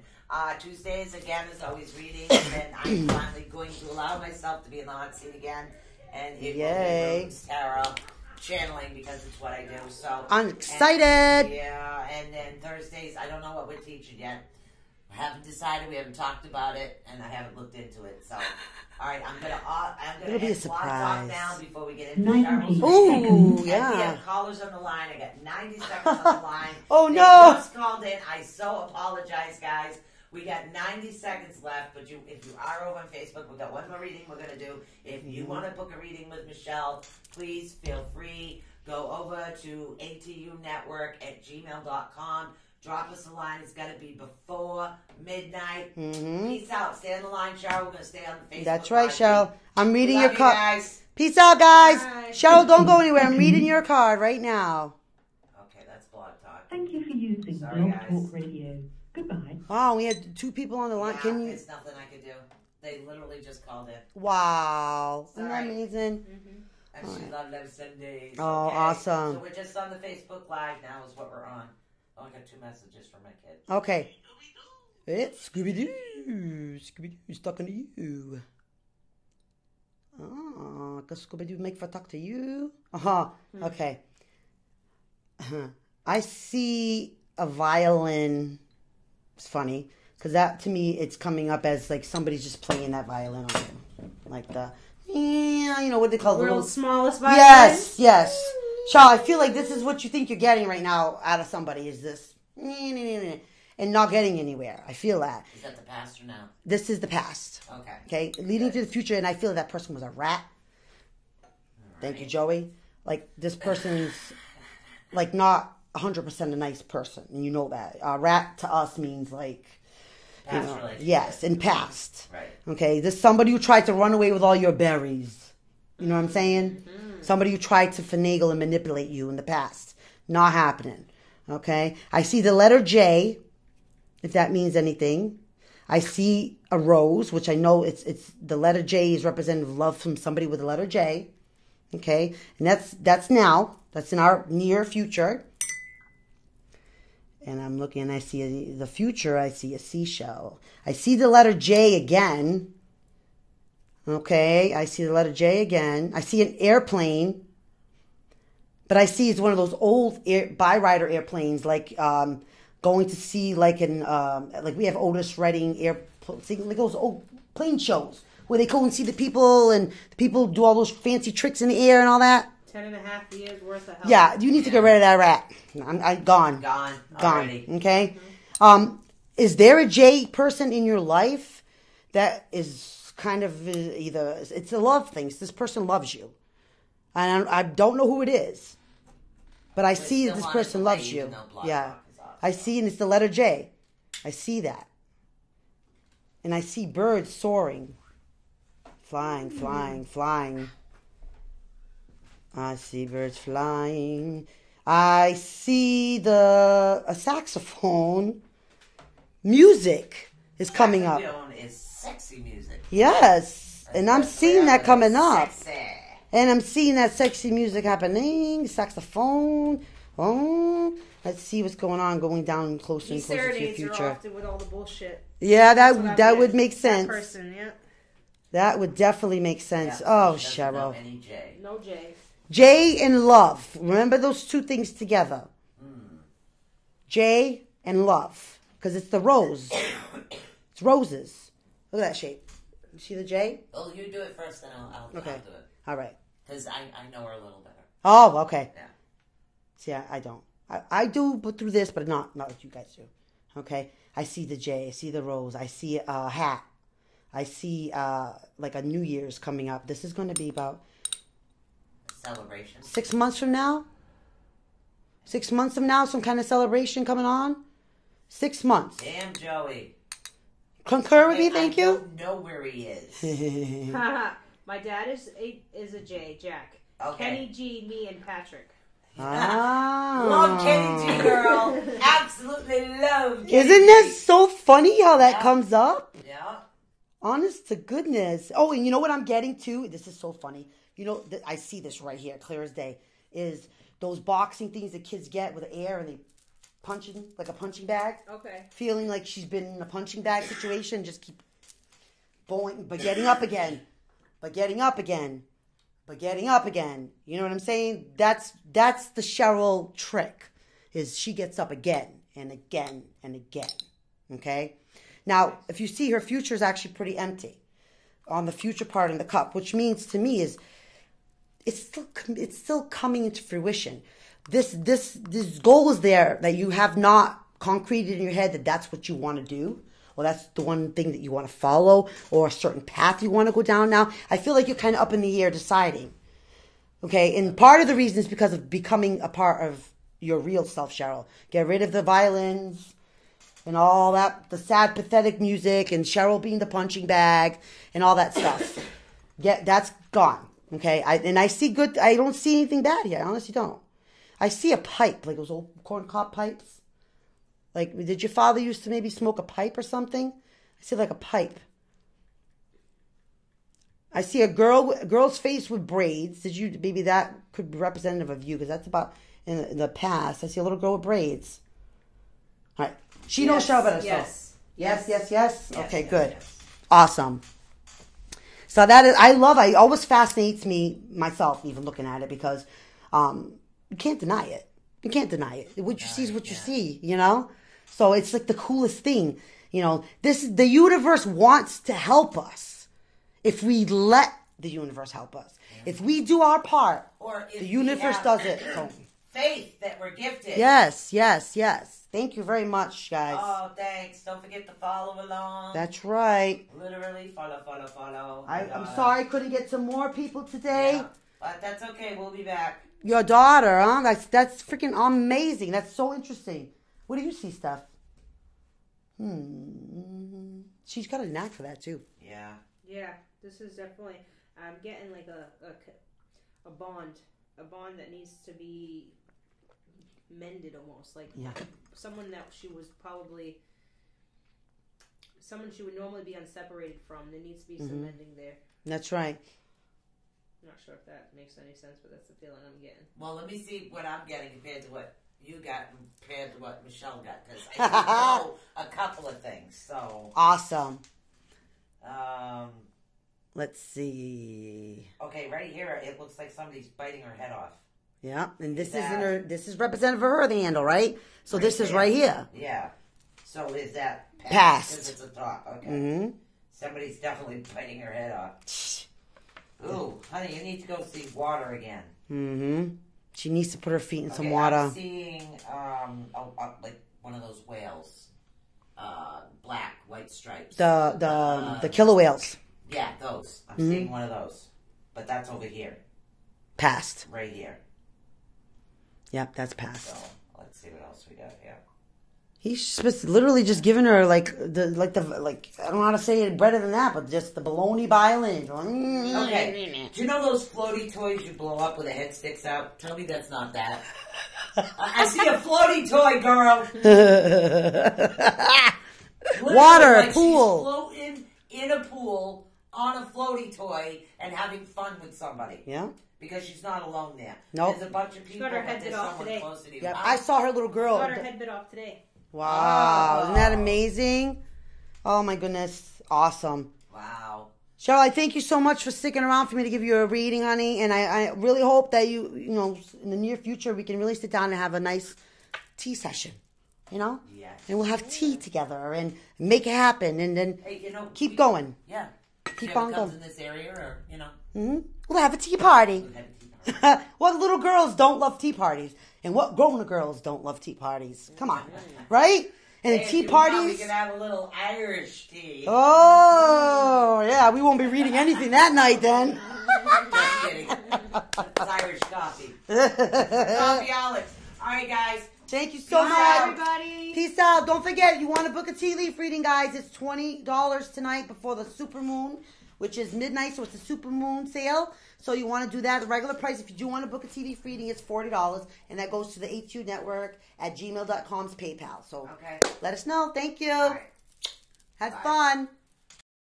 Tuesdays, again, is always reading. And then I'm finally going to allow myself to be in the hot seat again. And it Yay. will be Rooms Tarot channeling because it's what I do. So I'm excited. And then Thursdays, I don't know what we're teaching yet. I haven't decided. We haven't talked about it, and I haven't looked into it. So, all right, I'm gonna It'll be a end Blog Talk surprise. now before we get into 90 Cheryl's Ooh, reading. yeah. And we have callers on the line. I got 90 seconds on the line. Oh, They no. just called in. I so apologize, guys. We got 90 seconds left, but if you are over on Facebook, we've got one more reading we're gonna do. If you want to book a reading with Michelle, please feel free. Go over to atunetwork@gmail.com. Drop us a line. It's got to be before midnight. Mm-hmm. Peace out. Stay on the line, Cheryl. We're going to stay on the Facebook. That's right, Live Cheryl. feed. I'm reading Love your you card. guys. Peace out, guys. Bye. Cheryl, don't go anywhere. I'm reading your card right now. Okay, that's Blog Talk. Thank you for using Sorry, Blog guys. Talk Radio. Goodbye. Wow, we had 2 people on the line. Yeah, Can you? It's nothing I could do. They literally just called in. Wow. Isn't that Sorry. amazing? And she loved them Sundays. Oh, okay? awesome. So we're just on the Facebook Live now is what we're on. Oh, I got 2 messages from my kid. Okay. It's Scooby-Doo. Scooby-Doo's talking to you. Oh, because Scooby-Doo make for talk to you? Uh-huh. Okay. I see a violin. It's funny. Because that, to me, it's coming up as like somebody's just playing that violin on you. Like the, you know, what they call the World's little... smallest violin. Yes, yes. Charles, I feel like this is what you think you're getting right now out of somebody, is this. And not getting anywhere. I feel that. Is that the past or now? This is the past. Okay. Leading to the future, and I feel that person was a rat. Thank you, Joey. Like, this person's, like, not 100% a nice person, and you know that. Rat to us means, like, Past relationship. yes, in past. Right. Okay, this is somebody who tried to run away with all your berries. You know what I'm saying? Somebody who tried to finagle and manipulate you in the past. Not happening. Okay? I see the letter J, if that means anything. I see a rose, which I know it's the letter J is representative of love from somebody with the letter J. Okay? And that's now. That's in our near future. And I'm looking and I see the future. I see a seashell. I see the letter J again. Okay? I see the letter J again. I see an airplane. But I see it's one of those old Byrider airplanes, like going to see like like we have Otis Redding like those old plane shows where they go and see the people and the people do all those fancy tricks in the air and all that. 10.5 years worth of help. Yeah, you need to get rid of that rat. I'm gone. Gone. Already. Okay. Is there a J person in your life that is kind of either it's a love thing? This person loves you. And I don't know who it is, but I see that this person loves you. Yeah, I see, and it's the letter J. I see that, and I see birds soaring, flying, flying, flying. I see birds flying. I see a saxophone. Music is coming up. Saxophone is sexy music. Yes, and I'm seeing that coming up. Sexy. And I'm seeing that sexy music happening, saxophone. Oh, let's see what's going down closer and These closer to your serenades are future. often with all the bullshit. Yeah, That's what that I'm would getting. make sense. That person, yeah. That would definitely make sense. Yeah, Oh, she doesn't know Cheryl. any J. No J. J and love. Remember those 2 things together. J and love. Because it's the rose. It's roses. Look at that shape. You see the J? Well, you do it first, then I'll do it. All right. Because I know her a little better. Oh, okay. Yeah. See, I don't. I do, but through this, but not what you guys do. Okay? I see the J. I see the rose. I see a hat. I see like a New Year's coming up. This is going to be about Celebration. 6 months from now. 6 months from now, some kind of celebration coming on. 6 months. Damn, Joey. Concur with me, I thank you. don't know where he is. My dad is a J, Jack. Okay. Kenny G, me, and Patrick. Love Kenny G, girl. Absolutely love Kenny Isn't G. this so funny how that Yeah. comes up? Yeah. Honest to goodness. Oh, and you know what I'm getting to? This is so funny. You know, I see this right here, clear as day, is those boxing things that kids get with air and they punching, like a punching bag. Okay. Feeling like she's been in a punching bag situation, just keep going, but getting up again, but getting up again, but getting up again. You know what I'm saying? That's the Cheryl trick, is she gets up again and again and again. Okay? Now, if you see, her future is actually pretty empty on the future part in the cup, which means to me is it's still coming into fruition. This goal is there that you have not concreted in your head that that's what you want to do. Well, that's the one thing that you want to follow, or a certain path you want to go down now. I feel like you're kind of up in the air deciding. Okay, and part of the reason is because of becoming a part of your real self, Cheryl. Get rid of the violins and all that, the sad, pathetic music, and Cheryl being the punching bag and all that stuff. That's gone. Okay, I see good. I don't see anything bad here. I honestly don't. I see a pipe, like those old corncob pipes. Like, did your father used to maybe smoke a pipe or something? I see like a pipe. I see a girl's face with braids. Maybe that could be representative of you, because that's about in the past. I see a little girl with braids. All right. She knows Cheryl better. Yes. Yes. Okay, yes, good. yes. Awesome. So it always fascinates me, myself, even looking at it, because you can't deny it. You can't deny it. What you see is what you see, you know? So it's like the coolest thing. You know, the universe wants to help us if we let the universe help us. Yeah. If we do our part, or if the universe does it. So. Faith that we're gifted. Yes. Thank you very much, guys. Oh, thanks. Don't forget to follow along. That's right. Literally follow. I'm sorry I couldn't get to more people today. Yeah, but that's okay. We'll be back. Your daughter, huh? That's freaking amazing. That's so interesting. What do you see, Steph? She's got a knack for that too. Yeah. Yeah, this is definitely. I'm getting like a bond that needs to be mended almost. Like someone that she would normally be unseparated from. There needs to be some mending there. That's right. I'm not sure if that makes any sense, but that's the feeling I'm getting. Well, let me see what I'm getting compared to what you got compared to what Michelle got, because I know a couple of things. So awesome. Let's see. Okay, right here it looks like somebody's biting her head off. Yeah, and this is representative of her, the handle, right? So this is right here. Yeah. So is that past? Because it's a top. Okay. Mm-hmm. Somebody's definitely biting her head off. Ooh, honey, you need to go see water again. Mm-hmm. She needs to put her feet in some Okay, water. I'm seeing like one of those whales, black, white stripes. The killer whales. Yeah, those. I'm seeing one of those, but that's over here. Past. Right here. Yep, that's past. So let's see what else we got here. He's literally just giving her like I don't know how to say it better than that, but just the baloney violin. Okay. Do you know those floaty toys you blow up with the head sticks out? Tell me that's not that. I see a floaty toy, girl. Water, like pool. She's floating in a pool on a floaty toy and having fun with somebody. Yeah. Because she's not alone there. Nope. There's a bunch of people, got her but head there's bit off someone today. close to you. Yep. I saw her little girl. Got her head bit off today. Wow. Isn't that amazing? Oh my goodness. Awesome. Wow. Cheryl, I thank you so much for sticking around for me to give you a reading, honey. And I really hope that you know, in the near future, we can really sit down and have a nice tea session. You know? Yes. And we'll have tea together and make it happen, and then keep going. Yeah. Keep she on ever comes going. in this area, or, you know. Mm-hmm. We'll have a tea party. We'll have a tea party. What little girls don't love tea parties? And what grown girls don't love tea parties? Come on. Right? And the Hey, tea if you want, parties. we can have a little Irish tea. Oh, yeah. We won't be reading anything that night then. Just kidding. It's Irish coffee. Coffee olives. All right, guys. Thank you so Bye, much. everybody. Peace out. Don't forget, you want to book a tea leaf reading, guys. It's $20 tonight before the super moon, which is midnight, so it's a super moon sale. So you want to do that. The regular price, if you do want to book a tea leaf reading, it's $40, and that goes to the HU Network at gmail.com's PayPal. So Okay. let us know. Thank you. All right. Have Bye. fun.